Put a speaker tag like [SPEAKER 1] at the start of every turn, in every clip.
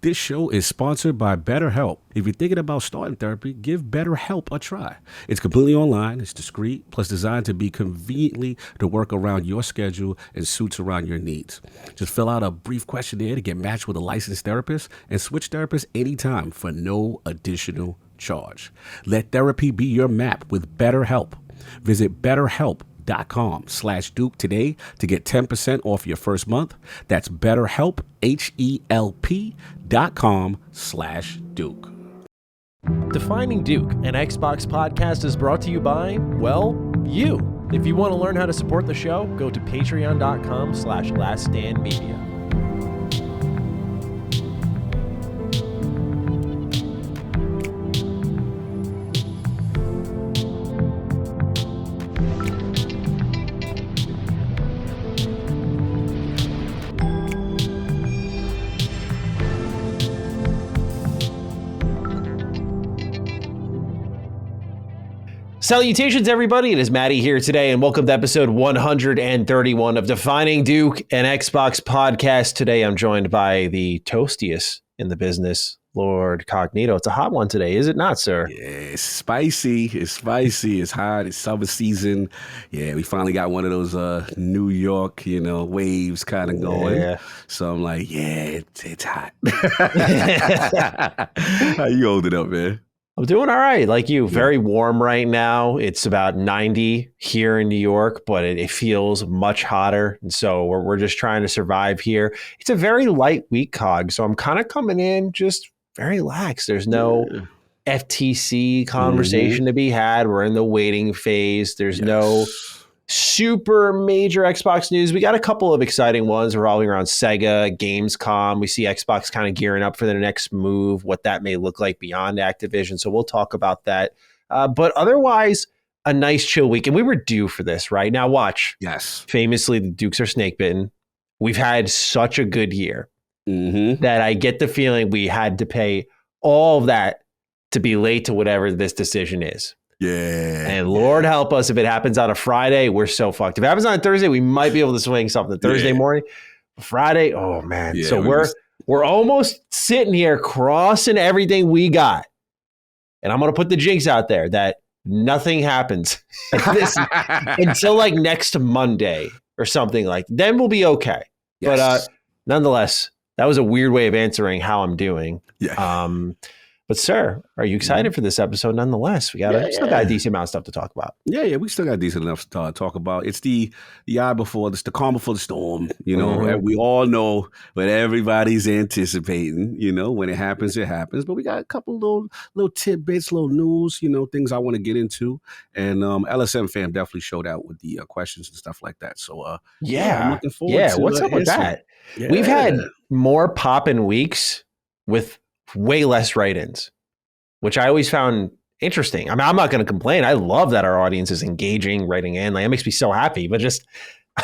[SPEAKER 1] This show is sponsored by BetterHelp. If you're thinking about starting therapy, give BetterHelp a try. It's completely online, it's discreet, plus designed to be conveniently to work around your schedule and suits around your needs. Just fill out a brief questionnaire to get matched with a licensed therapist and switch therapists anytime for no additional charge. Let therapy be your map with BetterHelp. Visit BetterHelp.com/Duke today to get 10% off your first month. That's BetterHelp, HELP.com/Duke.
[SPEAKER 2] Defining Duke, an Xbox podcast, is brought to you by, well, you. If you want to learn how to support the show, go to patreon.com/laststandmedia. Salutations, everybody. It is Maddie here today, and welcome to episode 131 of Defining Duke, an Xbox podcast. Today, I'm joined by the toastiest in the business, Lord Cognito. It's a hot one today, is it not, sir?
[SPEAKER 1] Yeah, it's spicy. It's hot. It's summer season. Yeah, we finally got one of those New York, waves kind of going.
[SPEAKER 2] Yeah.
[SPEAKER 1] So I'm like, yeah, it's hot. How you holding up, man?
[SPEAKER 2] I'm doing all right, like you. Very warm right now. It's about 90 here in New York, but it feels much hotter. And so we're just trying to survive here. It's a very light week, Cog. So I'm kind of coming in just very lax. There's no FTC conversation to be had. We're in the waiting phase. There's no super major Xbox news. We got a couple of exciting ones revolving around SEGA, Gamescom. We see Xbox kind of gearing up for their next move, what that may look like beyond Activision. So we'll talk about that. But otherwise, a nice chill week. And we were due for this, right? Now watch.
[SPEAKER 1] Yes.
[SPEAKER 2] Famously, the Dukes are snake bitten. We've had such a good year that I get the feeling we had to pay all of that to be late to whatever this decision is.
[SPEAKER 1] Yeah.
[SPEAKER 2] And Lord help us if it happens on a Friday, we're so fucked. If it happens on a Thursday, we might be able to swing something. Thursday morning, Friday, oh man.
[SPEAKER 1] Yeah,
[SPEAKER 2] so we're almost sitting here crossing everything we got. And I'm going to put the jinx out there that nothing happens until like next Monday or something like that. Then we'll be okay.
[SPEAKER 1] Yes.
[SPEAKER 2] But nonetheless, that was a weird way of answering how I'm doing.
[SPEAKER 1] Yeah.
[SPEAKER 2] But sir, are you excited for this episode nonetheless? We still got a decent amount of stuff to talk about.
[SPEAKER 1] Yeah, we still got decent enough to talk about. It's the calm before the storm, and we all know what everybody's anticipating, when it happens, it happens. But we got a couple little tidbits, little news, things I want to get into. And LSM fam definitely showed out with the questions and stuff like that. So I'm looking forward to
[SPEAKER 2] what's up with that?
[SPEAKER 1] Yeah.
[SPEAKER 2] We've had more poppin' weeks with way less write-ins, which I always found interesting. I mean, I'm not going to complain. I love that our audience is engaging, writing in. Like, it makes me so happy. But just,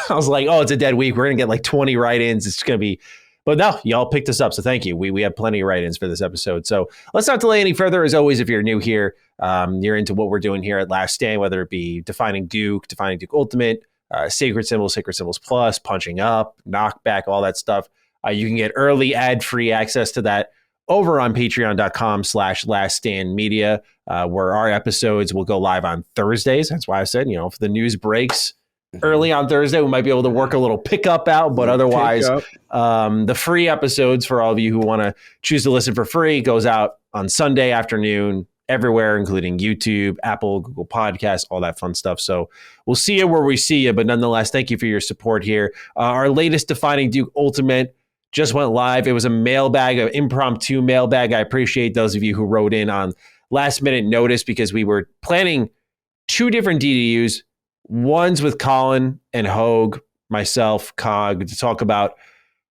[SPEAKER 2] I was like, oh, it's a dead week. We're going to get like 20 write-ins. It's going to be, but no, y'all picked us up. So thank you. We have plenty of write-ins for this episode. So let's not delay any further. As always, if you're new here, you're into what we're doing here at Last Stand, whether it be Defining Duke Ultimate, Sacred Symbols Plus, Punching Up, Knockback, all that stuff. You can get early ad-free access to that over on patreon.com/laststandmedia, where our episodes will go live on Thursdays. That's why I said, if the news breaks early on Thursday, we might be able to work a little pickup out, but otherwise, the free episodes for all of you who want to choose to listen for free goes out on Sunday afternoon everywhere, including YouTube, Apple, Google Podcasts, all that fun stuff. So we'll see you where we see you, but nonetheless, thank you for your support here. Our latest Defining Duke Ultimate just went live. It was a mailbag, an impromptu mailbag. I appreciate those of you who wrote in on last minute notice because we were planning 2 different DDUs. One's with Colin and Hogue, myself, Cog, to talk about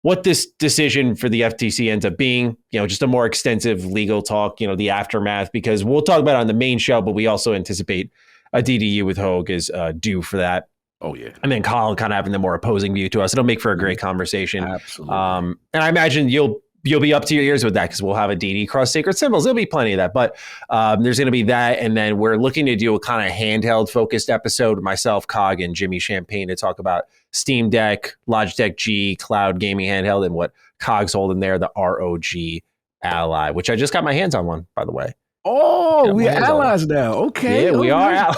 [SPEAKER 2] what this decision for the FTC ends up being, just a more extensive legal talk, the aftermath, because we'll talk about it on the main show, but we also anticipate a DDU with Hogue is due for that.
[SPEAKER 1] Oh, yeah.
[SPEAKER 2] And then Colin kind of having the more opposing view to us. It'll make for a great conversation.
[SPEAKER 1] Absolutely.
[SPEAKER 2] And I imagine you'll be up to your ears with that because we'll have a DD cross Sacred Symbols. There'll be plenty of that. But there's going to be that. And then we're looking to do a kind of handheld focused episode with myself, Cog, and Jimmy Champagne to talk about Steam Deck, Logitech G, cloud gaming handheld, and what Cog's holding there, the ROG ally, which I just got my hands on one, by the way.
[SPEAKER 1] Oh, we are allies now. Okay.
[SPEAKER 2] Yeah, we are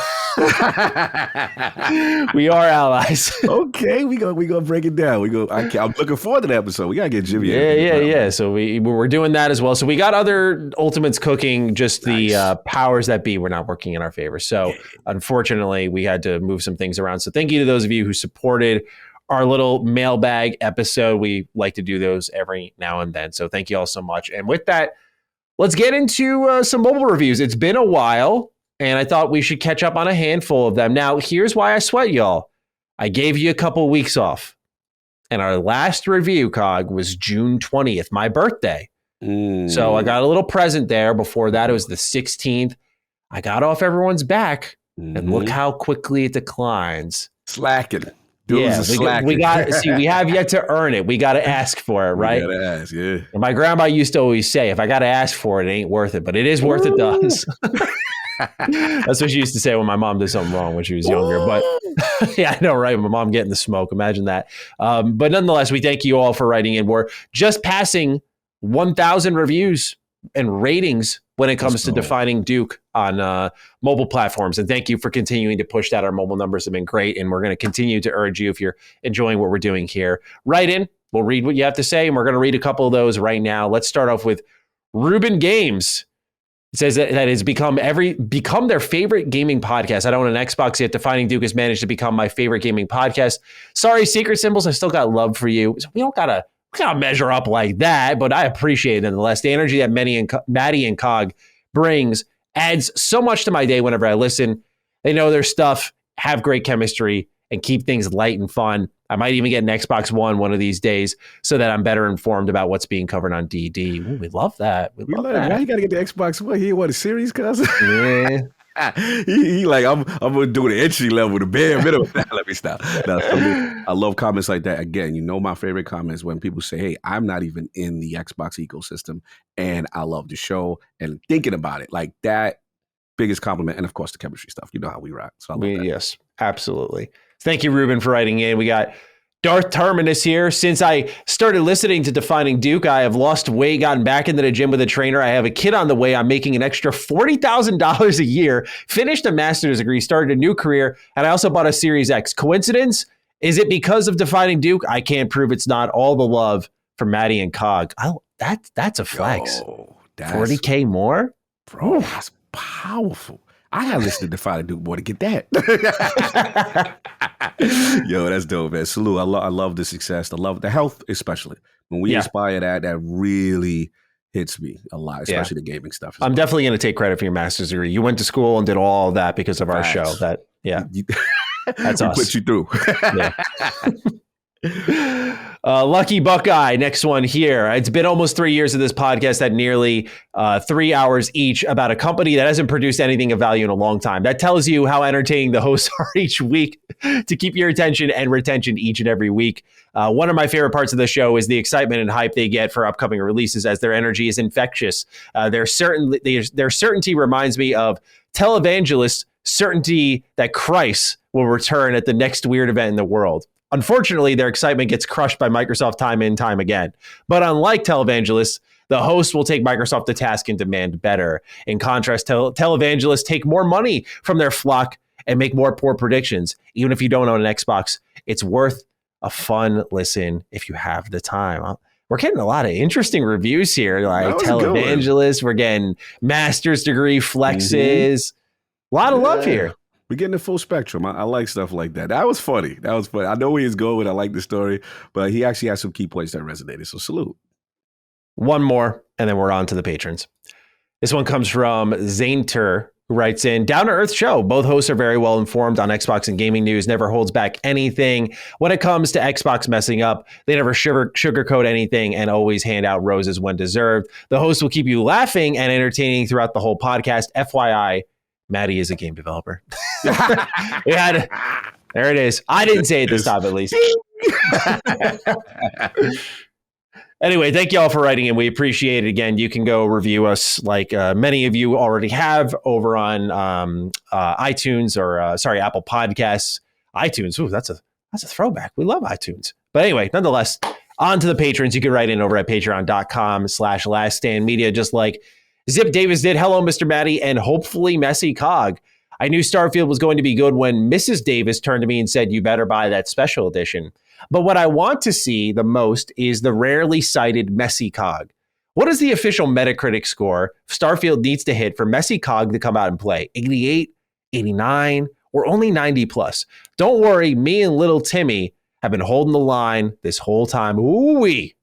[SPEAKER 2] we are allies.
[SPEAKER 1] Okay, we gonna break it down. I'm looking forward to the episode. We gotta get Jimmy.
[SPEAKER 2] Yeah. So we're doing that as well. So we got other Ultimates cooking. Just the powers that be were not working in our favor. So unfortunately, we had to move some things around. So thank you to those of you who supported our little mailbag episode. We like to do those every now and then. So thank you all so much. And with that, let's get into some mobile reviews. It's been a while, and I thought we should catch up on a handful of them. Now, here's why I sweat, y'all. I gave you a couple weeks off, and our last review, Cog, was June 20th, my birthday. So I got a little present there. Before that, it was the 16th. I got off everyone's back, and look how quickly it declines.
[SPEAKER 1] Slacking.
[SPEAKER 2] We have yet to earn it. We got to ask for it, right?
[SPEAKER 1] We got to ask, yeah.
[SPEAKER 2] And my grandma used to always say, if I got to ask for it, it ain't worth it. But it is worth it to us. That's what she used to say when my mom did something wrong when she was younger. But yeah, I know, right? My mom getting the smoke. Imagine that. But nonetheless, we thank you all for writing in. We're just passing 1,000 reviews and ratings when it comes to Defining Duke on mobile platforms. And thank you for continuing to push that. Our mobile numbers have been great, and we're going to continue to urge you, if you're enjoying what we're doing here, write in. We'll read what you have to say, and we're going to read a couple of those right now. Let's start off with Ruben Games. It says that it's become their favorite gaming podcast. I don't own an Xbox yet. Defining Duke has managed to become my favorite gaming podcast. Sorry, Secret Symbols, I still got love for you. We don't gotta measure up like that, but I appreciate it nonetheless. The energy that Maddie and Cog brings adds so much to my day whenever I listen. They know their stuff, have great chemistry, and keep things light and fun. I might even get an Xbox One of these days so that I'm better informed about what's being covered on DD. Ooh, we love that. We love that.
[SPEAKER 1] Why you got to get the Xbox One? He want a series, cousin?
[SPEAKER 2] Yeah.
[SPEAKER 1] he like, I'm going to do the entry level, the bare minimum. Let me stop. No, I love comments like that. Again, my favorite comments when people say, hey, I'm not even in the Xbox ecosystem, and I love the show and thinking about it. Like that, biggest compliment. And of course, the chemistry stuff. You know how we rock. So I love that.
[SPEAKER 2] Yes, absolutely. Thank you, Ruben, for writing in. We got Darth Terminus here. Since I started listening to Defining Duke, I have lost weight, gotten back into the gym with a trainer. I have a kid on the way. I'm making an extra $40,000 a year, finished a master's degree, started a new career, and I also bought a Series X. Coincidence? Is it because of Defining Duke? I can't prove it's not. All the love from Maddie and Cog. That's a flex.
[SPEAKER 1] Yo,
[SPEAKER 2] 40K more?
[SPEAKER 1] Bro, that's powerful. I gotta listen to Defining Duke more to get that. Yo, that's dope, man. Salute. I love the success. I love the health, especially. When we inspire that really hits me a lot, especially the gaming stuff.
[SPEAKER 2] I'm definitely going to take credit for your master's degree. You went to school and did all of that because of our show. That's us.
[SPEAKER 1] Put you through.
[SPEAKER 2] Lucky Buckeye, next one here. It's been almost 3 years of this podcast at nearly 3 hours each about a company that hasn't produced anything of value in a long time. That tells you how entertaining the hosts are each week to keep your attention and retention each and every week. One of my favorite parts of the show is the excitement and hype they get for upcoming releases, as their energy is infectious. Their certainty reminds me of televangelists' certainty that Christ will return at the next weird event in the world. Unfortunately, their excitement gets crushed by Microsoft time and time again. But unlike televangelists, the host will take Microsoft to task and demand better. In contrast, televangelists take more money from their flock and make more poor predictions. Even if you don't own an Xbox, it's worth a fun listen if you have the time. We're getting a lot of interesting reviews here, like televangelists. We're getting master's degree flexes. A lot of love here.
[SPEAKER 1] We're getting the full spectrum. I like stuff like that. That was funny. I know where he's going. I like the story, but he actually has some key points that resonated. So salute.
[SPEAKER 2] One more, and then we're on to the patrons. This one comes from Zainter, who writes in, down to earth show. Both hosts are very well informed on Xbox and gaming news, never holds back anything. When it comes to Xbox messing up, they never sugarcoat anything and always hand out roses when deserved. The host will keep you laughing and entertaining throughout the whole podcast. FYI, Maddie is a game developer. There it is. I didn't say it this time, at least. Anyway, thank you all for writing in. We appreciate it. Again, you can go review us like many of you already have over on iTunes or Apple Podcasts. iTunes. Ooh, that's a throwback. We love iTunes. But anyway, nonetheless, On to the patrons. You can write in over at patreon.com/laststandmedia, just like Zip Davis did. Hello, Mr. Matty, and hopefully Messy Cog. I knew Starfield was going to be good when Mrs. Davis turned to me and said, you better buy that special edition. But what I want to see the most is the rarely cited Messy Cog. What is the official Metacritic score Starfield needs to hit for Messy Cog to come out and play? 88, 89, or only 90 plus? Don't worry, me and little Timmy have been holding the line this whole time. Ooh-wee.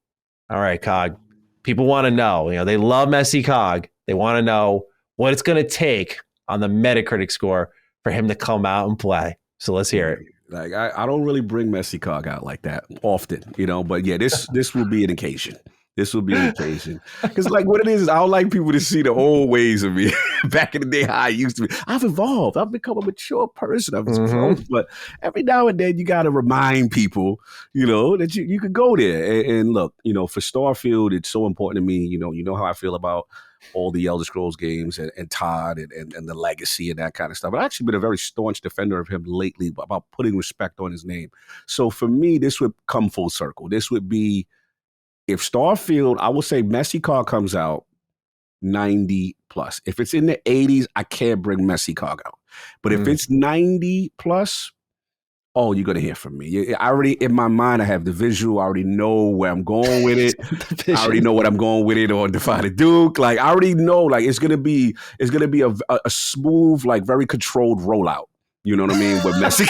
[SPEAKER 2] All right, Cog. People want to know. They love Messy Cog. They want to know what it's going to take on the Metacritic score for him to come out and play. So let's hear it.
[SPEAKER 1] Like I don't really bring Messy Cog out like that often, but yeah, this will be an occasion. This will be an occasion. Because like what it is I don't like people to see the old ways of me back in the day how I used to be. I've evolved. I've become a mature person. I've grown, but every now and then you got to remind people, that you could go there. And look, for Starfield, it's so important to me. You know how I feel about all the Elder Scrolls games and Todd and the legacy and that kind of stuff. I've actually been a very staunch defender of him lately about putting respect on his name. So for me, this would come full circle. This would be, if Starfield, I will say Messy Cog comes out 90 plus. If it's in the 80s, I can't bring Messy Cog out. But if it's 90 plus, oh, you're going to hear from me. I already, in my mind, I have the visual. I already know where I'm going with it. I already know what I'm going with it on Defy the Duke. Like, I already know, like, it's going to be a smooth, like, very controlled rollout. You know what I mean? With Messy.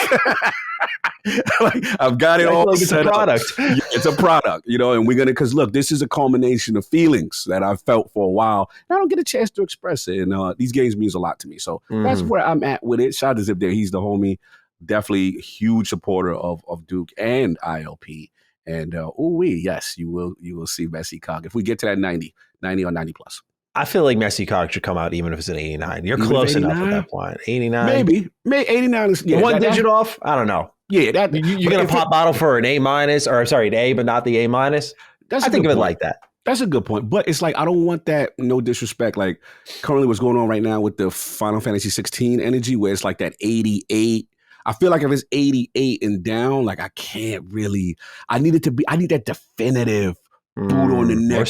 [SPEAKER 1] Like, I've got it all set up. Yeah, it's a product, and we're going to, because look, this is a culmination of feelings that I've felt for a while. And I don't get a chance to express it. And these games means a lot to me. So that's where I'm at with it. Shout out to Zip there. He's the homie. Definitely huge supporter of Duke and ILP. And yes, you will see Messy Cog. If we get to that 90 or 90 plus.
[SPEAKER 2] I feel like Messy Cog should come out even if it's an 89. You're close enough at that point. 89?
[SPEAKER 1] Maybe 89 is
[SPEAKER 2] one digit off? I don't know.
[SPEAKER 1] Yeah, that
[SPEAKER 2] you're gonna pop bottle for an A minus, or sorry, an A, but not the A minus. I think of it like that.
[SPEAKER 1] That's a good point, but it's like I don't want that. No disrespect, like currently what's going on right now with the Final Fantasy 16 energy, where it's like that 88. I feel like if it's 88 and down, like I can't really. I need that definitive boot on the neck.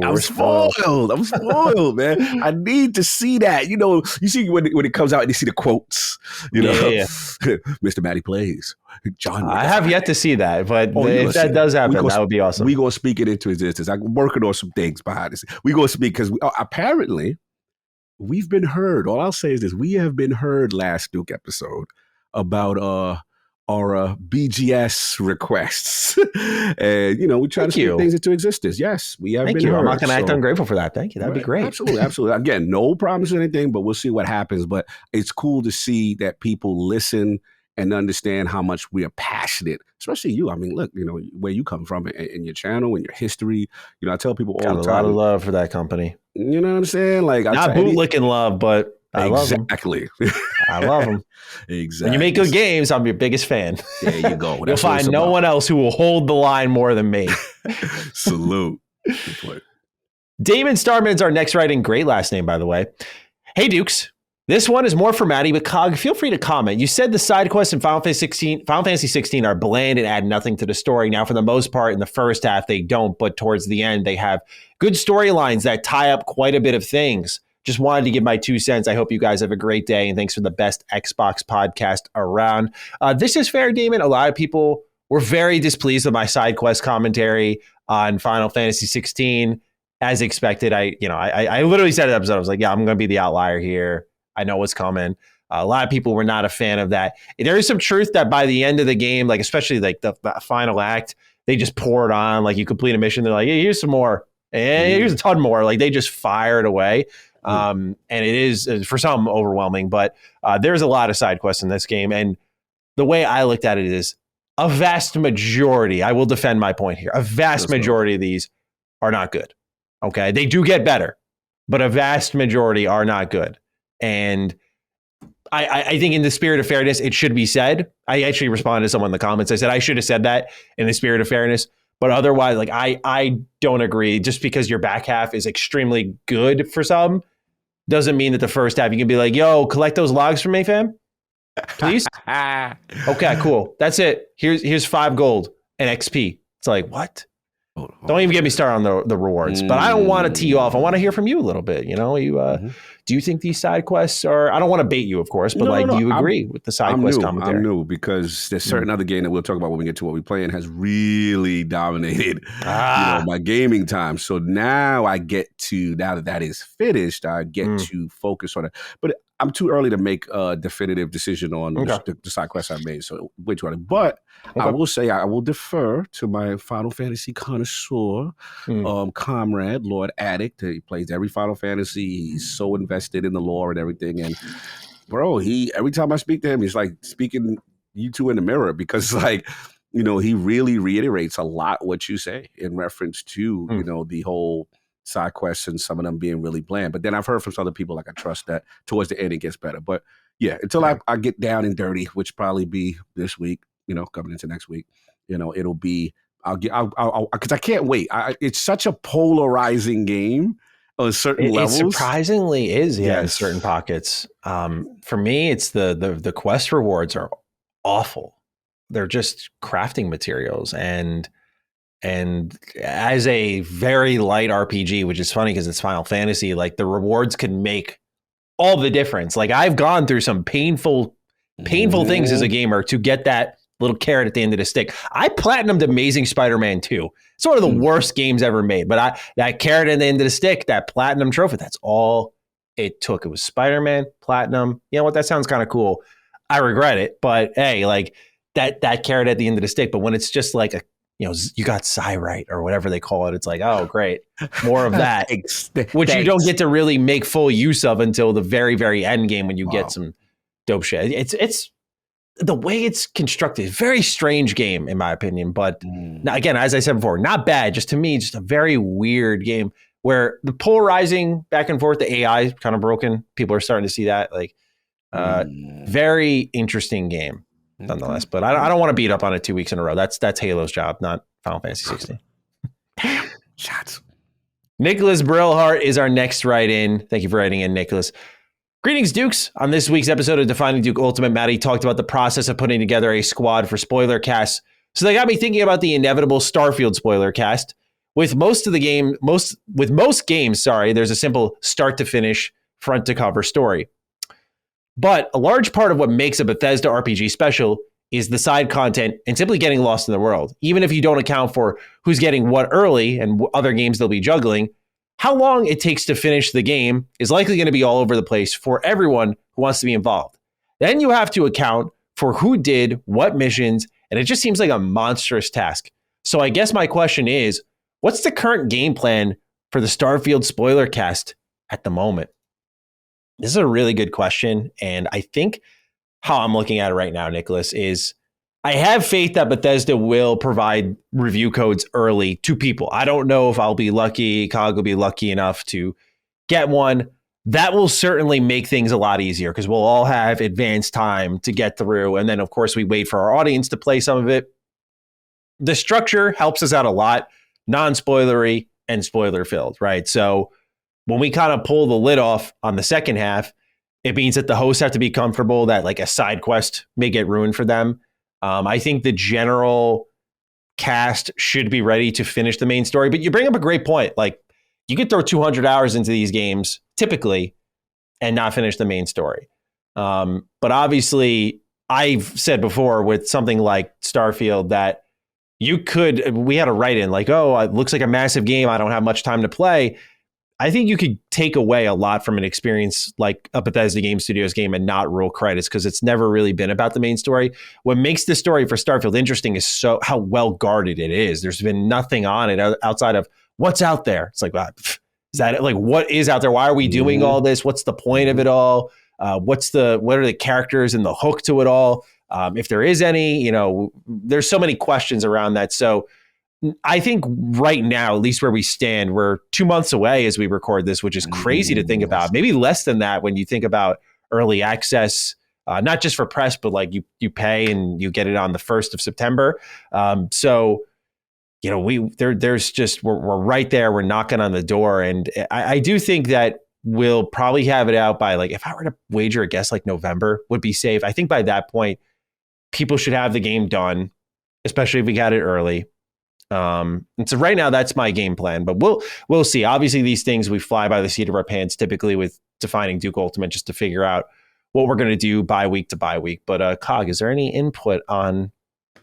[SPEAKER 1] I'm spoiled, man. I need to see that. You see when it comes out and you see the quotes. Yeah. Mr. Matty plays. John.
[SPEAKER 2] I have yet to see that, but if that does happen, that would be awesome.
[SPEAKER 1] We're going to speak it into existence. I'm working on some things behind this. We're going to speak because apparently we've been heard. All I'll say is this. We have been heard last Duke episode about our BGS requests. And, we try to speak things into existence. Yes, we have been heard.
[SPEAKER 2] I'm not going to act ungrateful for that. Thank you. That'd be great.
[SPEAKER 1] Absolutely. Again, no promise or anything, but we'll see what happens. But it's cool to see that people listen and understand how much we are passionate, especially you. I mean, look, where you come from in your channel and your history. I tell people all the time.
[SPEAKER 2] Got a lot of love for that company.
[SPEAKER 1] You know what I'm saying? Like,
[SPEAKER 2] not bootlicking love, but I love them.
[SPEAKER 1] Exactly.
[SPEAKER 2] I love them.
[SPEAKER 1] Exactly.
[SPEAKER 2] When you make good games, I'm your biggest fan.
[SPEAKER 1] There you go.
[SPEAKER 2] You'll find no one else who will hold the line more than me.
[SPEAKER 1] Salute.
[SPEAKER 2] Damon Starman's our next writing. Great last name, by the way. Hey, Dukes. This one is more for Maddie, but Cog, feel free to comment. You said the side quests in Final Fantasy 16 are bland and add nothing to the story. Now, for the most part, in the first half, they don't, but towards the end, they have good storylines that tie up quite a bit of things. Just wanted to give my 2 cents. I hope you guys have a great day, and thanks for the best Xbox podcast around. This is fair, Damon. A lot of people were very displeased with my side quest commentary on Final Fantasy 16. As expected, I literally said in the episode, I was like, yeah, I'm going to be the outlier here. I know what's coming. A lot of people were not a fan of that. There is some truth that by the end of the game, like especially like the final act, they just pour it on. Like you complete a mission, they're like, hey, here's some more. And here's a ton more. Like they just fire it away. And it is for some overwhelming, but there's a lot of side quests in this game. And the way I looked at it is a vast majority, I will defend my point here, a vast majority of these are not good. Okay. They do get better, but a vast majority are not good. And I think in the spirit of fairness, it should be said. I actually responded to someone in the comments. I said, I should have said that in the spirit of fairness. But otherwise, like I don't agree. Just because your back half is extremely good for some doesn't mean that the first half you can be like, yo, collect those logs for me, fam. Please. Okay, cool. That's it. Here's 5 gold and XP. It's like, what?
[SPEAKER 1] Oh,
[SPEAKER 2] Don't even get me started on the rewards, but I don't want to tee you off. I want to hear from you a little bit. You know, do you think these side quests are, I don't want to bait you, of course, but do you agree with the side quest commentary?
[SPEAKER 1] I'm new because there's certain other game that we'll talk about when we get to what we play and has really dominated, my gaming time. So now I get to, now that is finished, I get to focus on it. But I'm too early to make a definitive decision on the side quests I made. So way too early. But I will say I will defer to my Final Fantasy connoisseur, comrade, Lord Addict. He plays every Final Fantasy. He's so invested in the lore and everything. And bro, every time I speak to him, he's like speaking you two in the mirror because like, he really reiterates a lot what you say in reference to, the whole side quests and some of them being really bland. But then I've heard from some other people, like I trust that towards the end it gets better. But yeah, until I get down and dirty, which probably be this week, coming into next week, it'll be, because I can't wait. It's such a polarizing game on certain levels.
[SPEAKER 2] It surprisingly is, in certain pockets. For me, it's the quest rewards are awful. They're just crafting materials, and as a very light RPG, which is funny because it's Final Fantasy, like the rewards can make all the difference. Like I've gone through some painful things as a gamer to get that little carrot at the end of the stick. I platinumed Amazing Spider-Man 2. It's one of the worst games ever made, but that carrot at the end of the stick, that platinum trophy, that's all it took. It was Spider-Man, platinum. You know what? That sounds kind of cool. I regret it, but hey, like that carrot at the end of the stick. But when it's just like you got Cyrite or whatever they call it, it's like, oh, great, more of that, which you don't get to really make full use of until the very, very end game when you get some dope shit. It's the way it's constructed, very strange game in my opinion. But now, again, as I said before, not bad. Just to me, just a very weird game where the polarizing back and forth, the AI is kind of broken. People are starting to see that. Like, very interesting game, nonetheless. But I don't want to beat up on it 2 weeks in a row. That's Halo's job, not Final Fantasy 16.
[SPEAKER 1] Damn, shots.
[SPEAKER 2] Nicholas Brillhart is our next write-in. Thank you for writing in, Nicholas. Greetings, Dukes. On this week's episode of Defining Duke Ultimate, Maddie talked about the process of putting together a squad for spoiler casts. So they got me thinking about the inevitable Starfield spoiler cast. With most games, there's a simple start to finish, front to cover story. But a large part of what makes a Bethesda RPG special is the side content and simply getting lost in the world. Even if you don't account for who's getting what early and other games they'll be juggling, how long it takes to finish the game is likely going to be all over the place for everyone who wants to be involved. Then you have to account for who did what missions, and it just seems like a monstrous task. So I guess my question is, what's the current game plan for the Starfield spoiler cast at the moment? This is a really good question, and I think how I'm looking at it right now, Nicholas, is I have faith that Bethesda will provide review codes early to people. I don't know if I'll be lucky, Cog will be lucky enough to get one. That will certainly make things a lot easier because we'll all have advanced time to get through. And then, of course, we wait for our audience to play some of it. The structure helps us out a lot, non-spoilery and spoiler-filled, right? So when we kind of pull the lid off on the second half, it means that the hosts have to be comfortable that like a side quest may get ruined for them. I think the general cast should be ready to finish the main story, but you bring up a great point. Like you could throw 200 hours into these games typically and not finish the main story. But obviously I've said before with something like Starfield that we had a write-in like, oh, it looks like a massive game. I don't have much time to play. I think you could take away a lot from an experience like a Bethesda Game Studios game and not roll credits because it's never really been about the main story. What makes the story for Starfield interesting is how well guarded it is. There's been nothing on it outside of what's out there. It's like, is that like what is out there? Why are we doing all this? What's the point of it all? What are the characters and the hook to it all? If there is any, there's so many questions around that. So I think right now, at least where we stand, we're 2 months away as we record this, which is crazy to think about. Maybe less than that when you think about early access, not just for press, but like you pay and you get it on the 1st of September. So, we're right there. We're knocking on the door. And I do think that we'll probably have it out by like, if I were to wager a guess, like November would be safe. I think by that point, people should have the game done, especially if we got it early. And so right now that's my game plan, but we'll see. Obviously these things we fly by the seat of our pants typically with defining Duke Ultimate just to figure out what we're going to do by week to by week. But Cog, is there any input on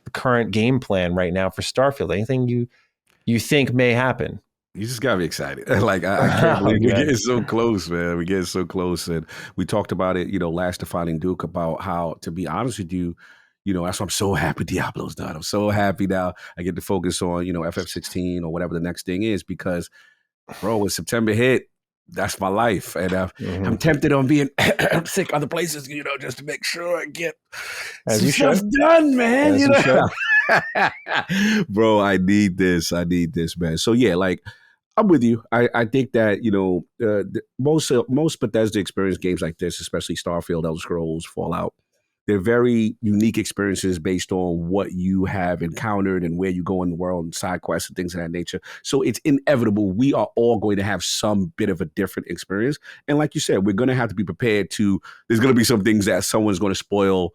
[SPEAKER 2] the current game plan right now for Starfield? Anything you think may happen?
[SPEAKER 1] You just got me excited. Like, I can't believe we're getting so close, man. We're getting so close. And we talked about it, last Defining Duke, about how, to be honest with you, that's why I'm so happy Diablo's done. I'm so happy now I get to focus on, FF16 or whatever the next thing is, because, bro, when September hit, that's my life. And I'm tempted on being sick other places, just to make sure I get some stuff done, man. Bro, I need this, man. So yeah, like, I'm with you. I think that, most Bethesda experience games like this, especially Starfield, Elder Scrolls, Fallout, they're very unique experiences based on what you have encountered and where you go in the world and side quests and things of that nature. So it's inevitable. We are all going to have some bit of a different experience. And like you said, we're going to have to be prepared to, there's going to be some things that someone's going to spoil,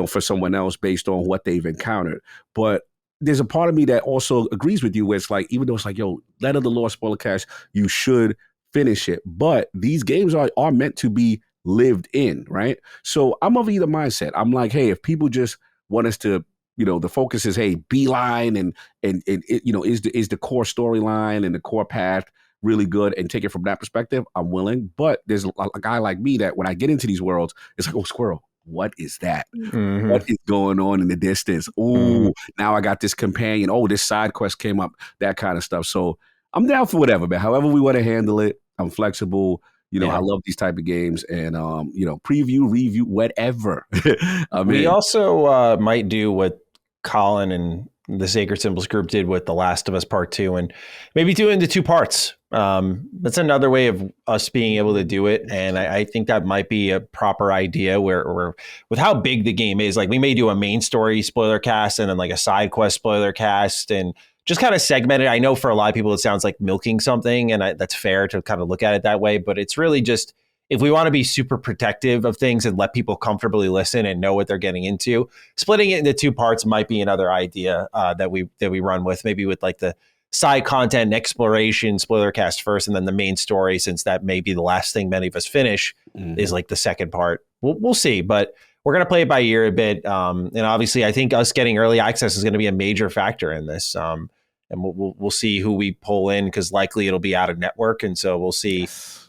[SPEAKER 1] for someone else based on what they've encountered. But there's a part of me that also agrees with you where it's like, even though it's like, Letter of the Law, spoilercast, you should finish it. But these games are meant to be lived in, right? So I'm of either mindset. I'm like, hey, if people just want us to, the focus is, hey, beeline and it, is the core storyline and the core path really good, and take it from that perspective, I'm willing. But there's a guy like me that when I get into these worlds, it's like, oh, squirrel, what is that? Mm-hmm. What is going on in the distance? Ooh, now I got this companion. Oh, this side quest came up, that kind of stuff. So I'm down for whatever, man. However we want to handle it, I'm flexible. I love these type of games, and preview, review, whatever.
[SPEAKER 2] We also might do what Colin and the Sacred Symbols group did with The Last of Us Part 2, and maybe do it into 2 parts. That's another way of us being able to do it, and I think that might be a proper idea where with how big the game is, like we may do a main story spoiler cast and then like a side quest spoiler cast, and just kind of segment it. I know for a lot of people it sounds like milking something, and that's fair to kind of look at it that way, but it's really just, if we want to be super protective of things and let people comfortably listen and know what they're getting into, splitting it into 2 parts might be another idea that we run with, maybe with like the side content and exploration spoiler cast first, and then the main story, since that may be the last thing many of us finish, is like the second part. We'll see, but we're going to play it by ear a bit. And obviously I think us getting early access is going to be a major factor in this. And we'll see who we pull in, because likely it'll be out of network. And so we'll see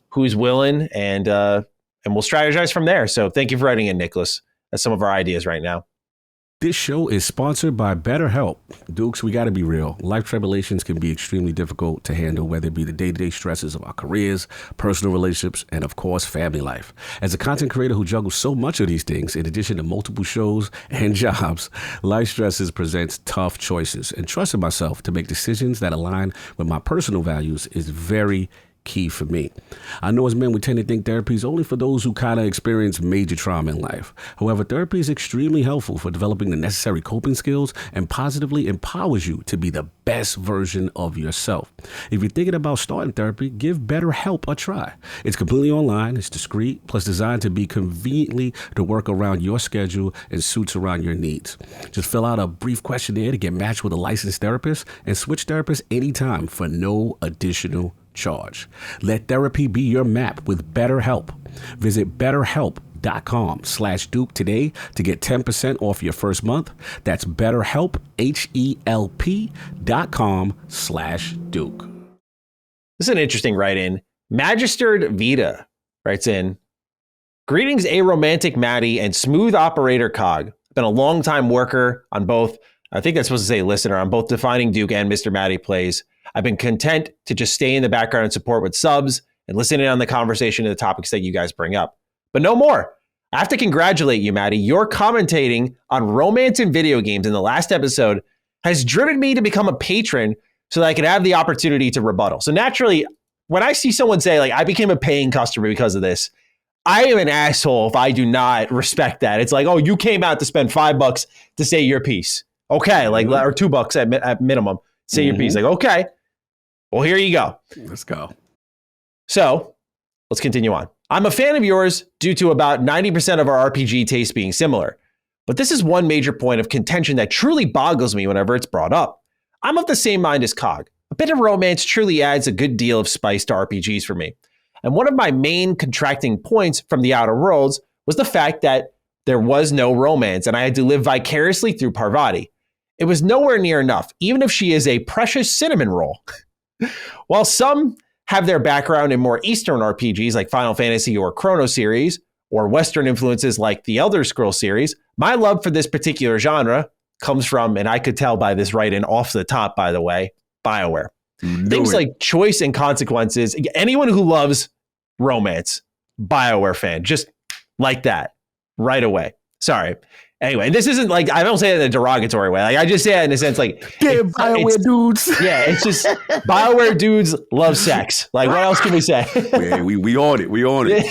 [SPEAKER 2] who's willing, and we'll strategize from there. So thank you for writing in, Nicholas. That's some of our ideas right now.
[SPEAKER 1] This show is sponsored by BetterHelp. Dukes, we got to be real. Life tribulations can be extremely difficult to handle, whether it be the day-to-day stresses of our careers, personal relationships, and of course, family life. As a content creator who juggles so much of these things, in addition to multiple shows and jobs, life stresses presents tough choices. And trusting myself to make decisions that align with my personal values is very key for me. I know as men, we tend to think therapy is only for those who kind of experience major trauma in life. However, therapy is extremely helpful for developing the necessary coping skills and positively empowers you to be the best version of yourself. If you're thinking about starting therapy, give BetterHelp a try. It's completely online, it's discreet, plus designed to be conveniently to work around your schedule and suits around your needs. Just fill out a brief questionnaire to get matched with a licensed therapist and switch therapists anytime for no additional charge. Let therapy be your map with BetterHelp. Visit BetterHelp.com/Duke today to get 10% off your first month. That's BetterHelp, HELP.com/Duke.
[SPEAKER 2] This is an interesting write-in. Magistered Vita writes in, greetings, aromantic Maddie and smooth operator Cog. Been a long time worker on both, I think that's supposed to say listener, on both Defining Duke and Mr. Maddie Plays. I've been content to just stay in the background and support with subs and listen in on the conversation and the topics that you guys bring up. But no more. I have to congratulate you, Maddie. Your commentating on romance in video games in the last episode has driven me to become a patron so that I can have the opportunity to rebuttal. So naturally, when I see someone say, like, I became a paying customer because of this, I am an asshole if I do not respect that. It's like, oh, you came out to spend $5 to say your piece. Okay, like, or $2 at minimum. Say your piece. Like, okay, well, here you go.
[SPEAKER 1] Let's go.
[SPEAKER 2] So let's continue on. I'm a fan of yours due to about 90% of our RPG taste being similar. But this is one major point of contention that truly boggles me whenever it's brought up. I'm of the same mind as Cog. A bit of romance truly adds a good deal of spice to RPGs for me. And one of my main contracting points from The Outer Worlds was the fact that there was no romance and I had to live vicariously through Parvati. It was nowhere near enough, even if she is a precious cinnamon roll. While some have their background in more Eastern RPGs like Final Fantasy or Chrono series, or Western influences like the Elder Scrolls series, my love for this particular genre comes from, and I could tell by this write-in off the top, by the way, BioWare. Things like choice and consequences. Anyone who loves romance, BioWare fan, just like that, right away. Sorry. Anyway, this isn't like, I don't say it in a derogatory way. Like I just say it in a sense like,
[SPEAKER 1] damn BioWare dudes.
[SPEAKER 2] Yeah, it's just BioWare dudes love sex. Like what else can we say?
[SPEAKER 1] we on it. We on it.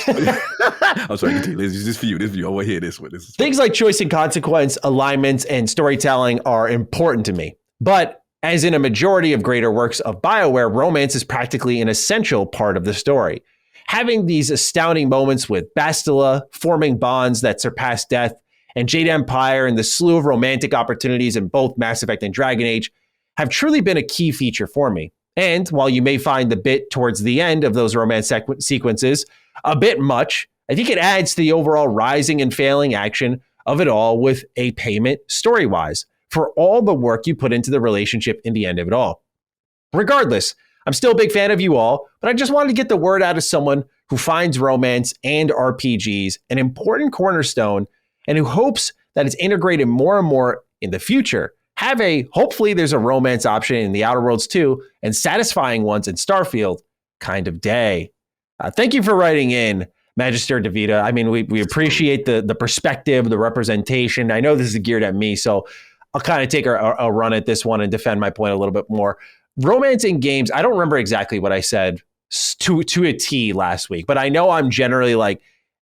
[SPEAKER 1] I'm sorry, continue. This is for you. This is for you. I want to hear this one.
[SPEAKER 2] Things like choice and consequence, alignments, and storytelling are important to me. But as in a majority of greater works of BioWare, romance is practically an essential part of the story. Having these astounding moments with Bastila, forming bonds that surpass death, and Jade Empire and the slew of romantic opportunities in both Mass Effect and Dragon Age have truly been a key feature for me. And while you may find the bit towards the end of those romance sequences a bit much, I think it adds to the overall rising and failing action of it all with a payment story-wise for all the work you put into the relationship in the end of it all. Regardless, I'm still a big fan of you all, but I just wanted to get the word out as someone who finds romance and RPGs an important cornerstone and who hopes that it's integrated more and more in the future. Hopefully there's a romance option in The Outer Worlds 2 and satisfying ones in Starfield kind of day. Thank you for writing in, Magister DeVita. I mean, we appreciate the perspective, the representation. I know this is geared at me, so I'll kind of take a run at this one and defend my point a little bit more. Romance in games, I don't remember exactly what I said to a T last week, but I know I'm generally like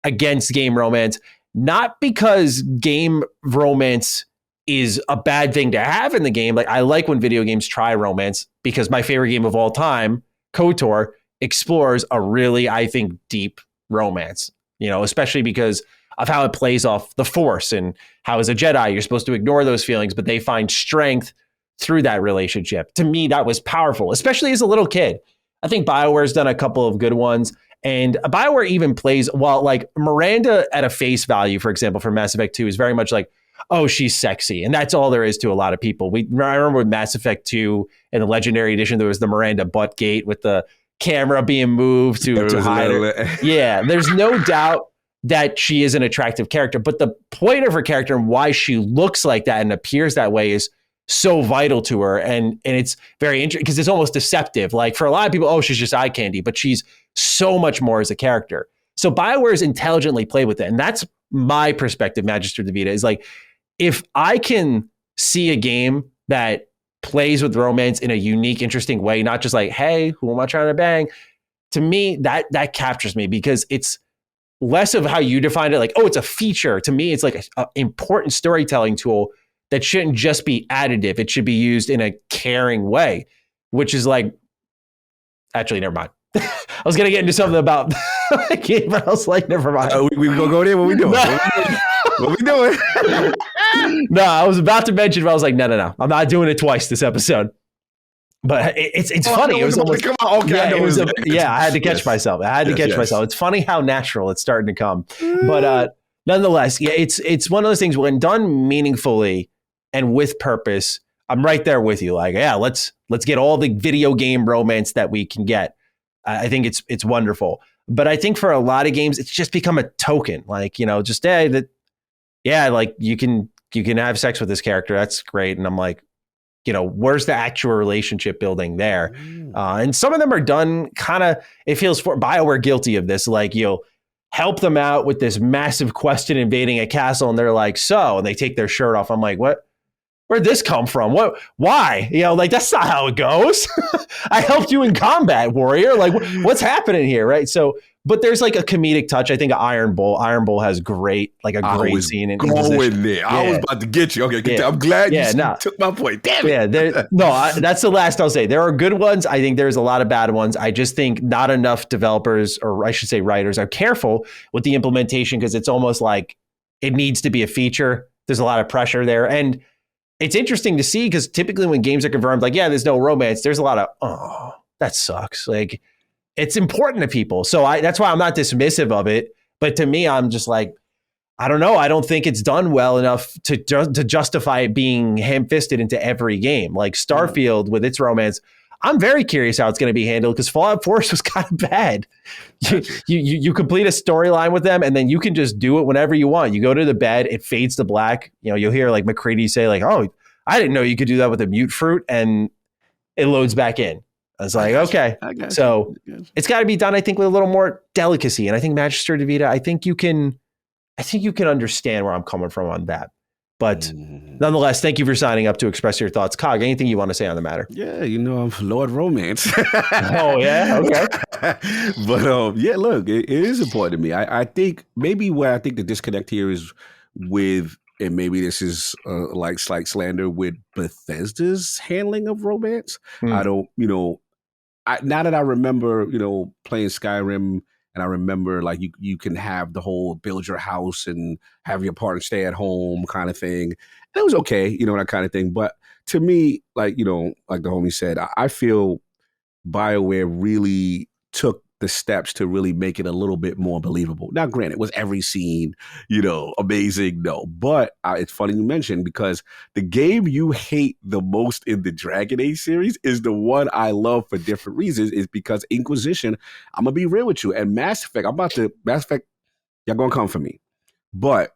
[SPEAKER 2] against game romance. Not because game romance is a bad thing to have in the game. Like I like when video games try romance because my favorite game of all time, KOTOR, explores a really, I think, deep romance, especially because of how it plays off the Force and how as a Jedi, you're supposed to ignore those feelings, but they find strength through that relationship. To me, that was powerful, especially as a little kid. I think BioWare's done a couple of good ones. And BioWare even plays, while like Miranda at a face value, for example, for Mass Effect 2 is very much like, oh, she's sexy. And that's all there is to a lot of people. I remember with Mass Effect 2 in the Legendary Edition, there was the Miranda butt gate with the camera being moved to hide her. Yeah, there's no doubt that she is an attractive character. But the point of her character and why she looks like that and appears that way is so vital to her. And it's very interesting because it's almost deceptive. Like for a lot of people, oh, she's just eye candy, but she's so much more as a character. So BioWare's intelligently played with it. And that's my perspective, Magister DeVita, is like, if I can see a game that plays with romance in a unique, interesting way, not just like, hey, who am I trying to bang? To me, that captures me because it's less of how you define it. Like, oh, it's a feature. To me, it's like an important storytelling tool that shouldn't just be additive. It should be used in a caring way, which is like, actually, never mind. I was going to get into something about the game, but I was like, never mind.
[SPEAKER 1] We going to go there? What we doing? What we doing?
[SPEAKER 2] No, I was about to mention, but I was like, no. I'm not doing it twice this episode. But it's funny. It was almost, come on. Okay, I had to catch myself. It's funny how natural it's starting to come. But nonetheless, yeah, it's one of those things when done meaningfully and with purpose, I'm right there with you. Like, yeah, let's get all the video game romance that we can get. I think it's wonderful. But I think for a lot of games, it's just become a token. Like, just like you can have sex with this character. That's great. And I'm like, where's the actual relationship building there? And some of them are done kind of, it feels for BioWare guilty of this. Like you'll help them out with this massive question invading a castle. And they're like, and they take their shirt off. I'm like, what? Where'd this come from? What? Why? Like that's not how it goes. I helped you in combat, warrior. Like what's happening here, right? So, but there's like a comedic touch. I think Iron Bull has great scene.
[SPEAKER 1] There. Yeah. I was about to get you. Okay, I'm glad you took my point. Damn it.
[SPEAKER 2] Yeah, that's the last I'll say. There are good ones. I think there's a lot of bad ones. I just think not enough developers, or I should say writers, are careful with the implementation because it's almost like it needs to be a feature. There's a lot of pressure there. And it's interesting to see because typically when games are confirmed, like, yeah, there's no romance, there's a lot of, oh, that sucks. Like, it's important to people. So that's why I'm not dismissive of it. But to me, I'm just like, I don't know. I don't think it's done well enough to justify it being ham-fisted into every game. Like Starfield with its romance, I'm very curious how it's going to be handled because Fallout 4 was kind of bad. You complete a storyline with them and then you can just do it whenever you want. You go to the bed, it fades to black. You know, you'll hear like McCready say like, oh, I didn't know you could do that with a mute fruit, and it loads back in. I was like, okay. So it's got to be done, I think, with a little more delicacy. And I think Magister DeVita, I think you can understand where I'm coming from on that. But nonetheless, thank you for signing up to express your thoughts. Cog, anything you want to say on the matter?
[SPEAKER 1] Yeah, I'm Lord Romance.
[SPEAKER 2] Oh, yeah? Okay.
[SPEAKER 1] But yeah, look, it is important to me. I think maybe where I think the disconnect here is with, and maybe this is like slight slander, with Bethesda's handling of romance. I don't, now that I remember, playing Skyrim, and I remember like you can have the whole build your house and have your partner stay at home kind of thing. And it was okay, that kind of thing. But to me, like, like the homie said, I feel BioWare really took the steps to really make it a little bit more believable. Now, granted, was every scene, amazing? No. But it's funny you mentioned, because the game you hate the most in the Dragon Age series is the one I love for different reasons, is because Inquisition, I'm going to be real with you, and Mass Effect, Mass Effect, y'all going to come for me. But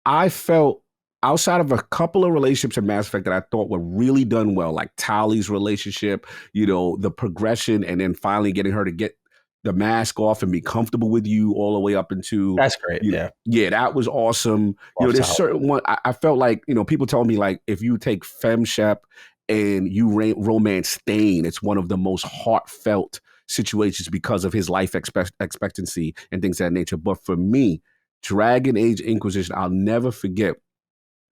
[SPEAKER 1] I felt, outside of a couple of relationships in Mass Effect that I thought were really done well, like Tali's relationship, the progression, and then finally getting her to get the mask off and be comfortable with you all the way up into,
[SPEAKER 2] that's great. Yeah,
[SPEAKER 1] that was awesome. There's certain one I felt like, people told me like, if you take FemShep and you romance Stain, it's one of the most heartfelt situations because of his life expectancy and things of that nature. But for me, Dragon Age Inquisition, I'll never forget,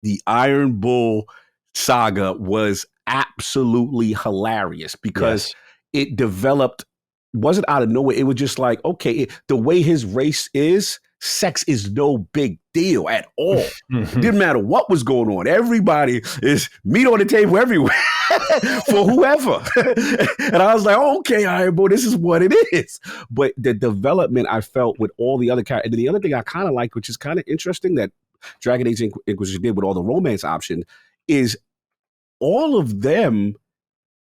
[SPEAKER 1] the Iron Bull saga was absolutely hilarious because it developed, wasn't out of nowhere. It was just like, okay, the way his race is, sex is no big deal at all. It didn't matter what was going on. Everybody is meat on the table everywhere for whoever. And I was like, okay, Iron Bull, this is what it is. But the development I felt with all the other characters, and the other thing I kind of like, which is kind of interesting that Dragon Age Inquisition did with all the romance options, is all of them,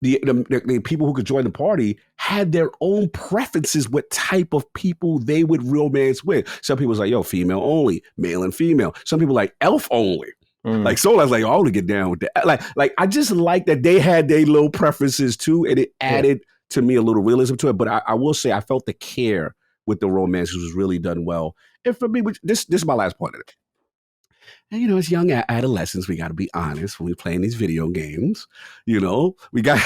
[SPEAKER 1] the people who could join the party, had their own preferences what type of people they would romance with. Some people was like, yo, female only, male and female. Some people like elf only. Like Solar's like, I want to get down with that. Like I just like that they had their little preferences too, and it added to me a little realism to it. But I will say I felt the care with the romance was really done well. And for me, this is my last point of it. And, as young adolescents, we got to be honest when we're playing these video games. We got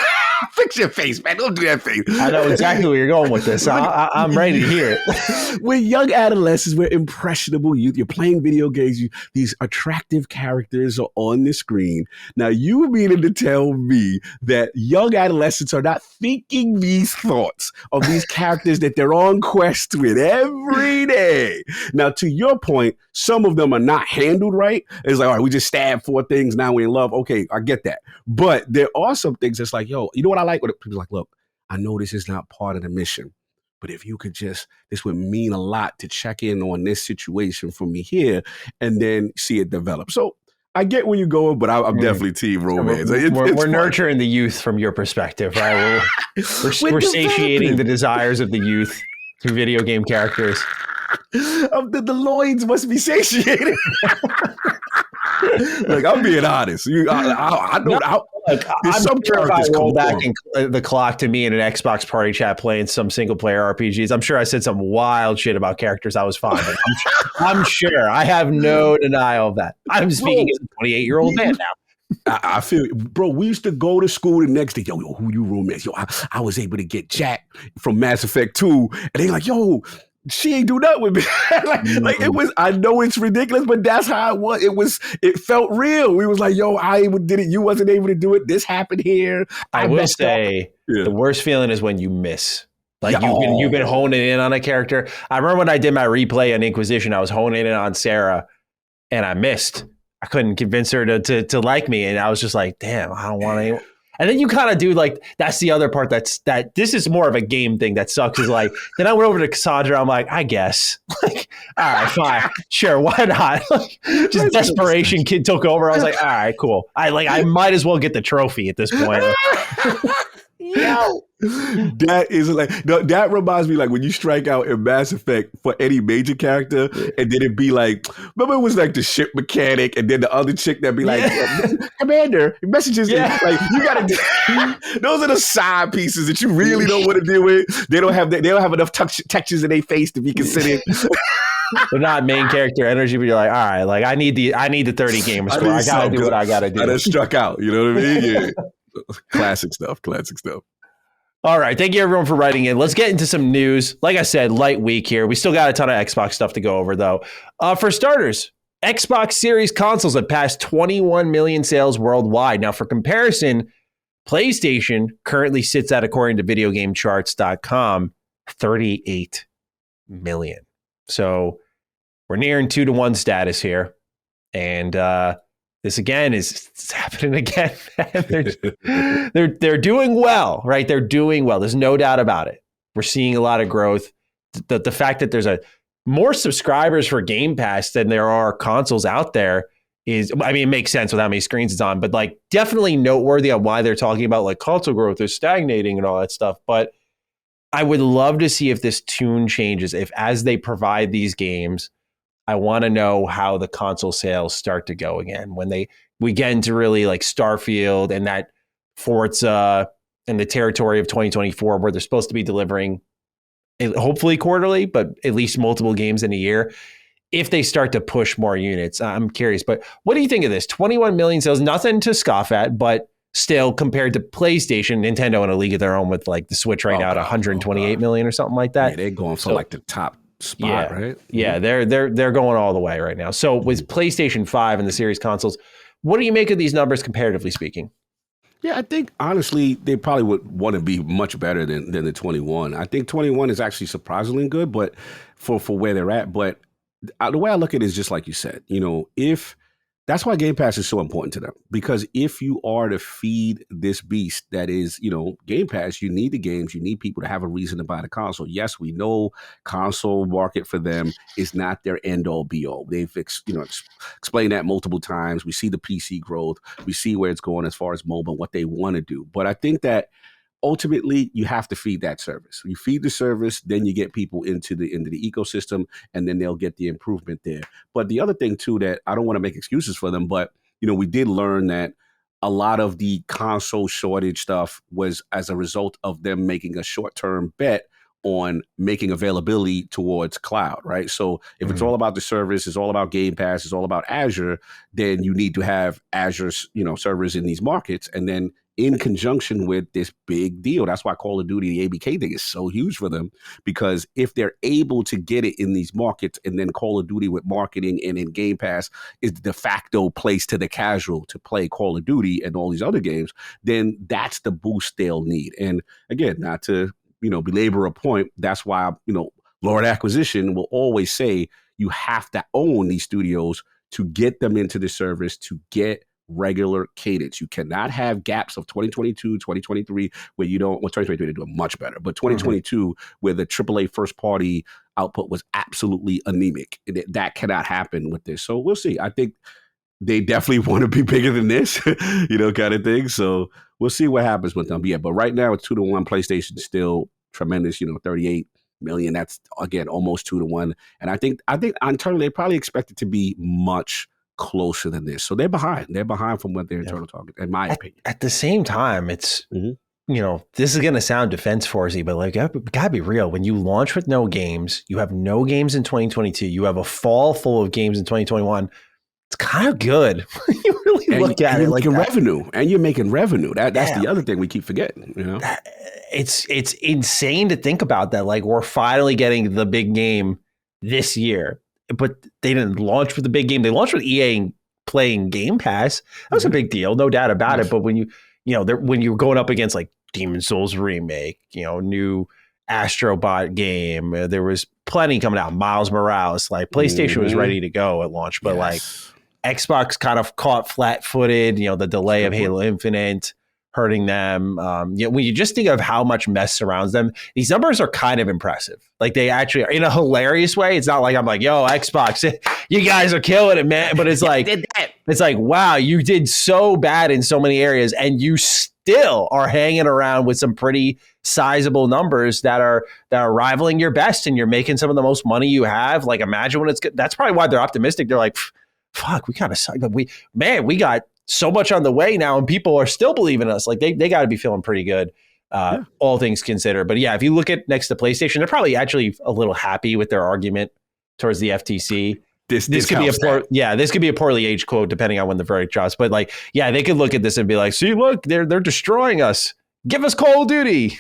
[SPEAKER 1] fix your face, man. Don't do that face.
[SPEAKER 2] I know exactly where you're going with this. I'm ready to hear it.
[SPEAKER 1] We're young adolescents. We're impressionable youth. You're playing video games. These attractive characters are on the screen. Now, you meaning to tell me that young adolescents are not thinking these thoughts of these characters that they're on quest with every day? Now, to your point, some of them are not handled right. It's like, all right, we just stabbed 4 things. Now we're in love. Okay, I get that. But there are some things that's like, yo, you know what I like? When people are like, look, I know this is not part of the mission, but if you could this would mean a lot to check in on this situation for me here and then see it develop. So I get where you're going, but I'm definitely team romance.
[SPEAKER 2] We're nurturing the youth from your perspective, right? We're satiating the desires of the youth through video game characters.
[SPEAKER 1] The loins must be satiated. Like, I'm being honest. I know.
[SPEAKER 2] I'm some sure if I roll back the clock to me in an Xbox party chat playing some single player RPGs, I'm sure I said some wild shit about characters I was fond of. I'm sure. I have no denial of that. I'm speaking as a 28-year-old man now.
[SPEAKER 1] I feel, bro, we used to go to school the next day. Yo, who you romance? Yo, I was able to get Jack from Mass Effect 2. And they like, yo, she ain't do nothing with me. like it was, I know it's ridiculous, but that's how it was. It felt real. We was like, yo, I did it. You wasn't able to do it. This happened here.
[SPEAKER 2] I will say the worst feeling is when you miss. Like you've been honing in on a character. I remember when I did my replay on Inquisition, I was honing in on Sarah and I missed. I couldn't convince her to like me. And I was just like, damn, I don't want any. And then you kind of do like, that's the other part that this is more of a game thing that sucks is like, then I went over to Cassandra. I'm like, I guess. Like, all right, fine. Sure. Why not? Like, just desperation kid took over. I was like, all right, cool. I might as well get the trophy at this point.
[SPEAKER 1] Yo, that is like that reminds me like when you strike out in Mass Effect for any major character, and then it'd be like, remember it was like the ship mechanic, and then the other chick that'd be like, Commander, messages. Like you gotta. Those are the side pieces that you really don't want to deal with. They don't have enough textures in their face to be considered.
[SPEAKER 2] They're not main character energy, but you're like, all right, like I need the 30 gamer score. I gotta do what I gotta do.
[SPEAKER 1] I done struck out. You know what I mean? Yeah. Classic stuff.
[SPEAKER 2] All right. Thank you, everyone, for writing in. Let's get into some news. Like I said, light week here. We still got a ton of Xbox stuff to go over, though. For starters, Xbox Series consoles have passed 21 million sales worldwide. Now, for comparison, PlayStation currently sits at, according to videogamecharts.com, 38 million. So we're nearing 2-to-1 status here. And this again it's happening again. they're doing well, right? They're doing well. There's no doubt about it. We're seeing a lot of growth. The fact that there's more subscribers for Game Pass than there are consoles out there is, I mean, it makes sense with how many screens it's on, but like definitely noteworthy on why they're talking about like console growth is stagnating and all that stuff. But I would love to see if this tune changes, if as they provide these games, I want to know how the console sales start to go again when we get into really like Starfield and that Forza and the territory of 2024 where they're supposed to be delivering hopefully quarterly, but at least multiple games in a year. If they start to push more units, I'm curious. But what do you think of this? 21 million sales, nothing to scoff at, but still compared to PlayStation, Nintendo in a league of their own with like the Switch right now at 128 million or something like that.
[SPEAKER 1] Yeah, they're going for like the top spot, right?
[SPEAKER 2] Yeah, they're going all the way right now. So with PlayStation 5 and the series consoles, what do you make of these numbers comparatively speaking?
[SPEAKER 1] Yeah, I think honestly they probably would want to be much better than the 21. I think 21 is actually surprisingly good, but for where they're at. But the way I look at it is just like you said, if that's why Game Pass is so important to them, because if you are to feed this beast that is, Game Pass, you need the games, you need people to have a reason to buy the console. Yes, we know console market for them is not their end all be all. They've explained that multiple times. We see the PC growth, we see where it's going as far as mobile, what they want to do. But I think that ultimately, you have to feed that service. You feed the service, then you get people into the ecosystem, and then they'll get the improvement there. But the other thing too, that I don't want to make excuses for them, but we did learn that a lot of the console shortage stuff was as a result of them making a short-term bet on making availability towards cloud, right? So if it's all about the service, it's all about Game Pass, it's all about Azure, then you need to have Azure, servers in these markets, and then in conjunction with this big deal. That's why Call of Duty, the ABK thing is so huge for them, because if they're able to get it in these markets, and then Call of Duty with marketing and in Game Pass is the de facto place to the casual to play Call of Duty and all these other games, then that's the boost they'll need. And again, not to, belabor a point, that's why, Lord Acquisition will always say you have to own these studios to get them into the service, to get regular cadence. You cannot have gaps of 2022, 2023 where you don't, 2023 they're doing much better, but 2022 where the AAA first party output was absolutely anemic. That cannot happen with this. So we'll see. I think they definitely want to be bigger than this, kind of thing. So we'll see what happens with them. But right now it's 2-to-1. PlayStation still tremendous, 38 million. That's again, almost 2-to-1. And I think internally they probably expect it to be much closer than this. So they're behind. They're behind from what their internal target, in my opinion.
[SPEAKER 2] At the same time, it's, this is going to sound defense forcey, but like, gotta be real. When you launch with no games, you have no games in 2022, you have a fall full of games in 2021. It's kind of good. You really look at it like
[SPEAKER 1] revenue, and you're making revenue. That's the other thing we keep forgetting.
[SPEAKER 2] It's insane to think about that. Like, we're finally getting the big game this year. But they didn't launch with the big game. They launched with EA playing Game Pass. That was a big deal, no doubt about it. But when when you're going up against like Demon Souls remake, new Astrobot game, there was plenty coming out. Miles Morales, like PlayStation was ready to go at launch, but like Xbox kind of caught flat-footed, the delay of Halo Infinite hurting them. When you just think of how much mess surrounds them, these numbers are kind of impressive. Like they actually are in a hilarious way. It's not like I'm like, yo, Xbox, you guys are killing it, man. But it's like, wow, you did so bad in so many areas and you still are hanging around with some pretty sizable numbers that are rivaling your best, and you're making some of the most money you have. Like imagine when it's good. That's probably why they're optimistic. They're like, fuck, we kind of suck, but we got so much on the way now and people are still believing us. Like they got to be feeling pretty good, all things considered. But yeah, if you look at next to PlayStation, they're probably actually a little happy with their argument towards the FTC. This could be this could be a poorly aged quote depending on when the verdict drops. But like, yeah, they could look at this and be like, see, look, they're destroying us. Give us Call of Duty.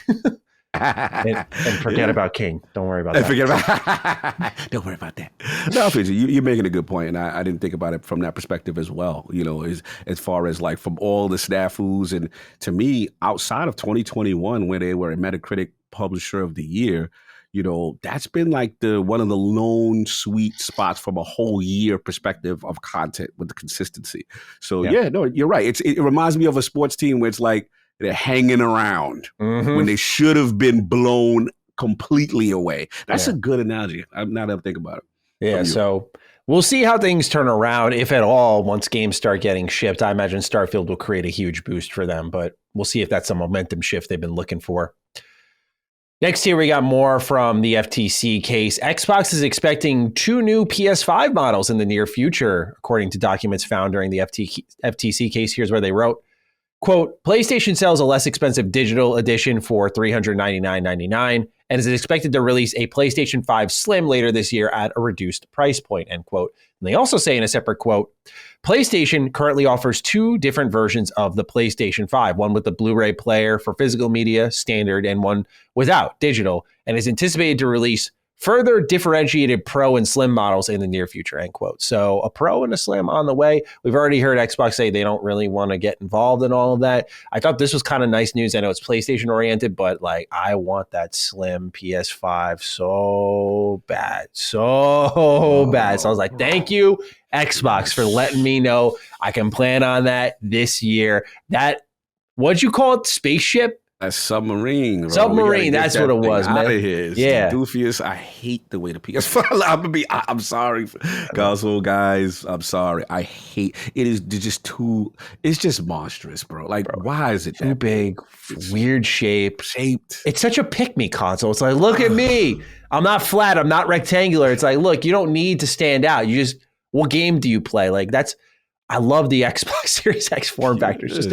[SPEAKER 2] and forget about King. Don't worry about that.
[SPEAKER 1] Don't worry about that. No, you're making a good point, and I didn't think about it from that perspective as well. As far as like from all the snafus, and to me, outside of 2021, where they were a Metacritic Publisher of the Year, that's been like one of the lone sweet spots from a whole year perspective of content with the consistency. So you're right. It reminds me of a sports team where it's like they're hanging around when they should have been blown completely away. That's a good analogy. Now that I'm thinking about it.
[SPEAKER 2] Yeah. So we'll see how things turn around, if at all, once games start getting shipped. I imagine Starfield will create a huge boost for them, but we'll see if that's a momentum shift they've been looking for. Next here, we got more from the FTC case. Xbox is expecting 2 new PS5 models in the near future, according to documents found during the FTC case. Here's where they wrote, quote, PlayStation sells a less expensive digital edition for $399.99 and is expected to release a PlayStation 5 Slim later this year at a reduced price point, end quote. And they also say in a separate quote, PlayStation currently offers 2 different versions of the PlayStation 5, one with the Blu-ray player for physical media, standard, and one without, digital, and is anticipated to release further differentiated Pro and Slim models in the near future, end quote. So a Pro and a Slim on the way. We've already heard Xbox say they don't really want to get involved in all of that. I thought this was kind of nice news. I know it's PlayStation oriented, but like I want that Slim PS5 so bad. So I was like, thank you, Xbox, for letting me know I can plan on that this year. That, what'd you call it? Spaceship?
[SPEAKER 1] A submarine. Bro.
[SPEAKER 2] Submarine, that's what it was, man.
[SPEAKER 1] Out of here. It's the doofiest. I hate the way the PS5. I'm sorry, console guys. I'm sorry. I hate it. Is just too. It's just monstrous, bro. Like, why is it
[SPEAKER 2] too big? Weird shaped. It's such a pick-me console. It's like, look at me. I'm not flat. I'm not rectangular. It's like, look, you don't need to stand out. You just, what game do you play? Like that's. I love the Xbox Series X form factor. It's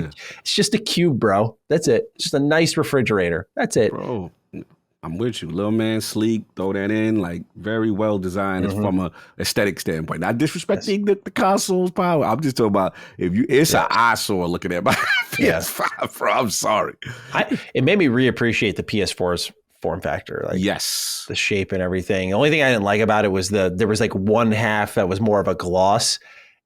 [SPEAKER 2] just a cube, bro. That's it. It's just a nice refrigerator. That's it.
[SPEAKER 1] Bro, I'm with you. Little man, sleek, throw that in. Like, very well designed from a aesthetic standpoint. Not disrespecting the console's power. I'm just talking about it's an eyesore looking at my PS5, bro. I'm sorry.
[SPEAKER 2] It made me reappreciate the PS4's form factor. Like,
[SPEAKER 1] yes.
[SPEAKER 2] The shape and everything. The only thing I didn't like about it was there was like one half that was more of a gloss.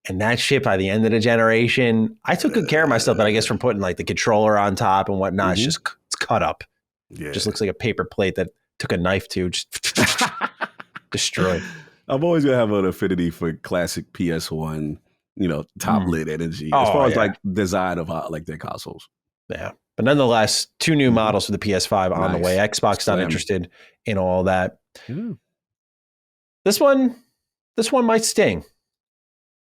[SPEAKER 2] And that shit, by the end of the generation, I took good care of myself, but I guess from putting like the controller on top and whatnot, it's cut up. Yeah. It just looks like a paper plate that took a knife to just destroy.
[SPEAKER 1] I'm always going to have an affinity for classic PS1, top lid energy as far as like design of like their consoles.
[SPEAKER 2] Yeah. But nonetheless, 2 new models for the PS5 on the way. Xbox not interested in all that. Yeah. This one might sting.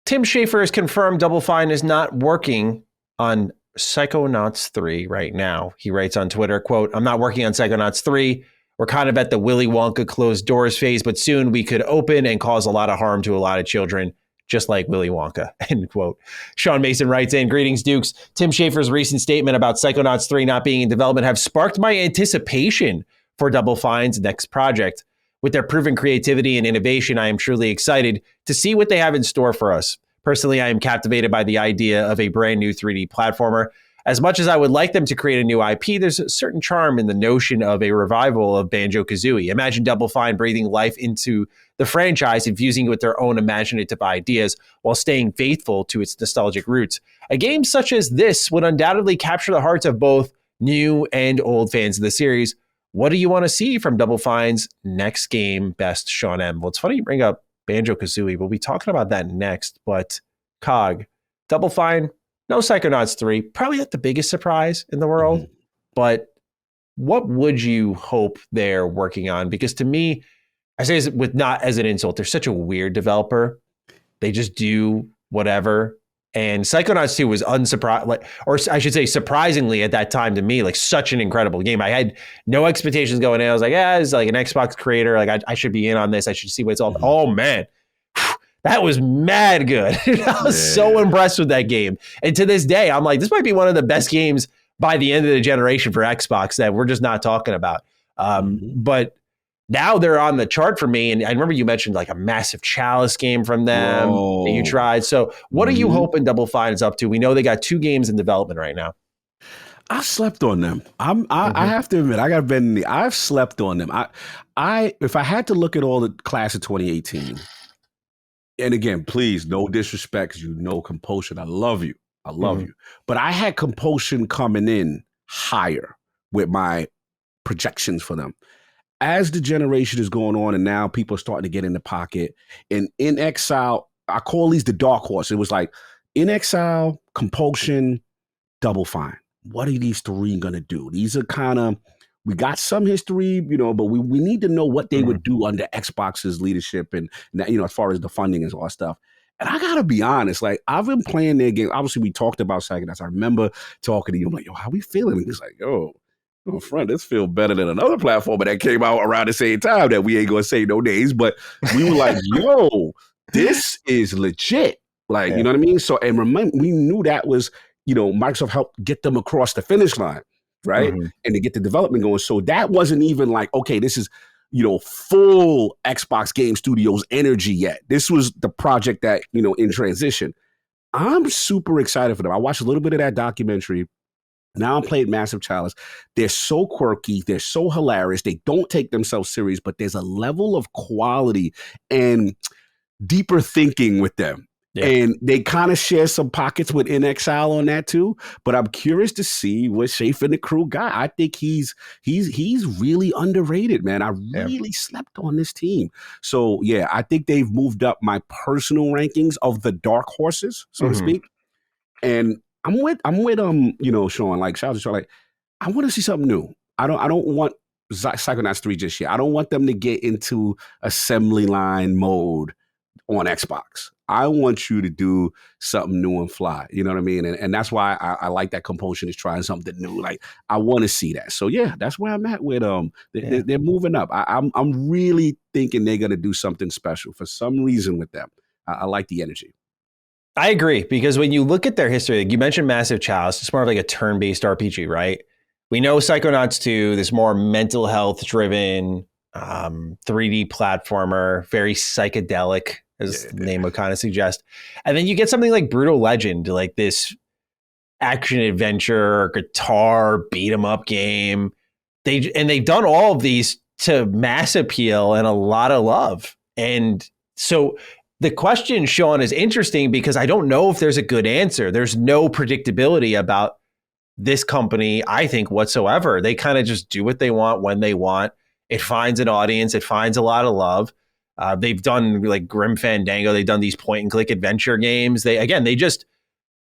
[SPEAKER 2] Tim Schafer has confirmed Double Fine is not working on Psychonauts 3 right now. He writes on Twitter, quote, I'm not working on Psychonauts 3. We're kind of at the Willy Wonka closed doors phase, but soon we could open and cause a lot of harm to a lot of children, just like Willy Wonka, end quote. Sean Mason writes in, greetings, Dukes. Tim Schafer's recent statement about Psychonauts 3 not being in development have sparked my anticipation for Double Fine's next project. With their proven creativity and innovation, I am truly excited to see what they have in store for us. Personally, I am captivated by the idea of a brand new 3D platformer. As much as I would like them to create a new IP, there's a certain charm in the notion of a revival of Banjo-Kazooie. Imagine Double Fine breathing life into the franchise, infusing it with their own imaginative ideas while staying faithful to its nostalgic roots. A game such as this would undoubtedly capture the hearts of both new and old fans of the series. What do you want to see from Double Fine's next game, best Sean M? Well, it's funny you bring up Banjo-Kazooie. We'll be talking about that next, but COG, Double Fine, no Psychonauts 3, probably not the biggest surprise in the world,
[SPEAKER 1] Mm-hmm.
[SPEAKER 2] but what would you hope they're working on? Because to me, I say this with not as an insult, they're such a weird developer. They just do whatever. And Psychonauts 2 was or I should say surprisingly at that time to me, like such an incredible game. I had no expectations going in. I was like, it's like an Xbox creator. Like I should be in on this. I should see what it's all about. Oh man, that was mad good. I was so impressed with that game. And to this day, I'm like, this might be one of the best games by the end of the generation for Xbox that we're just not talking about. But now they're on the chart for me. And I remember you mentioned like a massive Chalice game from them that you tried. So what are you hoping Double Fine is up to? We know they got 2 games in development right now.
[SPEAKER 1] I slept on them. I have to admit, I got to bend in the. I've slept on them. If I had to look at all the class of 2018, and again, please, no disrespect, because you know Compulsion. I love you. I love you. But I had Compulsion coming in higher with my projections for them. As the generation is going on and now people are starting to get in the pocket, and In Exile, I call these the dark horse. It was like In Exile, Compulsion, Double Fine. What are these 3 going to do? These are kind of, we got some history, but we need to know what they would do under Xbox's leadership and, as far as the funding and all that stuff. And I got to be honest, like I've been playing their game. Obviously, we talked about Psychonauts. I remember talking to you. I'm like, yo, how we feeling? And he's like, yo, friend, this feels better than another platform that came out around the same time that we ain't going to say no names. But we were like, yo, this is legit. Like, you know what I mean? So, and remember, we knew that was, Microsoft helped get them across the finish line, right? And to get the development going. So that wasn't even like, okay, this is, full Xbox Game Studios energy yet. This was the project that, in transition. I'm super excited for them. I watched a little bit of that documentary. Now I'm playing Massive Chalice. They're so quirky. They're so hilarious. They don't take themselves serious, but there's a level of quality and deeper thinking with them. Yeah. And they kind of share some pockets with In Exile on that too. But I'm curious to see what Shafe and the crew got. I think he's really underrated, man. I really slept on this team. So yeah, I think they've moved up my personal rankings of the dark horses, so to speak. And I'm with Sean, like shout out to Sean, like I want to see something new. I don't want Psychonauts 3 just yet. I don't want them to get into assembly line mode on Xbox. I want you to do something new and fly. You know what I mean? And that's why I like that Compulsion is trying something new. Like I want to see that. So yeah, that's where I'm at with they're moving up. I'm really thinking they're gonna do something special for some reason with them. I like the energy.
[SPEAKER 2] I agree, because when you look at their history, like you mentioned Massive Chalice, it's more of like a turn-based RPG, right? We know Psychonauts 2, this more mental health driven 3D platformer, very psychedelic, as the name would kind of suggest. And then you get something like Brutal Legend, like this action adventure, guitar, beat 'em up game. They've done all of these to mass appeal and a lot of love. And so the question, Sean, is interesting because I don't know if there's a good answer. There's no predictability about this company, I think, whatsoever. They kind of just do what they want when they want. It finds an audience. It finds a lot of love. They've done like Grim Fandango. They've done these point and click adventure games. They just,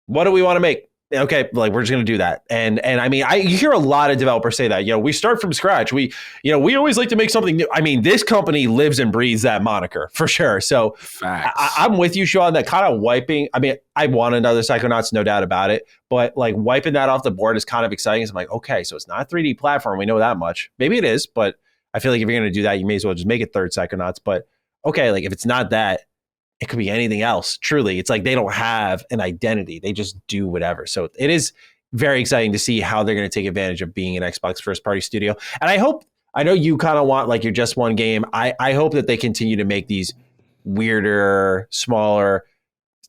[SPEAKER 2] what do we want to make? Okay, like we're just going to do that. And I mean, you hear a lot of developers say that, we start from scratch. We always like to make something new. I mean, this company lives and breathes that moniker for sure. So I'm with you, Sean, that kind of wiping. I mean, I want another Psychonauts, no doubt about it. But like wiping that off the board is kind of exciting. So I'm like, okay, so it's not a 3D platform. We know that much. Maybe it is, but I feel like if you're going to do that, you may as well just make it third Psychonauts. But okay, like if it's not that, it could be anything else. Truly, it's like they don't have an identity. They just do whatever. So it is very exciting to see how they're going to take advantage of being an Xbox first party studio. And I know you kind of want like your just one game. I hope that they continue to make these weirder, smaller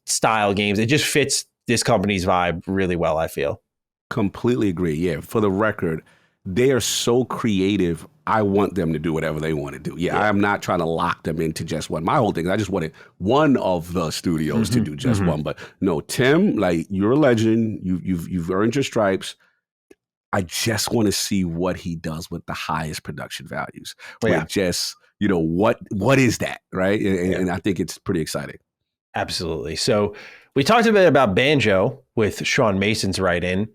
[SPEAKER 2] style games. It just fits this company's vibe really well, I feel.
[SPEAKER 1] Completely agree. Yeah. For the record, they are so creative. I want them to do whatever they want to do. Yeah, I'm not trying to lock them into just one. My whole thing, I just wanted one of the studios to do just one. But no, Tim, like you're a legend. You've earned your stripes. I just want to see what he does with the highest production values. Like just, what is that, right? And I think it's pretty exciting.
[SPEAKER 2] Absolutely. So We talked a bit about Banjo with Sean Mason's write-in.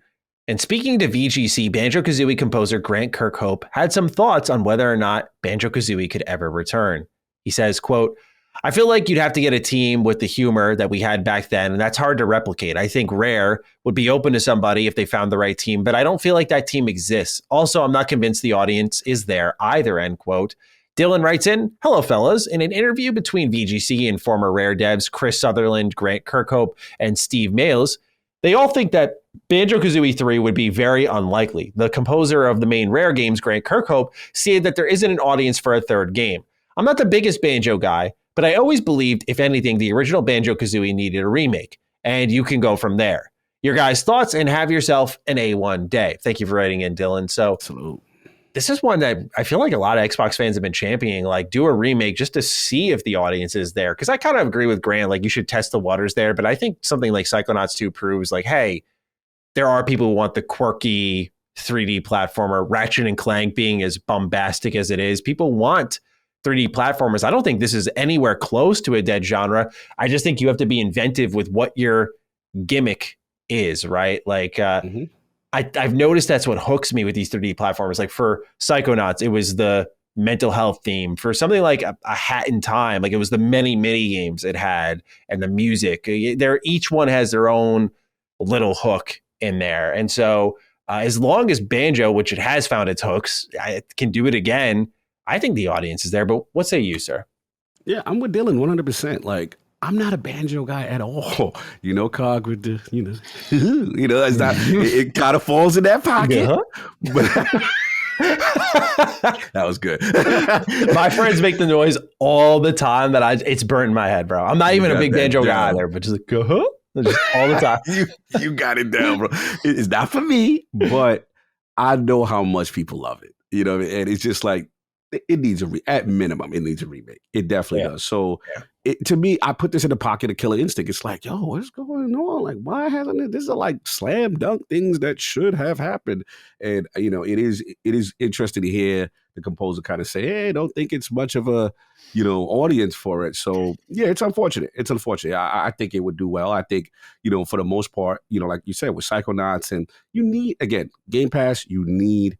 [SPEAKER 2] And speaking to VGC, Banjo-Kazooie composer Grant Kirkhope had some thoughts on whether or not Banjo-Kazooie could ever return. He says, quote, I feel like you'd have to get a team with the humor that we had back then, and that's hard to replicate. I think Rare would be open to somebody if they found the right team, but I don't feel like that team exists. Also, I'm not convinced the audience is there either, end quote. Dylan writes in, hello, fellas. In an interview between VGC and former Rare devs Chris Sutherland, Grant Kirkhope, and Steve Males, they all think that Banjo-Kazooie 3 would be very unlikely. The composer of the main Rare games, Grant Kirkhope, stated that there isn't an audience for a third game. I'm not the biggest Banjo guy, but I always believed, if anything, the original Banjo-Kazooie needed a remake, and you can go from there. Your guys' thoughts, and have yourself an A1 day. Thank you for writing in, Dylan. So
[SPEAKER 1] Salute.
[SPEAKER 2] This is one that I feel like a lot of Xbox fans have been championing, like do a remake just to see if the audience is there. Because I kind of agree with Grant, like you should test the waters there. But I think something like Psychonauts 2 proves like, hey, there are people who want the quirky 3D platformer, Ratchet and Clank being as bombastic as it is. People want 3D platformers. I don't think this is anywhere close to a dead genre. I just think you have to be inventive with what your gimmick is, right? Like, I've noticed that's what hooks me with these 3D platformers. Like for Psychonauts, it was the mental health theme. For something like a Hat in Time, like it was the many mini games it had and the music. Each one has their own little hook in there. And so as long as Banjo, which it has found its hooks, can do it again, I think the audience is there. But what say you, sir?
[SPEAKER 1] Yeah, I'm with Dylan 100%. Like, I'm not a Banjo guy at all. You know, Cog with the, it's not, it kind of falls in that pocket. But that was good.
[SPEAKER 2] My friends make the noise all the time that it's burnt in my head, bro. I'm not even a big Banjo guy either, but just like, just all the time.
[SPEAKER 1] you got it down, bro. It's not for me, but I know how much people love it. You know, and it's just like, it needs at minimum, it needs a remake. It definitely does. So to me, I put this in the pocket of Killer Instinct. It's like, yo, what's going on? Like, why hasn't it? This are like slam dunk things that should have happened. And, it is interesting to hear the composer kind of say, hey, I don't think it's much of a, audience for it. So yeah, it's unfortunate. It's unfortunate. I think it would do well. I think, for the most part, like you said, with Psychonauts, and you need, again, Game Pass, you need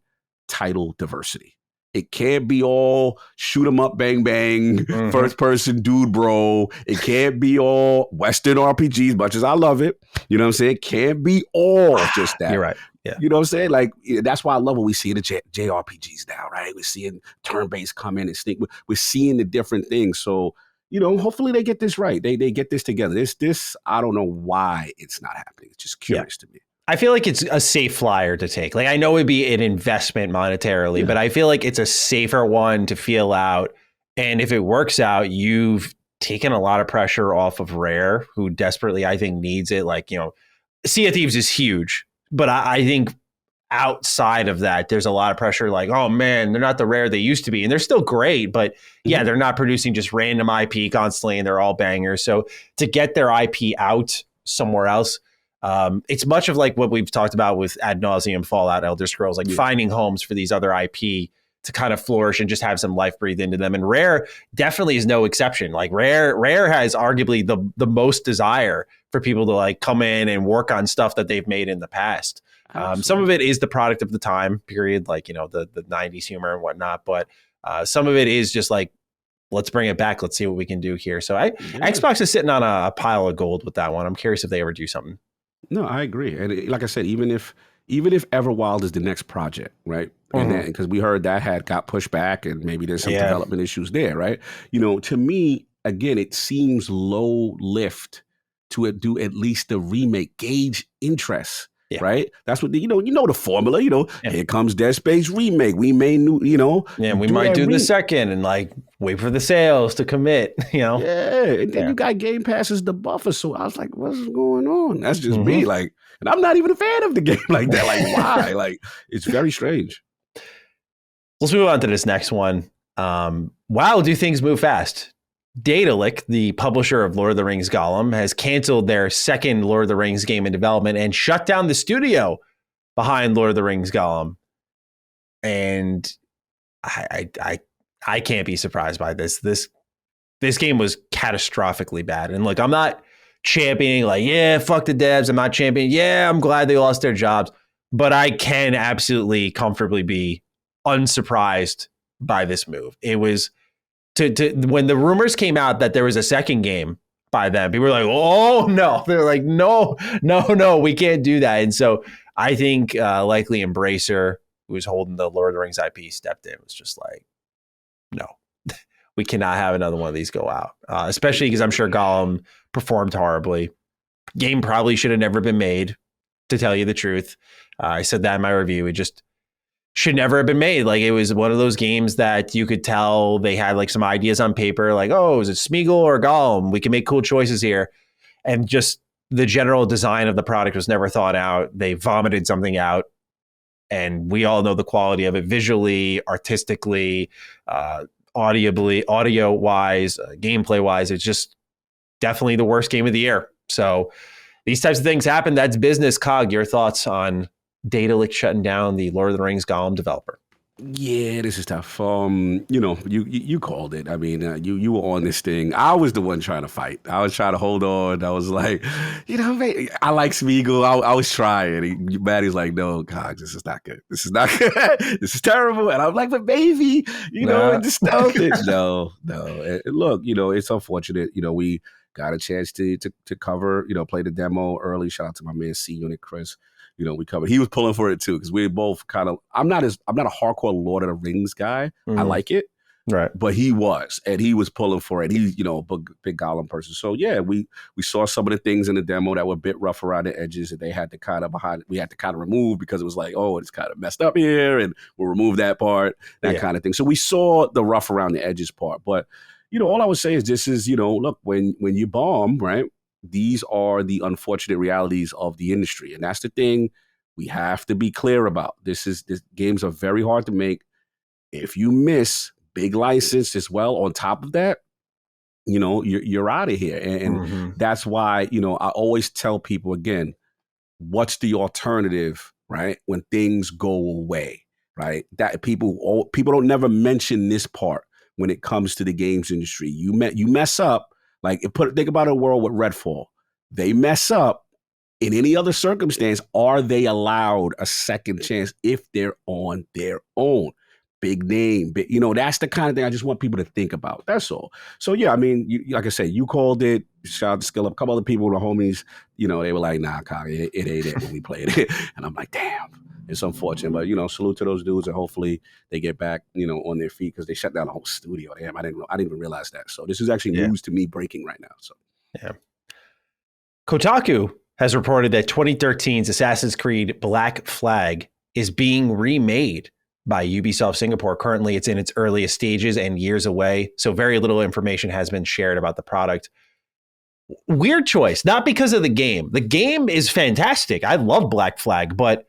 [SPEAKER 1] title diversity. It can't be all shoot 'em up, bang, bang, first person dude, bro. It can't be all Western RPGs, much as I love it. You know what I'm saying? It can't be all just that.
[SPEAKER 2] You're right. Yeah.
[SPEAKER 1] You know what I'm saying? Like, that's why I love when we see the JRPGs now, right? We're seeing turn-based come in and sneak. We're seeing the different things. So, hopefully they get this right. They get this together. This, I don't know why it's not happening. It's just curious to me.
[SPEAKER 2] I feel like it's a safe flyer to take. Like, I know it'd be an investment monetarily, but I feel like it's a safer one to feel out. And if it works out, you've taken a lot of pressure off of Rare, who desperately, I think, needs it. Like, Sea of Thieves is huge, but I think outside of that, there's a lot of pressure. Like, oh man, they're not the Rare they used to be. And they're still great, but yeah, they're not producing just random IP constantly and they're all bangers. So to get their IP out somewhere else, it's much of like what we've talked about with ad nauseum Fallout, Elder Scrolls, like finding homes for these other IP to kind of flourish and just have some life breathed into them. And Rare definitely is no exception. Like Rare has arguably the most desire for people to like come in and work on stuff that they've made in the past. Some of it is the product of the time period, like, the 90s humor and whatnot. But some of it is just like, let's bring it back. Let's see what we can do here. So Xbox is sitting on a pile of gold with that one. I'm curious if they ever do something.
[SPEAKER 1] No, I agree. And like I said, even if Everwild is the next project, right? And because we heard that got pushed back and maybe there's some development issues there, right? To me, again, it seems low lift to do at least the remake, gauge interest. Yeah. Right. That's what the formula, here comes Dead Space remake. We may
[SPEAKER 2] we might do the second and like wait for the sales to commit, Yeah.
[SPEAKER 1] And then you got Game Pass as the buffer. So I was like, what's going on? That's just me. Like, and I'm not even a fan of the game like that. Like, why? Like, it's very strange.
[SPEAKER 2] Let's move on to this next one. Wow, do things move fast? Daedalic, the publisher of Lord of the Rings Gollum, has canceled their second Lord of the Rings game in development and shut down the studio behind Lord of the Rings Gollum. And I can't be surprised by this. This game was catastrophically bad. And look, I'm not championing like, yeah, fuck the devs. I'm not championing. Yeah, I'm glad they lost their jobs. But I can absolutely comfortably be unsurprised by this move. It was to when the rumors came out that there was a second game by them, people were like, oh no. They're like, no, we can't do that. And so I think likely Embracer, who was holding the Lord of the Rings IP, stepped in. It was just like, no, we cannot have another one of these go out, especially because I'm sure Gollum performed horribly. Game probably should have never been made, to tell you the truth. I said that in my review. It just should never have been made. Like, it was one of those games that you could tell they had like some ideas on paper, like, oh, is it Smeagol or Gollum? We can make cool choices here. And just the general design of the product was never thought out. They vomited something out. And we all know the quality of it visually, artistically, audio-wise, gameplay-wise. It's just definitely the worst game of the year. So these types of things happen. That's business. Cog, your thoughts on Daedalic shutting down the Lord of the Rings Gollum developer?
[SPEAKER 1] Yeah, this is tough. You called it. I mean, you were on this thing. I was the one trying to fight. I was trying to hold on. I was like, man, I like Smeagol. I was trying. Maddie's like, no, God, this is not good. This is not good. This is terrible. And I'm like, but baby, just stealth it. No. And look, it's unfortunate. We got a chance to cover, play the demo early. Shout out to my man C Unit Chris. We covered. He was pulling for it too, because we both kind of. I'm not a hardcore Lord of the Rings guy. I like it,
[SPEAKER 2] right?
[SPEAKER 1] But he was pulling for it. He's a big Gollum person. So yeah, we saw some of the things in the demo that were a bit rough around the edges that they had to kind of remove, because it was like, oh, it's kind of messed up here, and we'll remove that part, kind of thing. So we saw the rough around the edges part, but all I would say is this is look, when you bomb, right? These are the unfortunate realities of the industry. And that's the thing we have to be clear about. This games are very hard to make. If you miss big license as well, on top of that, you're out of here. And that's why, I always tell people again, what's the alternative, right? When things go away, right? That people don't never mention this part when it comes to the games industry. You mess up. Like, think about a world with Redfall. They mess up in any other circumstance. Are they allowed a second chance if they're on their own? Big name, that's the kind of thing I just want people to think about. That's all. So yeah, I mean, like I said, you called it. Shout out to Skill Up. A couple other people, the homies, they were like, nah, Kyle, it ain't it when we played it. And I'm like, damn. It's unfortunate, but salute to those dudes, and hopefully they get back, on their feet, because they shut down the whole studio. Damn, I didn't even realize that. So this is actually news to me breaking right now. So
[SPEAKER 2] yeah, Kotaku has reported that 2013's Assassin's Creed Black Flag is being remade by Ubisoft Singapore. Currently, it's in its earliest stages and years away, so very little information has been shared about the product. Weird choice, not because of the game. The game is fantastic. I love Black Flag, but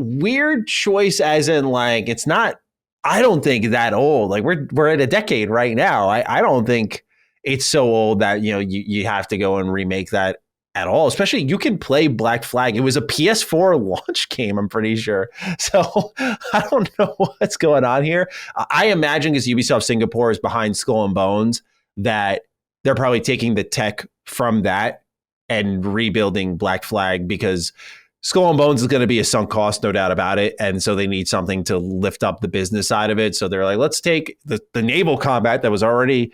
[SPEAKER 2] weird choice as in, like, it's not, I don't think that old. Like, we're at a decade right now. I don't think it's so old that you have to go and remake that at all. Especially, you can play Black Flag. It was a PS4 launch game, I'm pretty sure. So I don't know what's going on here. I imagine, because Ubisoft Singapore is behind Skull and Bones, that they're probably taking the tech from that and rebuilding Black Flag, because Skull and Bones is going to be a sunk cost, no doubt about it. And so they need something to lift up the business side of it. So they're like, let's take the naval combat that was already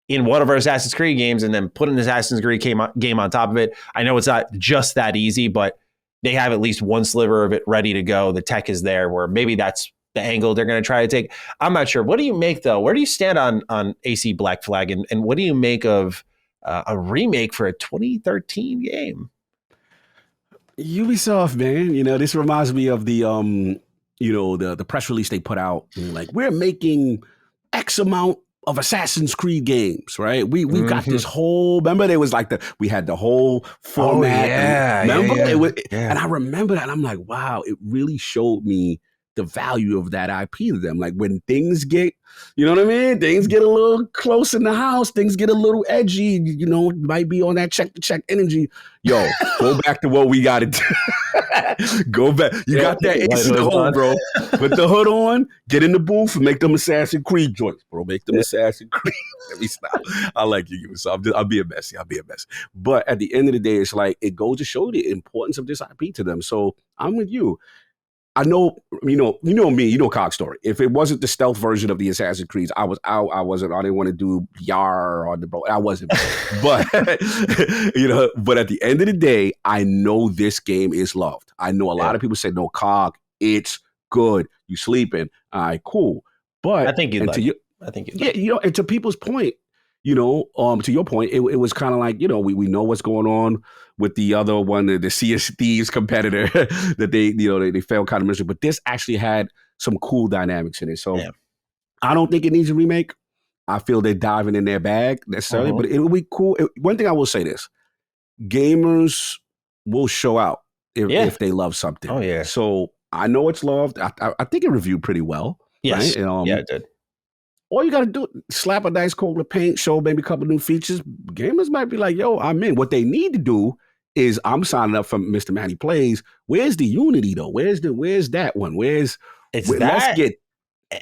[SPEAKER 2] in one of our Assassin's Creed games and then put an Assassin's Creed game on top of it. I know it's not just that easy, but they have at least one sliver of it ready to go. The tech is there, where maybe that's the angle they're going to try to take. I'm not sure. What do you make, though? Where do you stand on AC Black Flag? And what do you make of a remake for a 2013 game?
[SPEAKER 1] Ubisoft, man, this reminds me of the the press release they put out, like, we're making X amount of Assassin's Creed games, right? We've got this whole, remember, there was like we had the whole format.
[SPEAKER 2] Oh, yeah.
[SPEAKER 1] Remember?
[SPEAKER 2] Yeah.
[SPEAKER 1] It was, and I remember that, and I'm like, wow, it really showed me the value of that IP to them. Like when things get, you know what I mean? Things get a little close in the house. Things get a little edgy. You know, might be on that check energy. Yo, go back to what we got to do. Go back. You got that ace in the hole, bro. Put the hood on. Get in the booth and make them Assassin's Creed joints, bro. Make them Assassin's Creed. Let me stop. I like you, so I'll be a messy. But at the end of the day, it's like it goes to show the importance of this IP to them. So I'm with you. I know, you know me, you know COG story. If it wasn't the stealth version of the Assassin's Creed, I was out. I didn't want to do Yar on the boat. I wasn't. But, you know, but at the end of the day, I know this game is loved. I know a lot of people say, no, COG, it's good. You sleeping. All right, cool. But
[SPEAKER 2] I think you'd like it.
[SPEAKER 1] Yeah, you know, and to people's point, you know, to your point, it was kind of like, you know, we know what's going on with the other one, the Sea of Thieves competitor that they failed kind of miserably. But this actually had some cool dynamics in it. So I don't think it needs a remake. I feel they're diving in their bag necessarily, but it will be cool. One thing I will say this, gamers will show out if they love something.
[SPEAKER 2] Oh, yeah.
[SPEAKER 1] So I know it's loved. I think it reviewed pretty well.
[SPEAKER 2] Yes.
[SPEAKER 1] Right?
[SPEAKER 2] Yeah, it did.
[SPEAKER 1] All you got to do, slap a nice coat of paint, show maybe a couple new features. Gamers might be like, yo, I'm in. What they need to do is I'm signing up for Mr. Manny Plays. Where's the Unity, though? Where's that one? Let's get.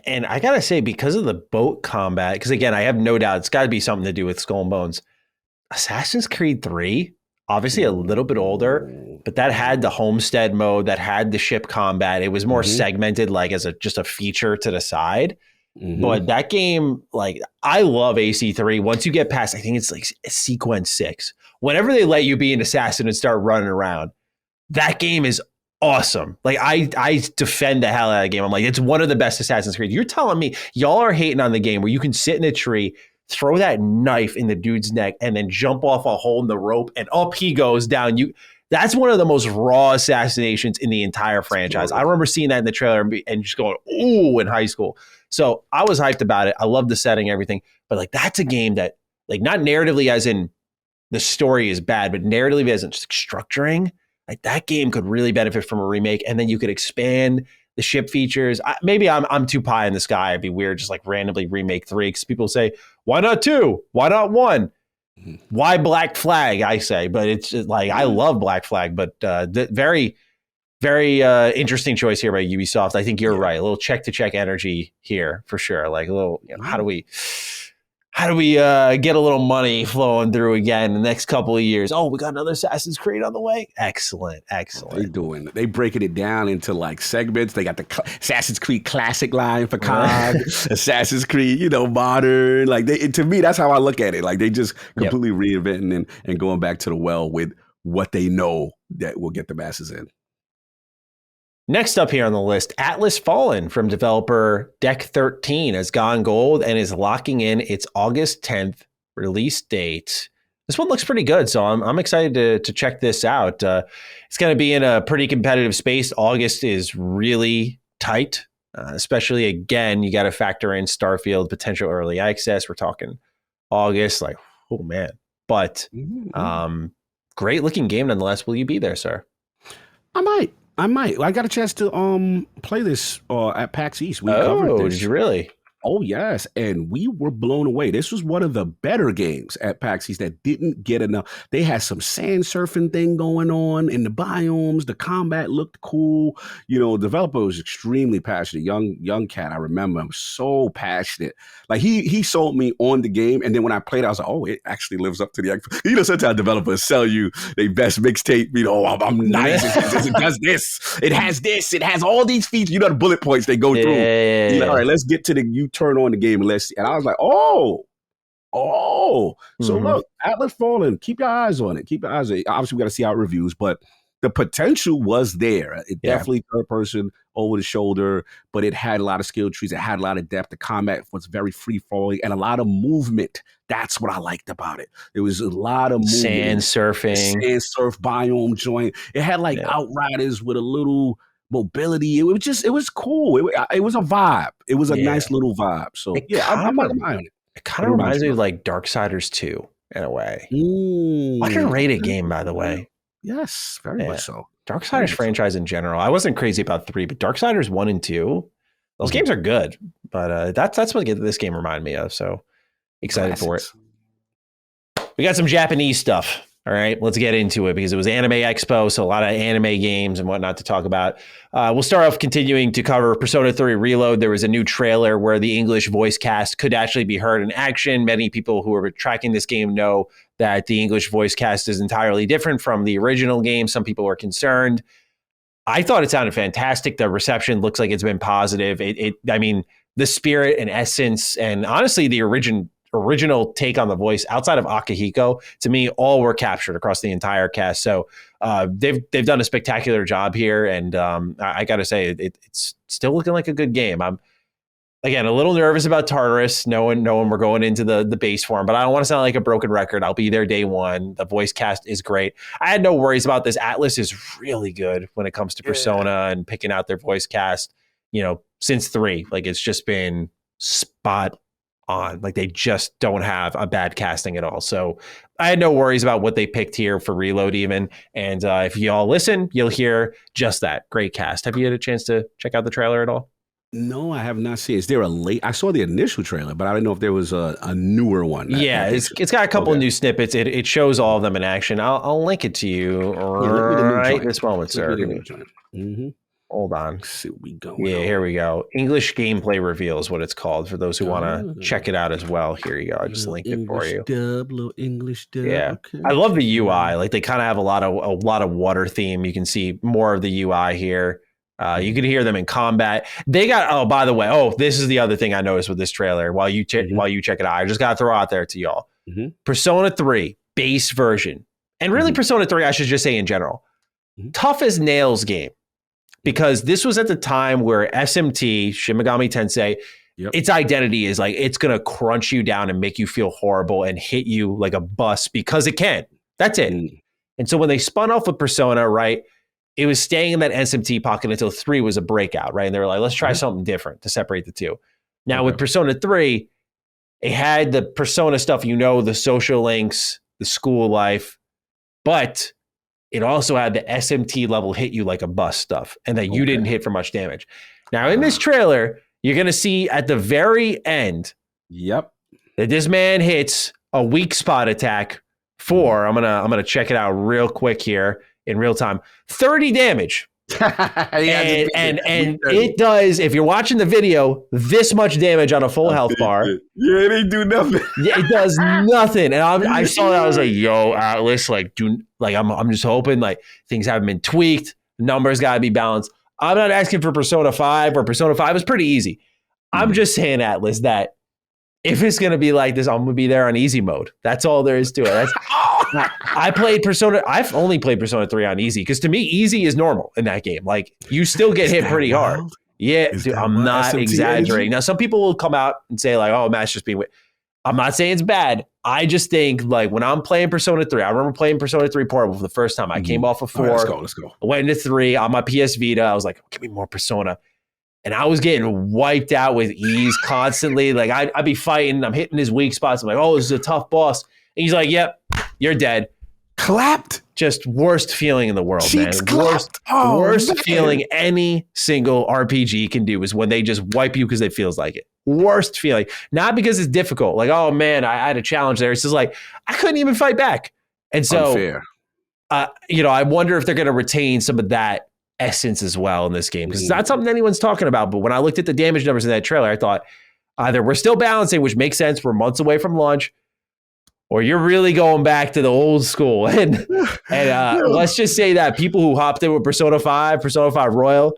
[SPEAKER 2] And I got to say, because of the boat combat, because again, I have no doubt it's got to be something to do with Skull and Bones. Assassin's Creed 3, obviously a little bit older, but that had the homestead mode, that had the ship combat. It was more segmented, like as just a feature to the side. But that game, like, I love AC3. Once you get past, I think it's like sequence 6. Whenever they let you be an assassin and start running around, that game is awesome. Like, I defend the hell out of the game. I'm like, it's one of the best Assassin's Creed. You're telling me y'all are hating on the game where you can sit in a tree, throw that knife in the dude's neck, and then jump off a hole in the rope, and up he goes down. That's one of the most raw assassinations in the entire franchise. I remember seeing that in the trailer and just going, ooh, in high school. So I was hyped about it. I love the setting, everything. But like, that's a game that, like, not narratively as in the story is bad, but narratively as in structuring, like, that game could really benefit from a remake. And then you could expand the ship features. Maybe I'm too pie in the sky. It'd be weird just like randomly remake 3 because people say, why not 2? Why not 1? Why Black Flag, I say. But it's just like, I love Black Flag, but very, very interesting choice here by Ubisoft. I think you're right. A little check-to-check energy here for sure. Like a little, you know, how do we get a little money flowing through again in the next couple of years? Oh, we got another Assassin's Creed on the way. Excellent.
[SPEAKER 1] They breaking it down into like segments. They got the Assassin's Creed Classic line for COD, Assassin's Creed, you know, modern. Like to me, that's how I look at it. Like they just completely reinventing and going back to the well with what they know that will get the masses in.
[SPEAKER 2] Next up here on the list, Atlas Fallen from developer Deck 13 has gone gold and is locking in its August 10th release date. This one looks pretty good, so I'm excited to check this out. It's going to be in a pretty competitive space. August is really tight, especially, again, you got to factor in Starfield, potential early access. We're talking August, like, oh, man. But great looking game nonetheless. Will you be there, sir?
[SPEAKER 1] I might. I got a chance to play this at PAX East. We covered this.
[SPEAKER 2] Did you really?
[SPEAKER 1] Oh, yes. And we were blown away. This was one of the better games at PAX East that didn't get enough. They had some sand surfing thing going on in the biomes. The combat looked cool. You know, the developer was extremely passionate. Young cat, I remember. I'm so passionate. Like he sold me on the game. And then when I played, I was like, oh, it actually lives up to the, you know, sometimes developers sell you their best mixtape. You know, I'm nice. It does this. It has this. It has all these features. You know, the bullet points they go through.
[SPEAKER 2] Yeah.
[SPEAKER 1] Like, all right, let's get to you turn on the game and let's see. And I was like, oh. So look, Atlas Fallen, keep your eyes on it. Keep your eyes on it. Obviously, we got to see how it reviews, but the potential was there. It definitely third person over the shoulder, but it had a lot of skill trees. It had a lot of depth. The combat was very free falling and a lot of movement. That's what I liked about it. There was a lot of movement.
[SPEAKER 2] Sand surf
[SPEAKER 1] biome joint. It had like Outriders with a little mobility. It was cool. It was a vibe. It was a nice little vibe. So I'm on it.
[SPEAKER 2] It kind of reminds me of like Darksiders 2 in a way. Much a rated game, by the way.
[SPEAKER 1] Yes, very much so.
[SPEAKER 2] Darksiders franchise in general. I wasn't crazy about 3, but Darksiders 1 and 2, those games are good. But that's what this game reminded me of. So excited for it. We got some Japanese stuff. All right, let's get into it because it was Anime Expo, so a lot of anime games and whatnot to talk about. We'll start off continuing to cover Persona 3 Reload. There was a new trailer where the English voice cast could actually be heard in action. Many people who are tracking this game know that the English voice cast is entirely different from the original game. Some people were concerned. I thought it sounded fantastic. The reception looks like it's been positive. I mean, the spirit and essence and honestly the original take on the voice outside of Akihiko, to me, all were captured across the entire cast. So they've done a spectacular job here. And I got to say, it's still looking like a good game. I'm, again, a little nervous about Tartarus, knowing we're going into the base form, but I don't want to sound like a broken record. I'll be there day one. The voice cast is great. I had no worries about this. Atlas is really good when it comes to Persona and picking out their voice cast, since 3. Like, it's just been spot on. Like, they just don't have a bad casting at all. So I had no worries about what they picked here for Reload even. And if you all listen, you'll hear just that. Great cast. Have you had a chance to check out the trailer at all?
[SPEAKER 1] No, I have not seen. Is there a late? I saw the initial trailer, but I don't know if there was a newer one.
[SPEAKER 2] Yeah, it's got a couple new snippets. It shows all of them in action. I'll link it to you right this moment, sir. Hold on.
[SPEAKER 1] Let's see what we go.
[SPEAKER 2] Yeah, here we go. English gameplay reveal is what it's called for those who want to check it out as well. Here you go. I just linked it for you.
[SPEAKER 1] Little English dub.
[SPEAKER 2] Yeah,
[SPEAKER 1] okay.
[SPEAKER 2] I love the UI. Like, they kind of have a lot of water theme. You can see more of the UI here. You can hear them in combat. They got. Oh, by the way. This is the other thing I noticed with this trailer. While you check it out, I just got to throw out there to y'all. Persona 3 base version, and really Persona 3. I should just say in general, tough as nails game. Because this was at the time where SMT, Shin Megami Tensei, its identity is like, it's going to crunch you down and make you feel horrible and hit you like a bus because it can. That's it. And so when they spun off with Persona, right, it was staying in that SMT pocket until 3 was a breakout, right? And they were like, let's try something different to separate the two. Now with Persona 3, it had the Persona stuff, the social links, the school life, but it also had the SMT level hit you like a bus stuff and that you didn't hit for much damage. Now in this trailer, you're going to see at the very end that this man hits a weak spot attack for, I'm going to check it out real quick here in real time, 30 damage. and it does, if you're watching the video, this much damage on a full health bar.
[SPEAKER 1] Yeah, it ain't do nothing.
[SPEAKER 2] Yeah, it does nothing. And I saw that, I was like, yo, Atlas, I'm just hoping like things haven't been tweaked. Numbers got to be balanced. I'm not asking for Persona 5 or Persona 5 is pretty easy. I'm just saying, Atlas, that if it's going to be like this, I'm going to be there on easy mode. That's all there is to it. I've only played Persona 3 on easy because to me, easy is normal in that game. Like, you still get hit pretty hard. Yeah, dude, I'm not exaggerating. Now, some people will come out and say like, oh, Matt's just being weird. I'm not saying it's bad. I just think like when I'm playing Persona 3, I remember playing Persona 3 Portable for the first time. I came off of 4.
[SPEAKER 1] Right, let's go.
[SPEAKER 2] I went into 3 on my PS Vita. I was like, give me more Persona. And I was getting wiped out with ease constantly. Like I'd be fighting. I'm hitting his weak spots. I'm like, oh, this is a tough boss. And he's like, yep, you're dead.
[SPEAKER 1] Clapped.
[SPEAKER 2] Just worst feeling in the world,
[SPEAKER 1] Cheeks
[SPEAKER 2] man. Worst
[SPEAKER 1] man.
[SPEAKER 2] feeling any single RPG can do is when they just wipe you because it feels like it. Worst feeling. Not because it's difficult. Like, oh, man, I had a challenge there. It's just like, I couldn't even fight back. And so,
[SPEAKER 1] unfair.
[SPEAKER 2] I wonder if they're going to retain some of that essence as well in this game because it's not something anyone's talking about. But when I looked at the damage numbers in that trailer, I thought either we're still balancing, which makes sense. We're months away from launch, or you're really going back to the old school. And let's just say that people who hopped in with Persona 5 Royal,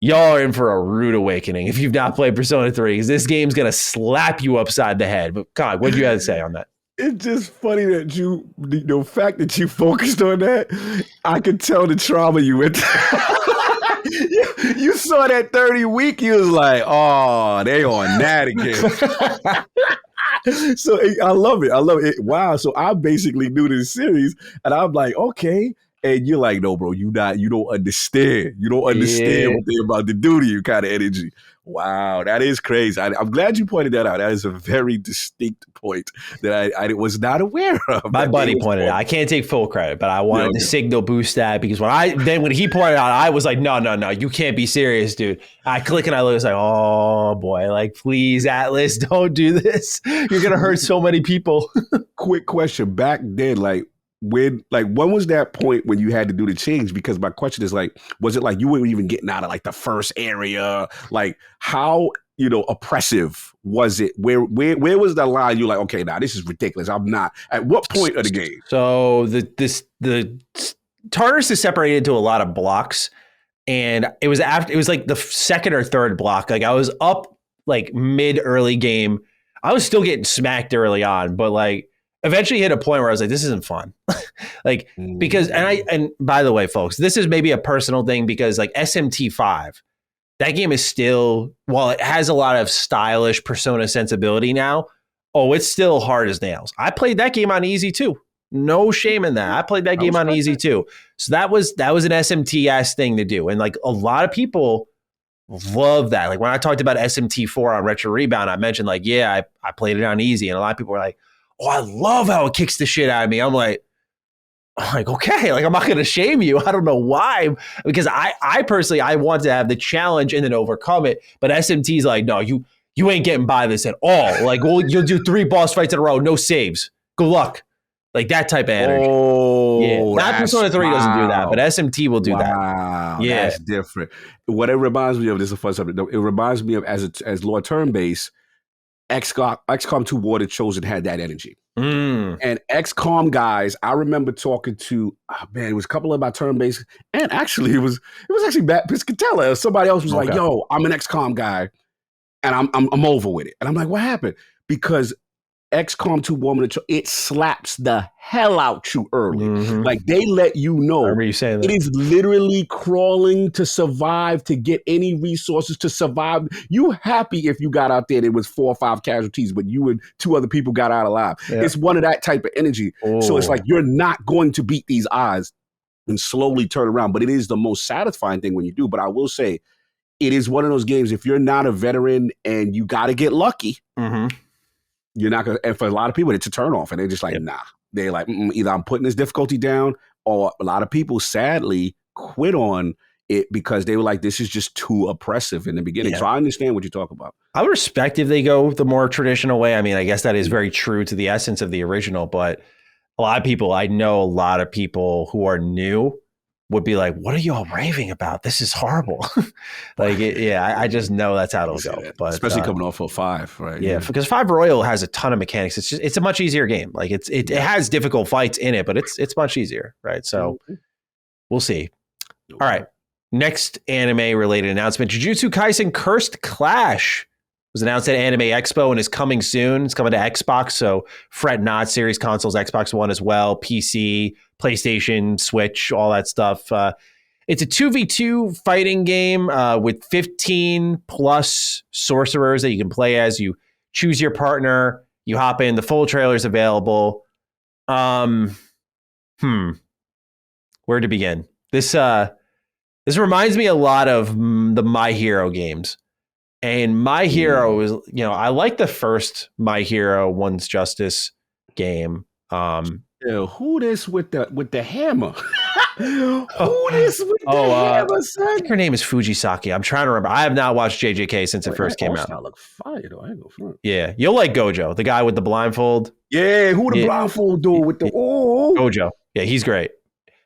[SPEAKER 2] y'all are in for a rude awakening if you've not played Persona 3 because this game's going to slap you upside the head. But God, what do you have to say on that?
[SPEAKER 1] It's just funny that the fact that you focused on that, I could tell the trauma you went through. You saw that 30 week, you was like, oh, they on that again. So I love it. Wow. So I basically knew this series and I'm like, okay. And you're like, no, bro, you don't understand. You don't understand what they're about to do to you kind of energy. Wow, that is crazy. I'm glad you pointed that out. That is a very distinct point that I was not aware of.
[SPEAKER 2] My buddy pointed it out. I can't take full credit, but I wanted to signal boost that because when he pointed out, I was like, no, you can't be serious, dude. I click and I look, it's like, oh boy, like please, Atlas, don't do this. You're gonna hurt so many people.
[SPEAKER 1] Quick question. Back then, when was that point when you had to do the change? Because my question is was it like you weren't even getting out of the first area? Like how, oppressive was it? Where was the line? You're like, okay, now this is ridiculous. I'm not. At what point of the game?
[SPEAKER 2] So the Tartarus is separated into a lot of blocks, and it was like the second or third block. Like I was up mid early game. I was still getting smacked early on, but eventually hit a point where I was like, this isn't fun. Because, and by the way, folks, this is maybe a personal thing because SMT5, that game is still, while it has a lot of stylish Persona sensibility now, it's still hard as nails. I played that game on easy too. No shame in that. I played that game on easy too. So that was an SMT-ass thing to do. And a lot of people love that. When I talked about SMT4 on Retro Rebound, I mentioned I played it on easy. And a lot of people were like, oh, I love how it kicks the shit out of me. I'm like, okay, I'm not going to shame you. I don't know why, because I personally, I want to have the challenge and then overcome it. But SMT's like, no, you ain't getting by this at all. You'll do 3 boss fights in a row, no saves. Good luck. That type of energy.
[SPEAKER 1] Oh,
[SPEAKER 2] yeah. Not Persona 3 doesn't do that, but SMT will do that.
[SPEAKER 1] Wow, yeah, that's different. What it reminds me of, this is a fun subject. It reminds me of as Lord Turn-based, XCOM 2 War the Chosen had that energy. And XCOM guys, I remember talking to, it was a couple of my turn-based, and actually it was actually Matt Piscatella. Somebody else was like, yo, I'm an XCOM guy, and I'm over with it. And I'm like, what happened? Because XCOM 2 War the Chosen, it slaps the hell out you early. They let you know it is literally crawling to survive, to get any resources to survive. You happy if you got out there and it was 4 or 5 casualties, but you and 2 other people got out alive. Yeah. It's one of that type of energy. So it's you're not going to beat these odds and slowly turn around. But it is the most satisfying thing when you do. But I will say, it is one of those games, if you're not a veteran and you got to get lucky, you're not going to, and for a lot of people, it's a turn off and they're just nah. They're like, either I'm putting this difficulty down, or a lot of people sadly quit on it because they were like, this is just too oppressive in the beginning. So I understand what you talk about.
[SPEAKER 2] I would respect if they go the more traditional way. I mean, I guess that is very true to the essence of the original, but I know a lot of people who are new would be like, what are you all raving about? This is horrible. I just know that's how it'll go. But
[SPEAKER 1] especially coming off of 5, right?
[SPEAKER 2] Yeah, because 5 Royal has a ton of mechanics. It's a much easier game. It has difficult fights in it, but it's much easier, right? So we'll see. All right. Next anime related announcement: Jujutsu Kaisen Cursed Clash was announced at Anime Expo and is coming soon. It's coming to Xbox, so fret not. Series consoles, Xbox One as well, PC, PlayStation, Switch, all that stuff. It's a 2v2 fighting game with 15 plus sorcerers that you can play as. You choose your partner, you hop in. The full trailer is available. Where to begin? This reminds me a lot of the My Hero games. And My Hero is, I like the first My Hero One's Justice game.
[SPEAKER 1] Who this with the hammer? Who this with the hammer, son?
[SPEAKER 2] I think her name is Fujisaki. I'm trying to remember. I have not watched JJK since it first came out.
[SPEAKER 1] Look fire, though. I ain't go front.
[SPEAKER 2] Yeah, you'll like Gojo, the guy with the blindfold.
[SPEAKER 1] Yeah, who the blindfold dude with the
[SPEAKER 2] Gojo? Yeah, he's great.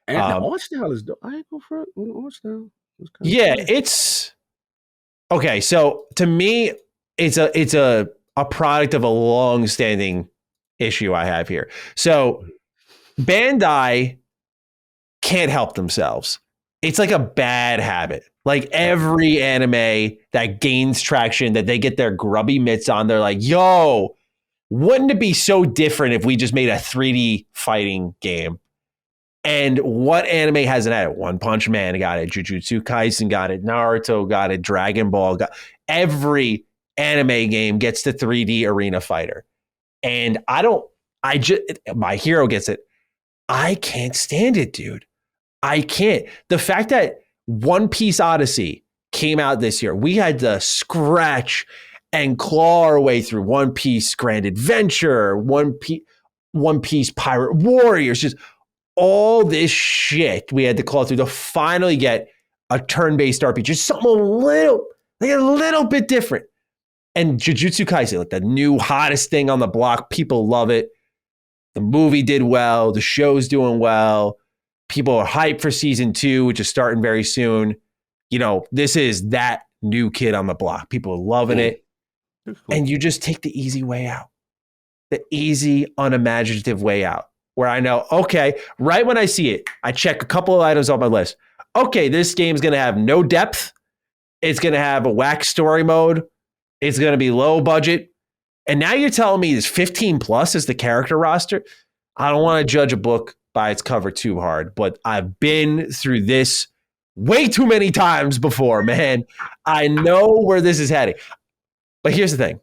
[SPEAKER 1] And the art style is dope. I ain't go front on the art style.
[SPEAKER 2] It's okay. So to me, it's a product of a long-standing issue I have here. So Bandai can't help themselves. It's like a bad habit. Like every anime that gains traction, that they get their grubby mitts on, they're like, yo, wouldn't it be so different if we just made a 3D fighting game? And what anime hasn't had it? One Punch Man got it. Jujutsu Kaisen got it. Naruto got it. Dragon Ball got it. Every anime game gets the 3D arena fighter. And My Hero gets it. I can't stand it, dude. I can't. The fact that One Piece Odyssey came out this year, we had to scratch and claw our way through One Piece Grand Adventure, One Piece Pirate Warriors, just all this shit we had to claw through to finally get a turn-based RPG, something a little bit different. And Jujutsu Kaisen, like the new hottest thing on the block, people love it. The movie did well, the show's doing well. People are hyped for season 2, which is starting very soon. You know, this is that new kid on the block. People are loving it. Cool. And you just take the easy way out. The easy, unimaginative way out. Where I know, okay, right when I see it, I check a couple of items on my list. Okay, this game's going to have no depth. It's going to have a whack story mode. It's going to be low budget. And now you're telling me there's 15 plus as the character roster? I don't want to judge a book by its cover too hard, but I've been through this way too many times before, man. I know where this is heading. But here's the thing.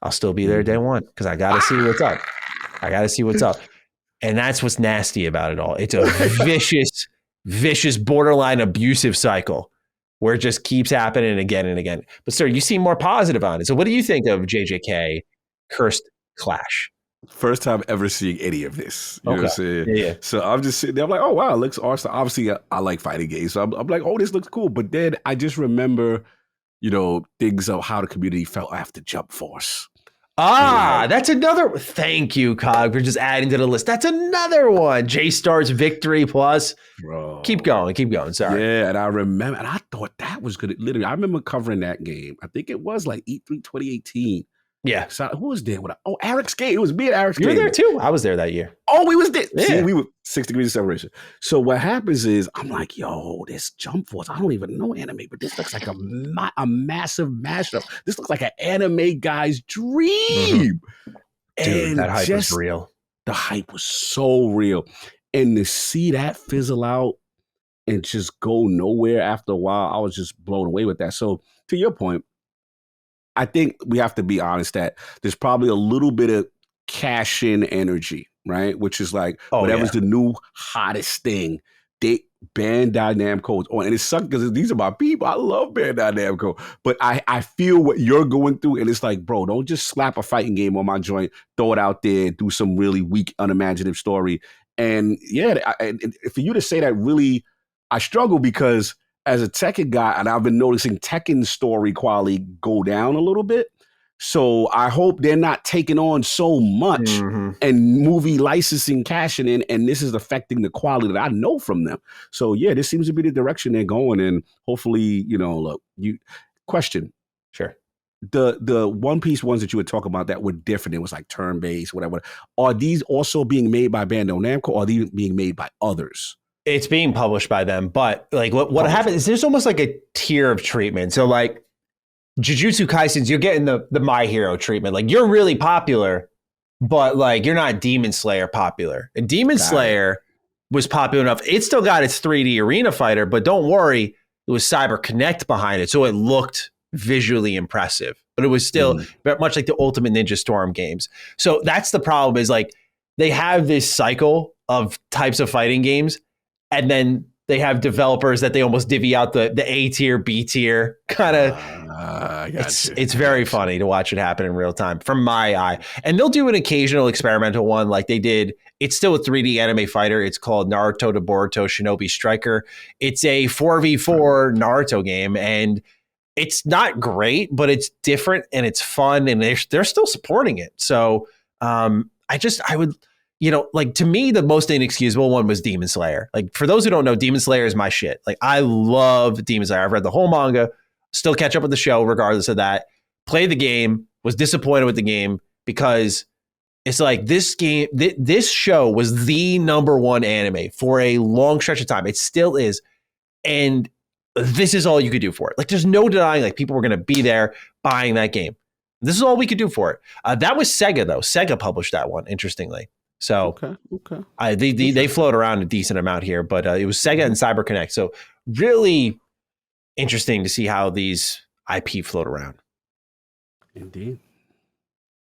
[SPEAKER 2] I'll still be there day one because I got to see what's up. And that's what's nasty about it all. It's a vicious, borderline abusive cycle where it just keeps happening again and again. But sir, you seem more positive on it. So what do you think of JJK Cursed Clash?
[SPEAKER 1] First time ever seeing any of this. You know what I'm saying?
[SPEAKER 2] Yeah.
[SPEAKER 1] So I'm just sitting there. I'm like, oh, wow, it looks awesome. Obviously, I like fighting games. So I'm like, oh, this looks cool. But then I just remember, you know, things of how the community felt after Jump Force.
[SPEAKER 2] That's another. Thank you, Cog, for just adding to the list. That's another one. J-Star's Victory Plus.
[SPEAKER 1] Bro.
[SPEAKER 2] Keep going. Sorry.
[SPEAKER 1] Yeah, and I remember, and I thought that was good. Literally, I remember covering that game. I think it was like E3 2018.
[SPEAKER 2] Yeah.
[SPEAKER 1] So who was there? Eric's game. It was me and Eric's game.
[SPEAKER 2] You were there too? I was there that year.
[SPEAKER 1] Oh, we was there.
[SPEAKER 2] Yeah.
[SPEAKER 1] See, we were 6 degrees of separation. So what happens is, I'm like, yo, this Jump Force, I don't even know anime, but this looks like a massive mashup. This looks like an anime guy's dream.
[SPEAKER 2] Mm-hmm. Dude,
[SPEAKER 1] and
[SPEAKER 2] that hype was real.
[SPEAKER 1] The hype was so real. And to see that fizzle out and just go nowhere after a while, I was just blown away with that. So to your point, I think we have to be honest that there's probably a little bit of cash-in energy, right? Which is like whatever's the new hottest thing. Bandai Namco is on. And it sucks because these are my people. I love Bandai Namco. But I feel what you're going through. And it's like, bro, don't just slap a fighting game on my joint, throw it out there, do some really weak, unimaginative story. And yeah, and for you to say that, really, I struggle because as a Tekken guy, and I've been noticing Tekken story quality go down a little bit. So I hope they're not taking on so much and movie licensing cashing in, and this is affecting the quality that I know from them. So yeah, this seems to be the direction they're going, and hopefully, you know, look, question.
[SPEAKER 2] Sure.
[SPEAKER 1] The One Piece ones that you were talking about that were different, it was like turn-based, whatever. Are these also being made by Bandai Namco, or are these being made by others?
[SPEAKER 2] It's being published by them, but like what happens is there's almost like a tier of treatment. So like Jujutsu Kaisen, you're getting the My Hero treatment. Like you're really popular, but like you're not Demon Slayer popular. And Demon Slayer was popular enough. It still got its 3D arena fighter, but don't worry, it was Cyber Connect behind it, so it looked visually impressive. But it was still very much like the Ultimate Ninja Storm games. So that's the problem is like they have this cycle of types of fighting games. And then they have developers that they almost divvy out the A tier, B tier kind of. It's very funny to watch it happen in real time from my eye. And they'll do an occasional experimental one like they did. It's still a 3D anime fighter. It's called Naruto to Boruto Shinobi Striker. It's a 4v4 Naruto game. And it's not great, but it's different and it's fun. And they're still supporting it. So I would... You know, like to me, the most inexcusable one was Demon Slayer. Like for those who don't know, Demon Slayer is my shit. Like I love Demon Slayer. I've read the whole manga, still catch up with the show regardless of that. Played the game, was disappointed with the game because it's like this game, this show was the #1 anime for a long stretch of time. It still is. And this is all you could do for it. Like there's no denying like people were going to be there buying that game. This is all we could do for it. That was Sega though. Sega published that one, interestingly. So they float around a decent amount here, but it was Sega and Cyber Connect. So really interesting to see how these IP float around.
[SPEAKER 1] Indeed.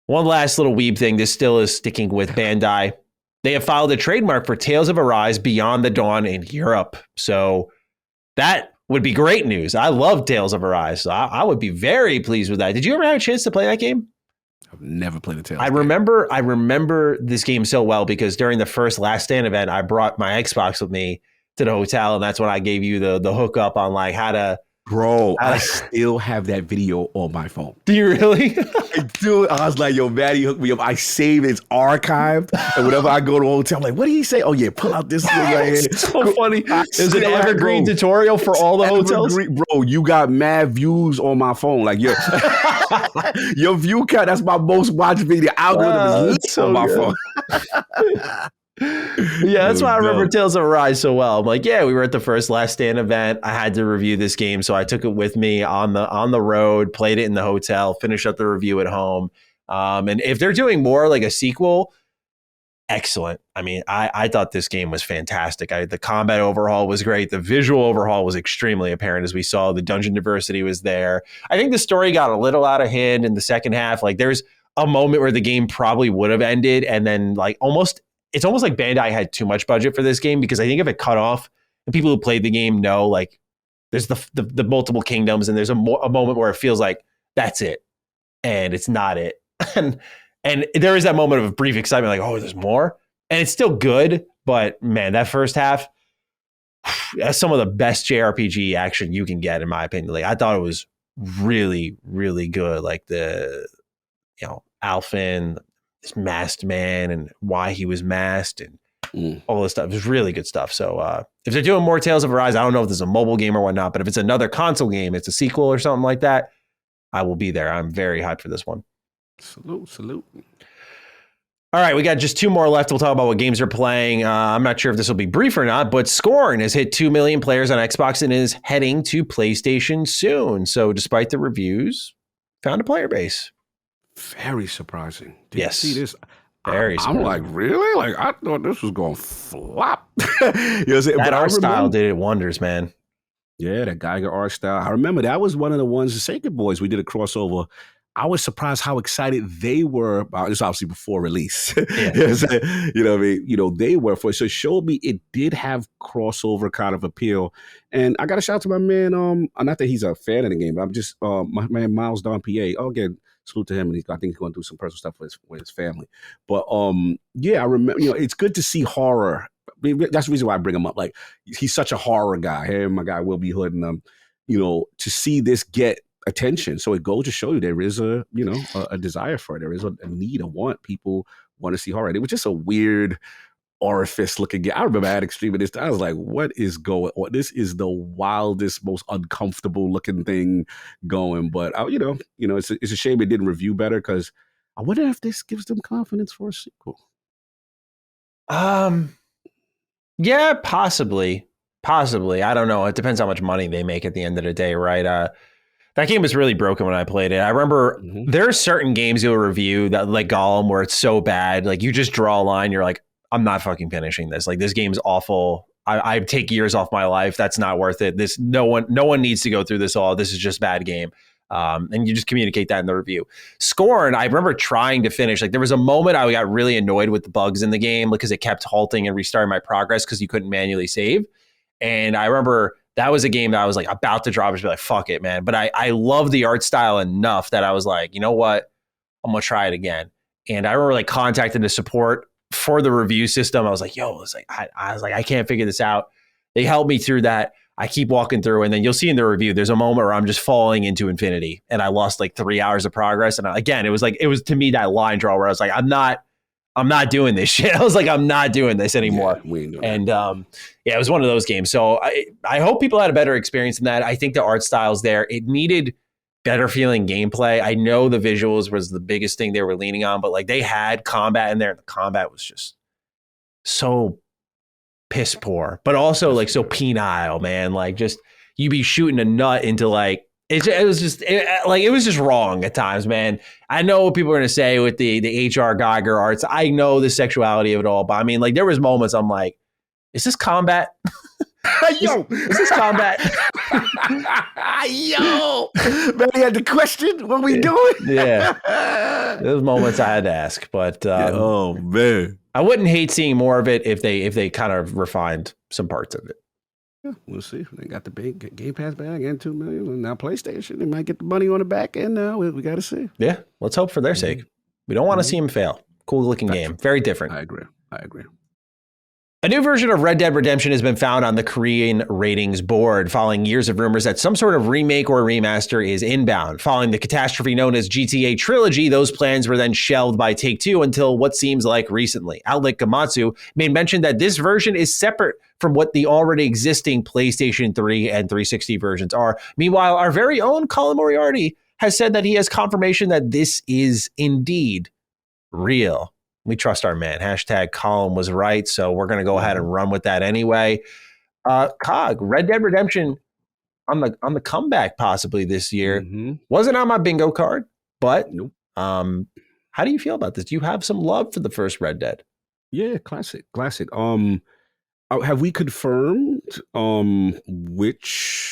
[SPEAKER 2] One last little weeb thing. This still is sticking with Bandai. they have filed a trademark for Tales of Arise Beyond the Dawn in Europe. So that would be great news. I love Tales of Arise. So I would be very pleased with that. Did you ever have a chance to play that game?
[SPEAKER 1] I've never played a Tales.
[SPEAKER 2] I remember this game so well because during the first Last Stand event, I brought my Xbox with me to the hotel, and that's when I gave you the hookup on like how to.
[SPEAKER 1] Bro, I still have that video on my phone.
[SPEAKER 2] Do you really?
[SPEAKER 1] I do. I was like, yo, Maddie hooked me up. I save it's archived. And whenever I go to a hotel, I'm like, what did he say? Oh, yeah, pull out this thing right here.
[SPEAKER 2] It's so funny. There's an evergreen tutorial for all the hotels.
[SPEAKER 1] Bro, you got mad views on my phone. Like, your view count, that's my most watched video. Algorithm is so on my phone.
[SPEAKER 2] Yeah, that's why I remember Tales of Arise so well. I'm like, yeah, we were at the first Last Stand event. I had to review this game, so I took it with me on the road, played it in the hotel, finished up the review at home. And if they're doing more like a sequel, excellent. I mean, I thought this game was fantastic. The combat overhaul was great. The visual overhaul was extremely apparent, as we saw. The dungeon diversity was there. I think the story got a little out of hand in the second half. Like, there's a moment where the game probably would have ended, and then like it's almost like Bandai had too much budget for this game, because I think if it cut off, and people who played the game know, like, there's the multiple kingdoms, and there's a moment where it feels like that's it, and it's not it. and there is that moment of brief excitement, like, oh, there's more, and it's still good, but man, that first half, that's some of the best JRPG action you can get, in my opinion. Like, I thought it was really, really good. Like Alphen, this masked man, and why he was masked, and all this stuff. It was really good stuff. So if they're doing more Tales of Arise, I don't know if there's a mobile game or whatnot, but if it's another console game, it's a sequel or something like that, I will be there. I'm very hyped for this one.
[SPEAKER 1] Salute.
[SPEAKER 2] All right, we got just 2 more left. We'll talk about what games we're playing. I'm not sure if this will be brief or not, but Scorn has hit 2 million players on Xbox and is heading to PlayStation soon. So despite the reviews, found a player base.
[SPEAKER 1] Very surprising. Did
[SPEAKER 2] yes.
[SPEAKER 1] you see this?
[SPEAKER 2] Very surprising.
[SPEAKER 1] I'm like, really? Like, I thought this was going to flop. You know what I'm saying?
[SPEAKER 2] That art style did it wonders, man.
[SPEAKER 1] Yeah, that Geiger art style. I remember that was one of the ones, the Sega Boys, we did a crossover. I was surprised how excited they were. This obviously before release.
[SPEAKER 2] Yeah.
[SPEAKER 1] You know what I mean? You know, they were for it. So it showed me it did have crossover kind of appeal. And I got to shout out to my man, not that he's a fan of the game, but I'm just, my man, Miles Don PA. Oh, again, salute to him. And I think he's going to do some personal stuff with his family. But yeah, I remember, you know, it's good to see horror. I mean, that's the reason why I bring him up. Like, he's such a horror guy. Him, my guy, Will Be Hood, and you know, to see this get attention. So it goes to show you there is a desire for it. There is a need, a want. People want to see horror. It was just a weird orifice looking game. I remember I had Extreme of this. I was like, what is going on? This is the wildest, most uncomfortable looking thing going. But you know, it's a shame it didn't review better, because I wonder if this gives them confidence for a sequel.
[SPEAKER 2] Yeah, possibly. I don't know. It depends how much money they make at the end of the day, right? That game was really broken when I played it. I remember there are certain games you'll review that, like Gollum, where it's so bad, like you just draw a line, you're like, I'm not fucking finishing this. Like, this game's awful. I take years off my life. That's not worth it. No one needs to go through this all. This is just a bad game. And you just communicate that in the review. Scorn, I remember trying to finish. Like, there was a moment I got really annoyed with the bugs in the game because it kept halting and restarting my progress because you couldn't manually save. And I remember that was a game that I was like about to drop and be like, fuck it, man. But I love the art style enough that I was like, you know what? I'm going to try it again. And I remember like contacting the support for the review system. I was like, I can't figure this out. They helped me through that. I keep walking through, and then you'll see in the review, there's a moment where I'm just falling into infinity, and I lost like 3 hours of progress. And again, it was to me that line draw where I was like, I'm not doing this shit. I was like, I'm not doing this anymore. Yeah, and it was one of those games. So I hope people had a better experience than that. I think the art style's there. It needed better feeling gameplay. I know the visuals was the biggest thing they were leaning on, but like they had combat in there, and the combat was just so piss poor, but also like so penile, man. Like, just you be shooting a nut into like, it was just wrong at times, man. I know what people are going to say with the HR Geiger arts. I know the sexuality of it all, but I mean, like, there was moments I'm like, is this combat?
[SPEAKER 1] Yo,
[SPEAKER 2] this is combat.
[SPEAKER 1] Yo, man, he had the question. What we doing?
[SPEAKER 2] Yeah, those moments I had to ask, but
[SPEAKER 1] oh man,
[SPEAKER 2] I wouldn't hate seeing more of it if they kind of refined some parts of it.
[SPEAKER 1] Yeah, we'll see. They got the big Game Pass bag and $2 million, and now PlayStation. They might get the money on the back end now. We got to see.
[SPEAKER 2] Yeah, let's hope for their sake. We don't want to see them fail. Cool looking game, very different.
[SPEAKER 1] I agree.
[SPEAKER 2] A new version of Red Dead Redemption has been found on the Korean ratings board, following years of rumors that some sort of remake or remaster is inbound. Following the catastrophe known as GTA Trilogy, those plans were then shelved by Take-Two until what seems like recently. Outlet Gamatsu made mention that this version is separate from what the already existing PlayStation 3 and 360 versions are. Meanwhile, our very own Colin Moriarty has said that he has confirmation that this is indeed real. We trust our man. Hashtag Colin was right. So we're going to go ahead and run with that anyway. Cog, Red Dead Redemption on the comeback possibly this year. Wasn't on my bingo card, but how do you feel about this? Do you have some love for the first Red Dead?
[SPEAKER 1] Yeah, classic. Have we confirmed which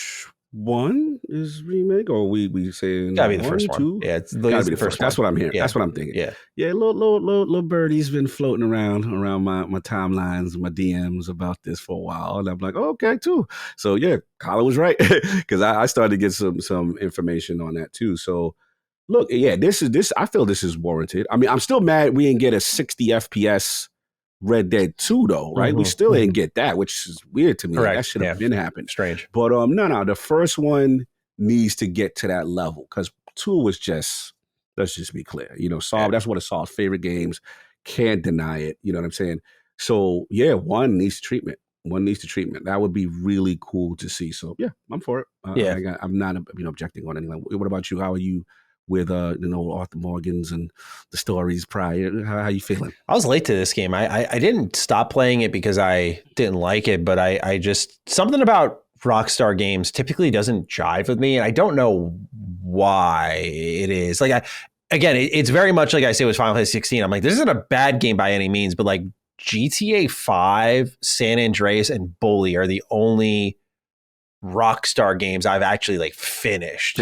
[SPEAKER 1] one is remake, or we saying
[SPEAKER 2] gotta be the first one?
[SPEAKER 1] Two?
[SPEAKER 2] Yeah, it's
[SPEAKER 1] gotta be the first. That's what I'm hearing. Yeah. That's what I'm thinking. Yeah. Little birdie's been floating around my timelines, my DMs about this for a while, and I'm like, oh, okay, too. So yeah, Colin was right because I started to get some information on that too. So look, yeah, this. I feel this is warranted. I mean, I'm still mad we didn't get a 60 FPS Red Dead 2 though, right? We still didn't get that, which is weird to me.
[SPEAKER 2] Correct.
[SPEAKER 1] That should have been happening.
[SPEAKER 2] Strange.
[SPEAKER 1] But no, the first one needs to get to that level because 2 was just, let's just be clear, Saul, that's one of Saul's favorite games. Can't deny it. You know what I'm saying? So yeah, 1 needs treatment. 1 needs treatment. That would be really cool to see. So yeah, I'm for it. I'm not objecting on anything. What about you? How are you with Arthur Morgan's and the stories prior? How you feeling?
[SPEAKER 2] I was late to this game. I didn't stop playing it because I didn't like it, but I just, something about Rockstar games typically doesn't jive with me, and I don't know why it is. Like, it's very much like I say with Final Fantasy 16. I'm like, this isn't a bad game by any means, but like GTA 5, San Andreas, and Bully are the only Rockstar games I've actually finished.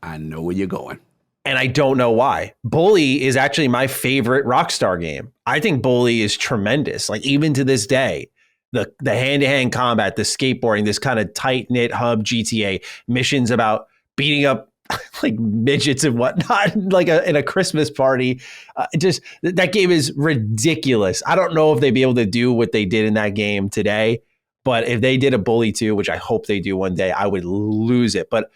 [SPEAKER 1] I know where you're going.
[SPEAKER 2] And I don't know why. Bully is actually my favorite Rockstar game. I think Bully is tremendous. Like, even to this day, the hand-to-hand combat, the skateboarding, this kind of tight-knit hub GTA missions about beating up like midgets and whatnot, in a Christmas party. Just that game is ridiculous. I don't know if they'd be able to do what they did in that game today, but if they did a Bully 2, which I hope they do one day, I would lose it. But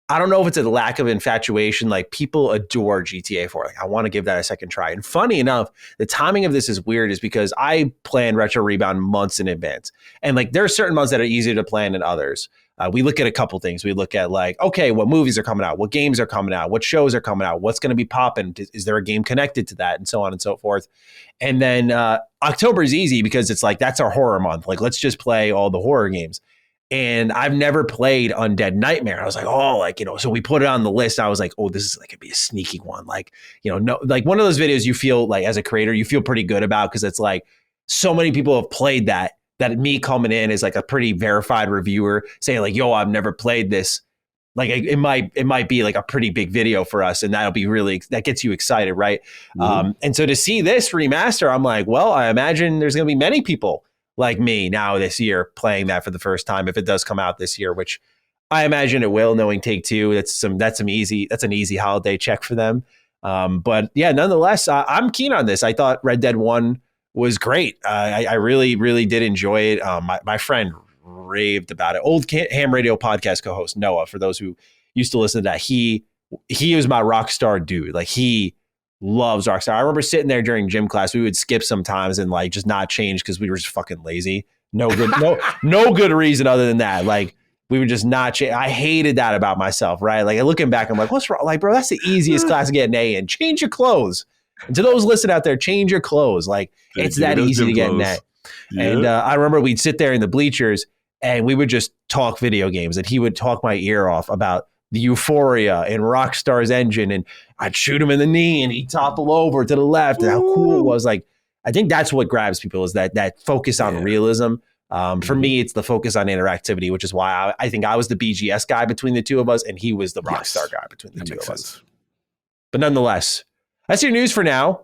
[SPEAKER 2] I don't know if it's a lack of infatuation. Like, people adore GTA 4. Like, I want to give that a second try. And funny enough, the timing of this is weird, is because I plan Retro Rebound months in advance. And there are certain months that are easier to plan than others. We look at a couple things. We look at okay, what movies are coming out? What games are coming out? What shows are coming out? What's going to be popping? Is there a game connected to that? And so on and so forth. And then October is easy because it's that's our horror month. Let's just play all the horror games. And I've never played Undead Nightmare. I was so we put it on the list. I was like, oh, this is gonna be a sneaky one. One of those videos you feel as a creator, you feel pretty good about because it's so many people have played that me coming in as a pretty verified reviewer saying yo, I've never played this. It might be a pretty big video for us, and that gets you excited, right? Mm-hmm. And so to see this remaster, I'm well, I imagine there's gonna be many people like me now this year playing that for the first time if it does come out this year, which I imagine it will, knowing Take-Two. That's an easy holiday check for them. But yeah, nonetheless, I'm keen on this. I thought Red Dead 1 was great. I really, really did enjoy it. My friend raved about it. Old Ham Radio podcast co-host Noah, for those who used to listen to that, he was my Rockstar dude. He loves Rockstar. I remember sitting there during gym class. We would skip sometimes and just not change because we were just fucking lazy. No good reason other than that. We would just not change. I hated that about myself, right? Looking back, I'm what's wrong? Bro, that's the easiest class to get an A in. Change your clothes. And to those listening out there, change your clothes. It's that easy to get an A. Yeah. And I remember we'd sit there in the bleachers and we would just talk video games, and he would talk my ear off about the euphoria and Rockstar's engine, and I'd shoot him in the knee and he'd topple over to the left, and how cool it was. I think that's what grabs people, is that focus on realism For me, it's the focus on interactivity, which is why I think I was the BGS guy between the two of us, and he was the Rockstar guy between the two of us. But nonetheless, that's your news for now.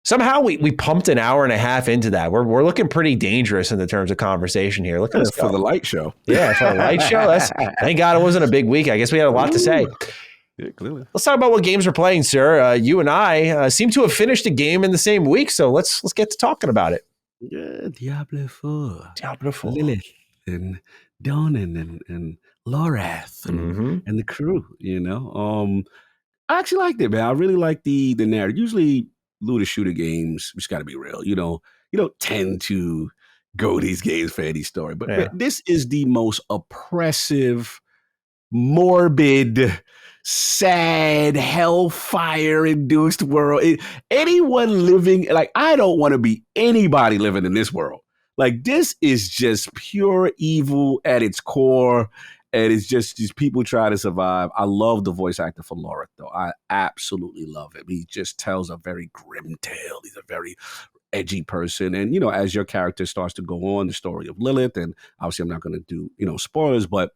[SPEAKER 2] Somehow we pumped an hour and a half into that. We're looking pretty dangerous in the terms of conversation here. Look at us
[SPEAKER 1] for the light show.
[SPEAKER 2] Yeah, for the light show. Thank God it wasn't a big week. I guess we had a lot to say.
[SPEAKER 1] Yeah, clearly.
[SPEAKER 2] Let's talk about what games we're playing, sir. You and I seem to have finished a game in the same week, so let's get to talking about it.
[SPEAKER 1] Yeah, Diablo 4.
[SPEAKER 2] Diablo 4.
[SPEAKER 1] Lilith and Donan and Lorath and the crew, I actually liked it, man. I really like the narrative. Usually looter shooter games, we just got to be real, you don't tend to go these games for any story. But man, this is the most oppressive, morbid, sad, hellfire-induced world. Anyone living, I don't want to be anybody living in this world. This is just pure evil at its core. And it's just these people trying to survive. I love the voice actor for Lorath, though. I absolutely love him. He just tells a very grim tale. He's a very edgy person. And, as your character starts to go on, the story of Lilith, and obviously I'm not going to do, spoilers, but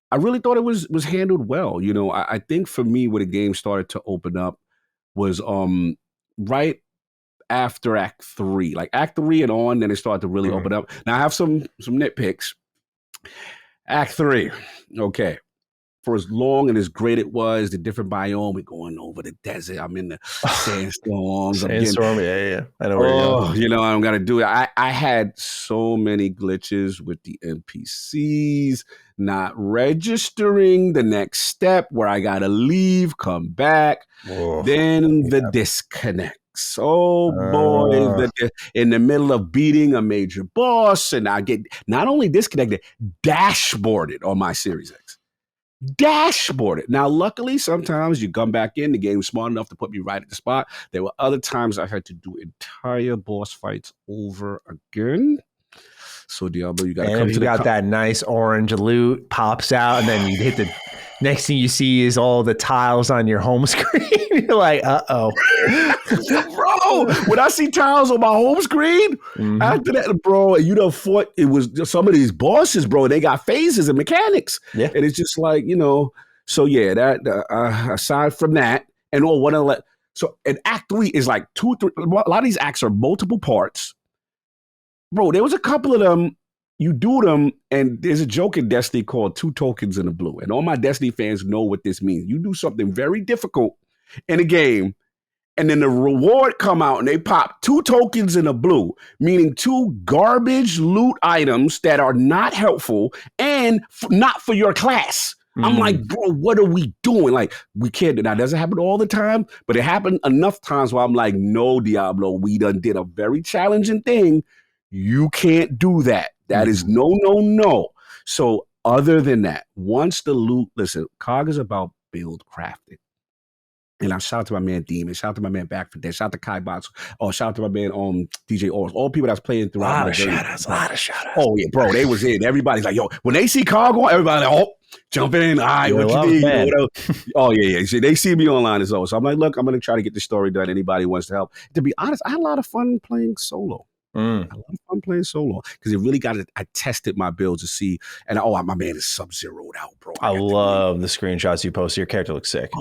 [SPEAKER 1] I really thought it was handled well. I think for me, where the game started to open up was right after Act 3. Act 3 and on, then it started to really open up. Now, I have some nitpicks. Act 3, okay. For as long and as great it was, the different biome, we're going over the desert. I'm in the sandstorms.
[SPEAKER 2] Sandstorm, yeah. I know where you're going.
[SPEAKER 1] I'm going to do it. I had so many glitches with the NPCs, not registering the next step where I got to leave, come back. Whoa. Then the disconnect. Oh boy, in the middle of beating a major boss, and I get not only disconnected, dashboarded on my Series X. Dashboarded. Now, luckily, sometimes you come back in, the game's smart enough to put me right at the spot. There were other times I had to do entire boss fights over again. So, Diablo, you got to come to the...
[SPEAKER 2] You got that nice orange loot, pops out, and then you hit the... Next thing you see is all the tiles on your home screen. You're like, uh-oh.
[SPEAKER 1] Bro, when I see tiles on my home screen, after that, bro, fought, it was some of these bosses, bro, they got phases and mechanics.
[SPEAKER 2] Yeah.
[SPEAKER 1] And it's just like, so yeah, that aside from that, and so and Act 3 is like 2, 3, a lot of these acts are multiple parts. Bro, there was a couple of them, you do them, and there's a joke in Destiny called 2 tokens in the blue. And all my Destiny fans know what this means. You do something very difficult in a game, and then the reward come out and they pop 2 tokens in the blue, meaning 2 garbage loot items that are not helpful and not for your class. I'm like, bro, what are we doing? We can't do that. Doesn't happen all the time, but it happened enough times where I'm like, no, Diablo, we done did a very challenging thing. You can't do that. That is no. So other than that, once the loot, listen, COG is about build crafting. And I shout out to my man Demon, shout out to my man Back for Dead, shout out to Kai Box, shout out to my man DJ Oris, all people that's playing throughout.
[SPEAKER 2] A lot of shout outs.
[SPEAKER 1] Oh yeah, bro, they was in. Everybody's like, yo, when they see COG on, everybody like, jump in. All right, what you need? Oh yeah. So they see me online as well. So I'm like, look, I'm gonna try to get the story done. Anybody wants to help. To be honest, I had a lot of fun playing solo. I had a lot of fun playing solo because it really I tested my builds to see, and my man is Sub-Zero'd out, bro.
[SPEAKER 2] I love the screenshots you posted. Your character looks sick.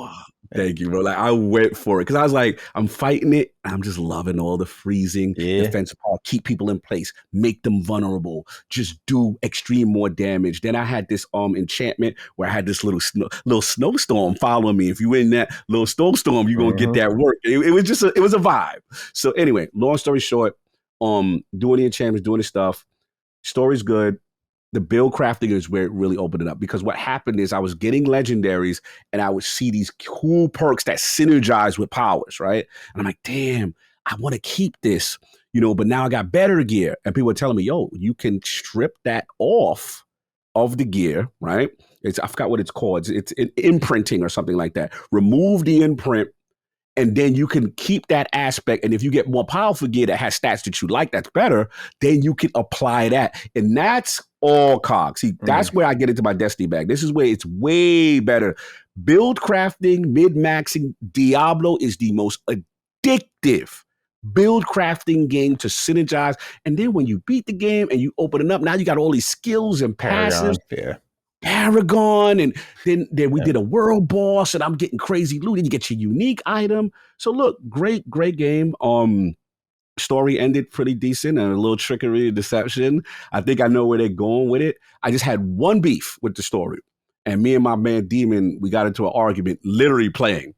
[SPEAKER 1] Thank you, bro. I went for it because I was like, I'm fighting it. I'm just loving all the freezing defensive power, keep people in place, make them vulnerable, just do extreme more damage. Then I had this enchantment where I had this little snowstorm following me. If you in that little snowstorm, you're gonna get that work. It was just it was a vibe. So anyway, long story short, doing the enchantments, doing the stuff, story's good. The build crafting is where it really opened it up, because what happened is I was getting legendaries and I would see these cool perks that synergize with powers, right? And I'm like, damn, I want to keep this, but now I got better gear. And people were telling me, yo, you can strip that off of the gear, right? I forgot what it's called. It's imprinting or something like that. Remove the imprint, and then you can keep that aspect. And if you get more powerful gear that has stats that you like, that's better, then you can apply that. And that's all COG. See, that's where I get into my Destiny bag. This is where it's way better. Build crafting, mid-maxing, Diablo is the most addictive build crafting game to synergize. And then when you beat the game and you open it up, now you got all these skills and passives. Paragon, and then we did a world boss, and I'm getting crazy loot, and you get your unique item. So look, great game. Story ended pretty decent, and a little trickery and deception. I think I know where they're going with it. I just had one beef with the story, and me and my man Demon, we got into an argument, literally playing,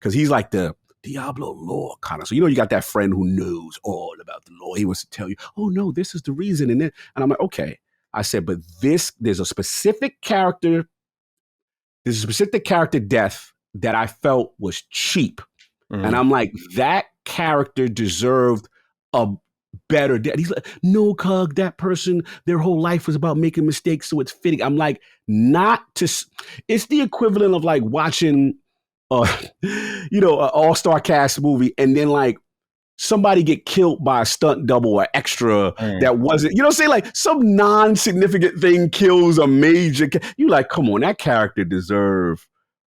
[SPEAKER 1] because he's like the Diablo lore kind of. So you got that friend who knows all about the lore. He wants to tell you, oh no, this is the reason, and I'm like, okay. I said, but there's a specific character death that I felt was cheap. And I'm like, that character deserved a better death. He's like, no, Cug, that person, their whole life was about making mistakes, so it's fitting. I'm like, it's the equivalent of like watching, an all-star cast movie and then like, somebody get killed by a stunt double or extra that wasn't, you know what I'm saying? Like some non-significant thing kills a major. You like, come on, that character deserved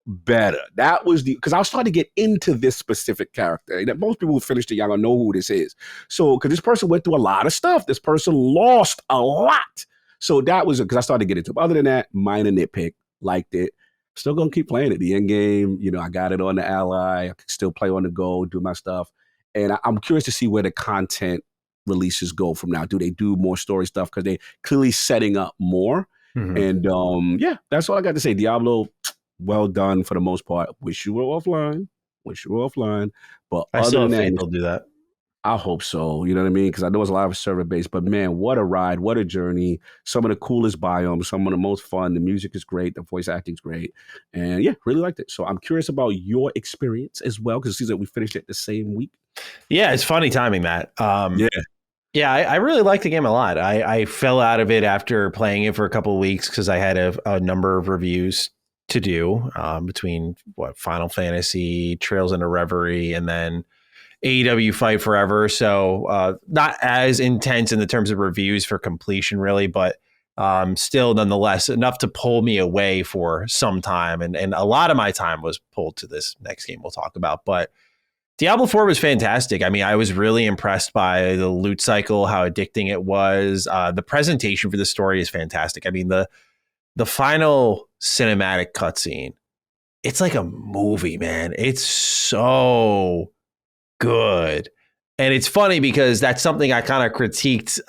[SPEAKER 1] better. That was because I was starting to get into this specific character. That most people who finished it, y'all gonna know who this is. So, because this person went through a lot of stuff. This person lost a lot. So that was because I started to get into it. But other than that, minor nitpick, liked it. Still gonna keep playing it. The end game, I got it on the Ally. I can still play on the go, do my stuff. And I'm curious to see where the content releases go from now. Do they do more story stuff? Because they clearly setting up more. And that's all I got to say. Diablo, well done for the most part. Wish you were offline. But
[SPEAKER 2] I still have faith they'll do that.
[SPEAKER 1] I hope so. You know what I mean? Because I know it's a lot of server base. But man, what a ride. What a journey. Some of the coolest biomes. Some of the most fun. The music is great. The voice acting is great. And yeah, really liked it. So I'm curious about your experience as well. Because it seems like we finished it the same week.
[SPEAKER 2] Yeah, it's funny timing, Matt. I really liked the game a lot. I fell out of it after playing it for a couple of weeks because I had a number of reviews to do between Final Fantasy, Trails into Reverie, and then AEW Fight Forever. So not as intense in the terms of reviews for completion, really, but still nonetheless enough to pull me away for some time. And a lot of my time was pulled to this next game we'll talk about. But Diablo 4 was fantastic. I mean, I was really impressed by the loot cycle, how addicting it was. The presentation for the story is fantastic. I mean, the final cinematic cutscene, it's like a movie, man. It's so good. And it's funny because that's something I kind of critiqued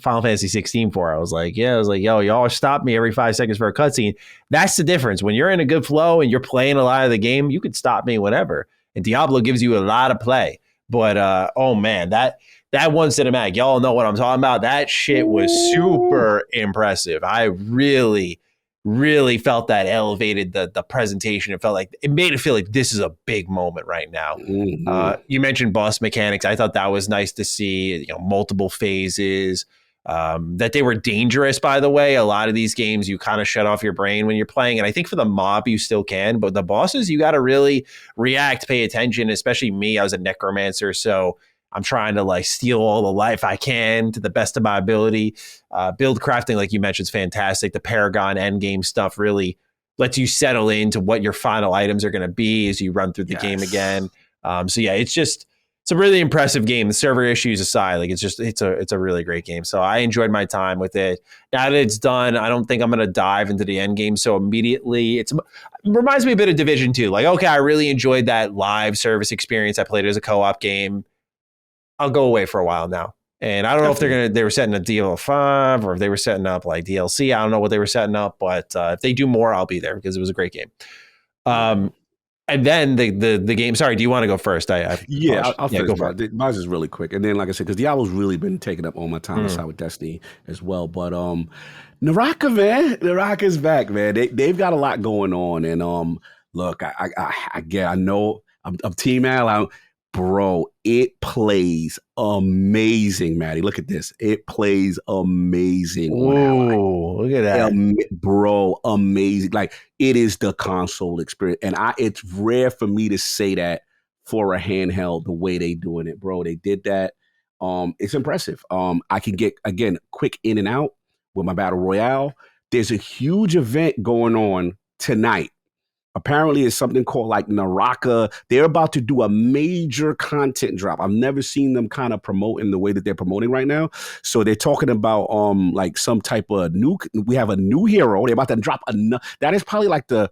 [SPEAKER 2] Final Fantasy 16 for. I was like, yo, y'all stop me every 5 seconds for a cutscene. That's the difference. When you're in a good flow and you're playing a lot of the game, you can stop me whenever. And Diablo gives you a lot of play. But, oh, man, that one cinematic, y'all know what I'm talking about. That shit was super impressive. I really, really felt that elevated the presentation. It made it feel like this is a big moment right now. You mentioned boss mechanics. I thought that was nice to see, multiple phases. That they were dangerous, by the way. A lot of these games, you kind of shut off your brain when you're playing. And I think for the mob, you still can. But the bosses, you got to really react, pay attention, especially me. I was a necromancer, so I'm trying to steal all the life I can to the best of my ability. Build crafting, like you mentioned, is fantastic. The Paragon endgame stuff really lets you settle into what your final items are going to be as you run through the game again. It's a really impressive game. The server issues aside, it's a really great game. So I enjoyed my time with it. Now that it's done, I don't think I'm going to dive into the end game so immediately. It reminds me a bit of Division 2. I really enjoyed that live service experience. I played it as a co-op game. I'll go away for a while now. And I don't know if they were setting a Diablo 5 or if they were setting up DLC. I don't know what they were setting up, but if they do more, I'll be there because it was a great game. And then the game. Sorry, do you want to go first? I'll
[SPEAKER 1] finish. Mine is really quick. And then, like I said, because Diablo's really been taking up all my time aside with Destiny as well. But Naraka, man, Naraka's back, man. They've got a lot going on. And look, I know I'm Team Al. Bro, it plays amazing, Maddie. Look at this. It plays amazing.
[SPEAKER 2] Oh, look at that.
[SPEAKER 1] Bro, amazing. It is the console experience. And it's rare for me to say that for a handheld, the way they doing it, bro. They did that. It's impressive. I can get, again, quick in and out with my Battle Royale. There's a huge event going on tonight Apparently, it's something called like Naraka. They're about to do a major content drop. I've never seen them kind of promote in the way that they're promoting right now. So they're talking about like some type of new. We have a new hero. They're about to drop that is probably like the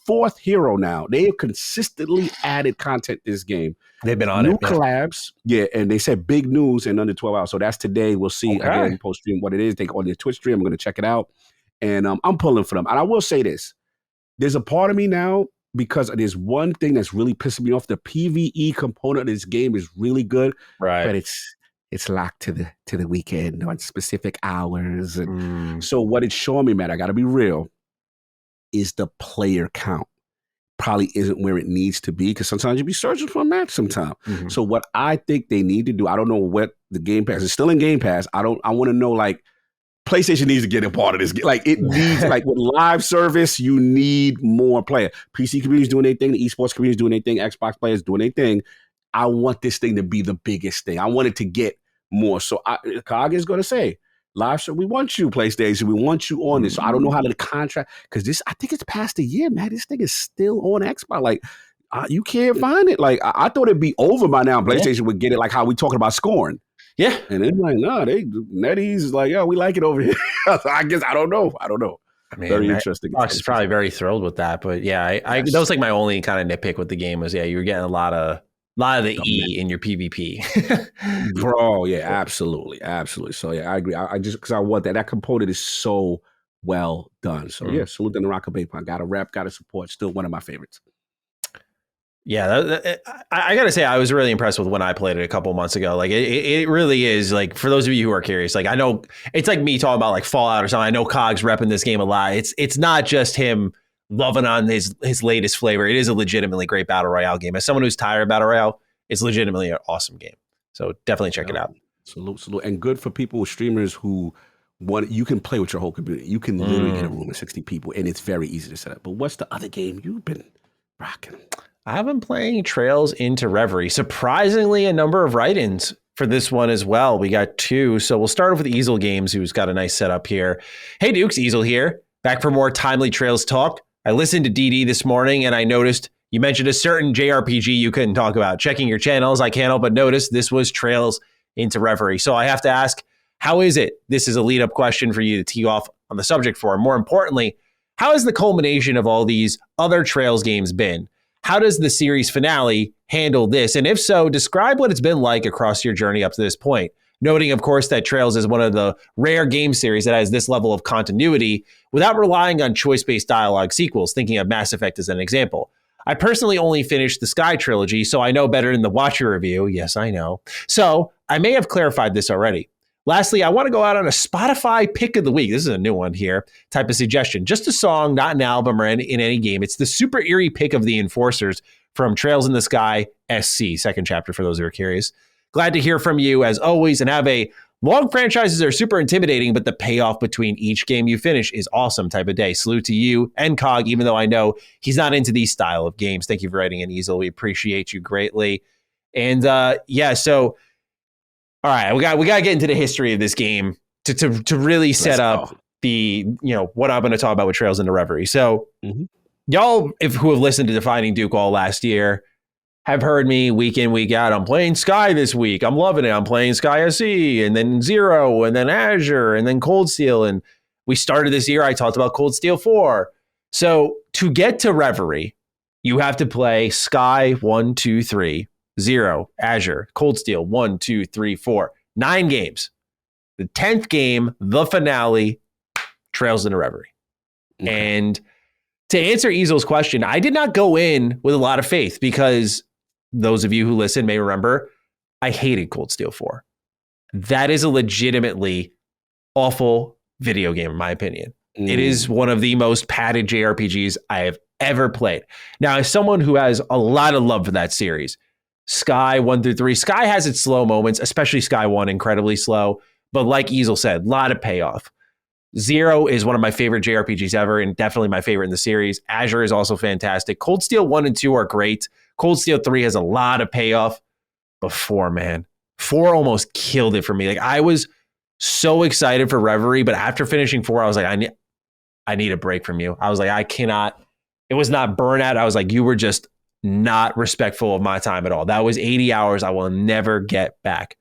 [SPEAKER 1] fourth hero now. They have consistently added content this game.
[SPEAKER 2] They've been on
[SPEAKER 1] new
[SPEAKER 2] it.
[SPEAKER 1] collabs. Yeah, and they said big news in under 12 hours. So that's today. We'll see again post stream what it is. They on their Twitch stream. I'm going to check it out, and I'm pulling for them. And I will say this. There's a part of me now, because there's one thing that's really pissing me off. The PvE component of this game is really good,
[SPEAKER 2] right?
[SPEAKER 1] But it's locked to the weekend on specific hours. And so what it's showing me, man, I got to be real, is the player count probably isn't where it needs to be, because sometimes you be searching for a match sometime. So what I think they need to do, I don't know what the Game Pass is still in Game Pass. I want to know, like, PlayStation needs to get a part of this. Like, it needs, like, with live service, you need more player. PC community's doing their thing. The esports community's doing their thing. Xbox players doing their thing. I want this thing to be the biggest thing. I want it to get more. So Kage is going to say, live service, we want you, PlayStation. We want you on this. So I don't know how the contract, because this, I think it's past a year, man. This thing is still on Xbox. Like, you can't find it. Like, I thought it'd be over by now. PlayStation would get it, like how we talking about Scorn.
[SPEAKER 2] Yeah.
[SPEAKER 1] And it's like, no, NetEase is like, yeah, we like it over here. I guess, I don't know.
[SPEAKER 2] I mean,
[SPEAKER 1] very interesting.
[SPEAKER 2] Fox is probably very thrilled with that. But yeah, that was like my only kind of nitpick with the game was, you were getting a lot of the E in your PvP.
[SPEAKER 1] Bro, yeah, absolutely. So yeah, I agree. I just, because I want that component is so well done. So yeah, salute to Naraka Baypon. Got to rep, got to support. Still one of my favorites.
[SPEAKER 2] Yeah, I got to say, I was really impressed with when I played it a couple months ago. Like, it really is, like, for those of you who are curious, like, I know it's like me talking about like Fallout or something. I know Cog's repping this game a lot. It's not just him loving on his latest flavor. It is a legitimately great battle royale game. As someone who's tired of battle royale, it's legitimately an awesome game. So definitely check it out.
[SPEAKER 1] Salute. And good for people, streamers who you can play with your whole community. You can literally get a room of 60 people, and it's very easy to set up. But what's the other game you've been rocking?
[SPEAKER 2] I've been playing Trails into Reverie. Surprisingly, a number of write-ins for this one as well. We got 2. So we'll start off with Easel Games, who's got a nice setup here. Hey, Dukes, Easel here. Back for more timely Trails talk. I listened to DD this morning, and I noticed you mentioned a certain JRPG you couldn't talk about. Checking your channels, I can't help but notice this was Trails into Reverie. So I have to ask, how is it? This is a lead-up question for you to tee off on the subject for. More importantly, how has the culmination of all these other Trails games been? How does the series finale handle this? And if so, describe what it's been like across your journey up to this point. Noting, of course, that Trails is one of the rare game series that has this level of continuity without relying on choice-based dialogue sequels, thinking of Mass Effect as an example. I personally only finished the Sky trilogy, so I know better than the Watcher review. Yes, I know. So I may have clarified this already. Lastly, I want to go out on a Spotify pick of the week. This is a new one here, type of suggestion. Just a song, not an album or in any game. It's the super eerie pick of the Enforcers from Trails in the Sky SC, second chapter for those who are curious. Glad to hear from you as always, and have a long franchises are super intimidating, but the payoff between each game you finish is awesome type of day. Salute to you and Cog, even though I know he's not into these style of games. Thank you for writing in, Easel. We appreciate you greatly. And so... all right, we got to get into the history of this game to really set up the, what I'm going to talk about with Trails into Reverie. So y'all, who have listened to Defining Duke all last year, have heard me week in, week out. I'm playing Sky this week. I'm loving it. I'm playing Sky SE, and then Zero, and then Azure, and then Cold Steel. And we started this year, I talked about Cold Steel 4. So to get to Reverie, you have to play Sky 1, 2, 3. Zero, Azure, Cold Steel, 1, 2, 3, 4. 9 games. The 10th game, the finale, Trails into Reverie. Okay. And to answer Easel's question, I did not go in with a lot of faith because those of you who listen may remember, I hated Cold Steel 4. That is a legitimately awful video game, in my opinion. It is one of the most padded JRPGs I have ever played. Now, as someone who has a lot of love for that series, Sky 1 through 3. Sky has its slow moments, especially Sky 1, incredibly slow. But like Easel said, a lot of payoff. Zero is one of my favorite JRPGs ever, and definitely my favorite in the series. Azure is also fantastic. Cold Steel 1 and 2 are great. Cold Steel 3 has a lot of payoff. But 4, man. 4 almost killed it for me. Like, I was so excited for Reverie, but after finishing 4, I was like, I need a break from you. I was like, I cannot. It was not burnout. I was like, you were just not respectful of my time at all. That was 80 hours I will never get back.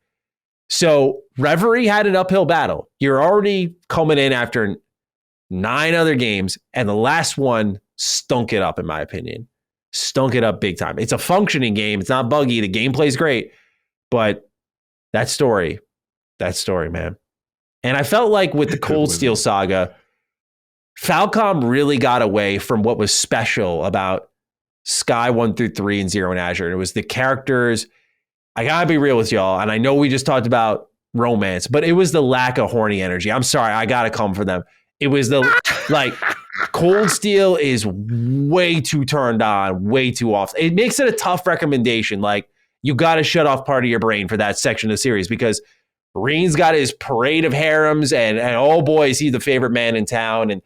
[SPEAKER 2] So Reverie had an uphill battle. You're already coming in after 9 other games, and the last one stunk it up, in my opinion. Stunk it up big time. It's a functioning game. It's not buggy. The gameplay's great, but that story, man. And I felt like with the Cold Steel saga, Falcom really got away from what was special about Sky 1 through 3 and Zero and Azure. And it was the characters. I gotta be real with y'all, and I know we just talked about romance, but it was the lack of horny energy. I'm sorry, I gotta come for them. It was the like Cold Steel is way too turned on, way too off. It makes it a tough recommendation. Like, you got to shut off part of your brain for that section of the series, because Reen's got his parade of harems, and oh boy, is he the favorite man in town. And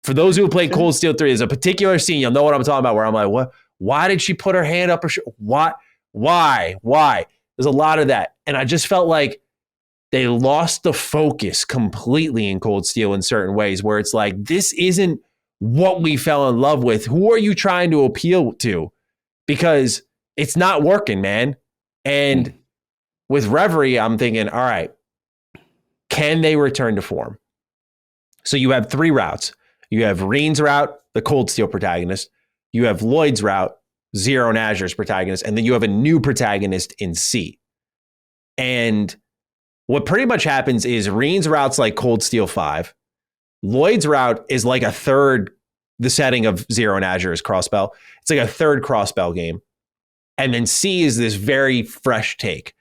[SPEAKER 2] for those who played Cold Steel 3, there's a particular scene, you'll know what I'm talking about, where I'm like, what? Why did she put her hand up her Why? There's a lot of that. And I just felt like they lost the focus completely in Cold Steel in certain ways, where it's like, this isn't what we fell in love with. Who are you trying to appeal to? Because it's not working, man. And with Reverie, I'm thinking, all right, can they return to form? So you have 3 routes. You have Reen's route, the Cold Steel protagonist. You have Lloyd's route, Zero and Azure's protagonist. And then you have a new protagonist in C. And what pretty much happens is Reen's route's like Cold Steel 5. Lloyd's route is like a third, the setting of Zero and Azure's Crossbell. It's like a third Crossbell game. And then C is this very fresh take.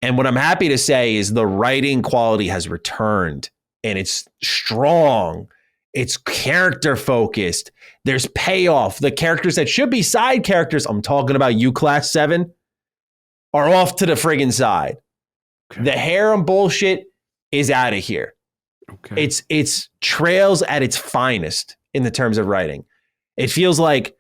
[SPEAKER 2] And what I'm happy to say is the writing quality has returned, and it's strong. It's character focused. There's payoff. The characters that should be side characters, I'm talking about U-Class 7, are off to the friggin' side. Okay. The harem bullshit is out of here. Okay. It's Trails at its finest in the terms of writing. It feels like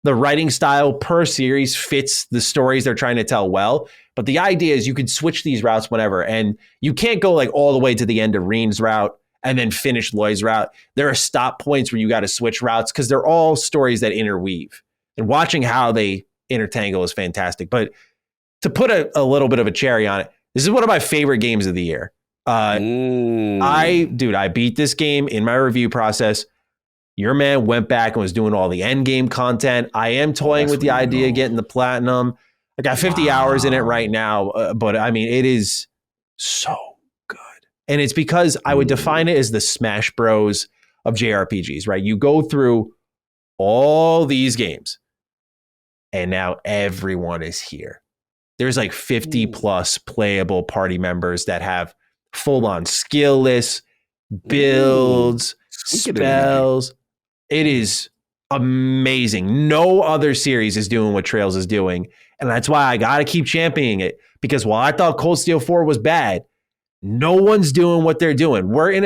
[SPEAKER 2] the writing style per series fits the stories they're trying to tell well. But the idea is you could switch these routes whenever, and you can't go like all the way to the end of Reen's route and then finish Lloyd's route. There are stop points where you got to switch routes because they're all stories that interweave. And watching how they intertangle is fantastic. But to put a little bit of a cherry on it, this is one of my favorite games of the year. I beat this game in my review process. Your man went back and was doing all the end game content. I am toying with the idea of getting the platinum. I got 50 hours in it right now, but I mean, it is so good. And it's because I would define it as the Smash Bros of JRPGs, right? You go through all these games and now everyone is here. There's like 50 plus playable party members that have full on skill lists, builds, spells. It is amazing. No other series is doing what Trails is doing. And that's why I got to keep championing it, because while I thought Cold Steel 4 was bad, no one's doing what they're doing. We're in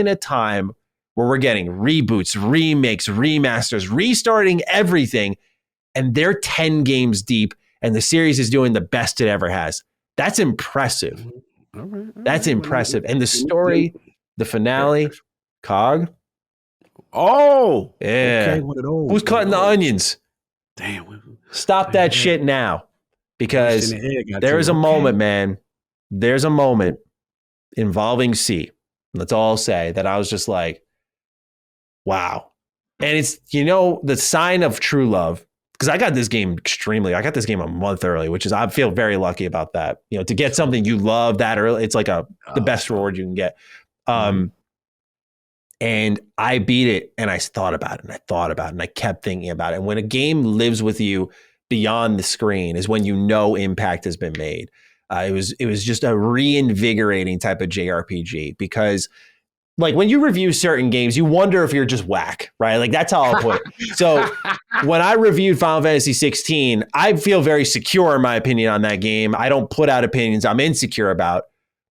[SPEAKER 2] a time where we're getting reboots, remakes, remasters, restarting everything. And they're 10 games deep, and the series is doing the best it ever has. That's impressive. All right. That's impressive. And the story, the finale, Cog.
[SPEAKER 1] Oh,
[SPEAKER 2] yeah. Okay, who's cutting the onions?
[SPEAKER 1] Damn.
[SPEAKER 2] Stop that shit now, because there is a moment, man. There's a moment involving C. That's all I'll say, that I was just like, wow. And it's, the sign of true love, because I got this game a month early, which is, I feel very lucky about that. To get something you love that early, it's like the best reward you can get. And I beat it, and I thought about it, and I kept thinking about it. And when a game lives with you beyond the screen is when impact has been made. It was just a reinvigorating type of JRPG, because like when you review certain games, you wonder if you're just whack, right? Like that's how I'll put it. So when I reviewed Final Fantasy 16, I feel very secure in my opinion on that game. I don't put out opinions I'm insecure about,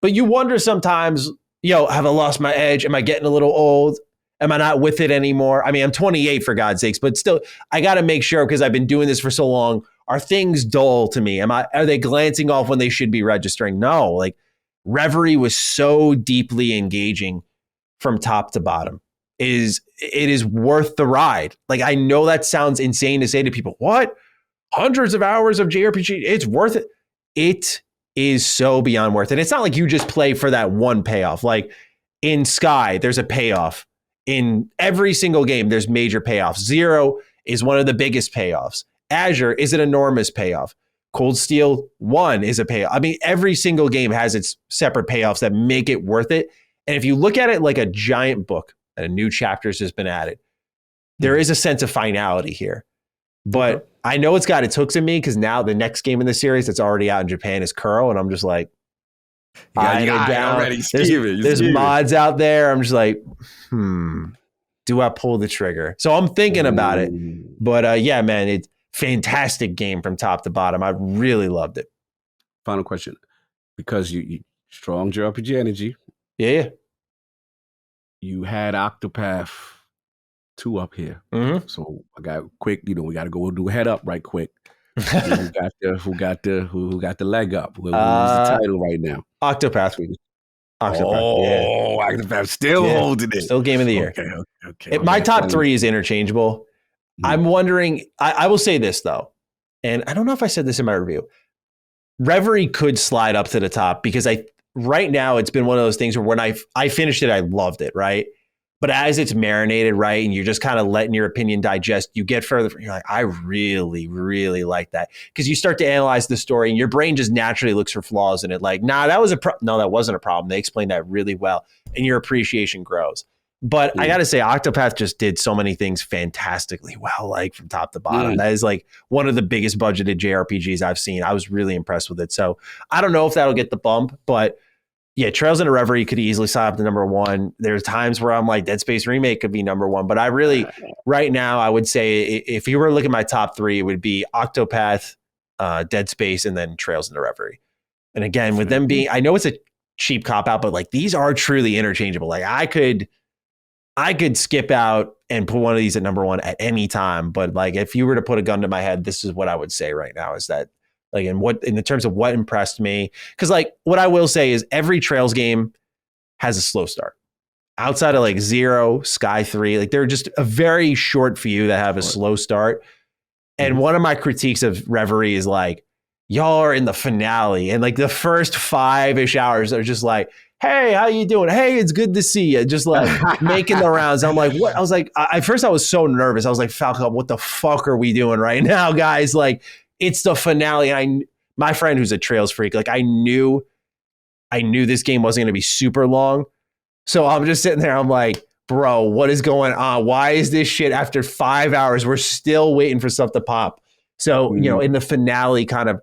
[SPEAKER 2] but you wonder sometimes, have I lost my edge? Am I getting a little old? Am I not with it anymore? I mean, I'm 28 for God's sakes, but still, I got to make sure, because I've been doing this for so long. Are things dull to me? Are they glancing off when they should be registering? No, like Reverie was so deeply engaging from top to bottom. it is worth the ride. Like, I know that sounds insane to say to people. What? Hundreds of hours of JRPG, it's worth it. It is so beyond worth it. It's not like you just play for that one payoff. Like in Sky, there's a payoff. In every single game, there's major payoffs. Zero is one of the biggest payoffs. Azure is an enormous payoff. Cold Steel 1 is a payoff. I mean, every single game has its separate payoffs that make it worth it. And if you look at it like a giant book and a new chapters has been added, there is a sense of finality here. But I know it's got its hooks in me because now the next game in the series that's already out in Japan is Curl, and I'm just like, there's mods out there. I'm just like, do I pull the trigger? So I'm thinking about it. But yeah, man, it's fantastic game from top to bottom. I really loved it.
[SPEAKER 1] Final question, because you strong JRPG energy.
[SPEAKER 2] Yeah.
[SPEAKER 1] You had Octopath 2 up here. So I got quick, we got to go do a head up right quick. who got the leg up? Who's the title right now?
[SPEAKER 2] Octopath.
[SPEAKER 1] Octopath still holding it.
[SPEAKER 2] Still game of the year.
[SPEAKER 1] Okay.
[SPEAKER 2] My top 3 is interchangeable. I'm wondering, I will say this though, and I don't know if I said this in my review. Reverie could slide up to the top because right now it's been one of those things where when I finished it, I loved it, right? But as it's marinated, right, and you're just kind of letting your opinion digest, you get further. You're like, I really, really like that. Because you start to analyze the story and your brain just naturally looks for flaws in it. Like, that wasn't a problem. They explained that really well. And your appreciation grows. But I got to say, Octopath just did so many things fantastically well, like from top to bottom. That is like one of the biggest budgeted JRPGs I've seen. I was really impressed with it. So I don't know if that'll get the bump, but yeah, Trails into Reverie could easily sign up to number 1. There's times where I'm like, Dead Space Remake could be number 1. But I really, right now, I would say if you were looking at my top 3, it would be Octopath, Dead Space, and then Trails into Reverie. And again, with them being, I know it's a cheap cop-out, but like these are truly interchangeable. Like I could skip out and put one of these at number 1 at any time. But like if you were to put a gun to my head, this is what I would say right now is that, like, in the terms of what impressed me, because like what I will say is every Trails game has a slow start. Outside of like 0, Sky 3, like there are just a very short few that have a slow start. And one of my critiques of Reverie is like, y'all are in the finale, and like the first 5-ish hours are just like, hey, how you doing? Hey, it's good to see you. Just like making the rounds. I'm like, what? I was like, at first I was so nervous. I was like, Falcon, what the fuck are we doing right now, guys? Like, it's the finale. And my friend who's a Trails freak, like I knew this game wasn't going to be super long. So I'm just sitting there. I'm like, bro, what is going on? Why is this shit after 5 hours? We're still waiting for stuff to pop. So, in the finale kind of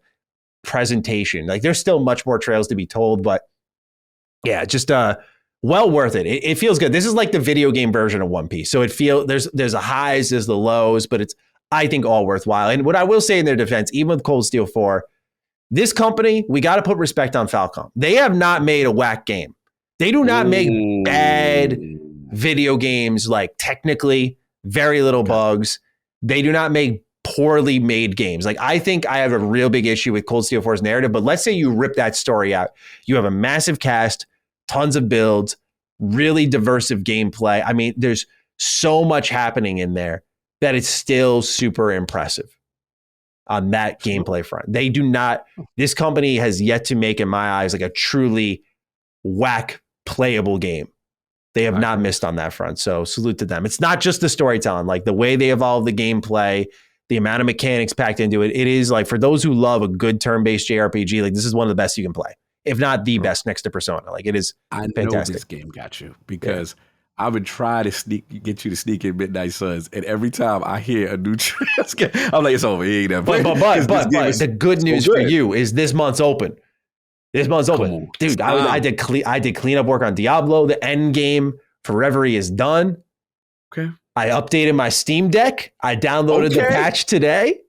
[SPEAKER 2] presentation, like there's still much more Trails to be told, but yeah, just well worth it. It feels good. This is like the video game version of One Piece. So there's the highs, there's the lows, but it's, I think, all worthwhile. And what I will say in their defense, even with Cold Steel 4, this company, we got to put respect on Falcom. They have not made a whack game. They do not make bad video games, like technically very little bugs. They do not make poorly made games. Like I think I have a real big issue with Cold Steel 4's narrative, but let's say you rip that story out. You have a massive cast, tons of builds, really diversive gameplay. I mean, there's so much happening in there that it's still super impressive on that gameplay front. They do not, this company has yet to make, in my eyes, like a truly whack playable game. They have not missed on that front. So salute to them. It's not just the storytelling, like the way they evolve the gameplay, the amount of mechanics packed into it. It is like, for those who love a good turn-based JRPG, like this is one of the best you can play, if not the best next to Persona. Like it is fantastic.
[SPEAKER 1] I know this game got you because I've been trying to get you to sneak in Midnight Suns, and every time I hear a new Trails game, I'm like, it's over. He ain't that.
[SPEAKER 2] But the good news for you is this month's open. This month's open, dude. I did cleanup work on Diablo. The end game for Reverie is done.
[SPEAKER 1] Okay.
[SPEAKER 2] I updated my Steam Deck. I downloaded the patch today.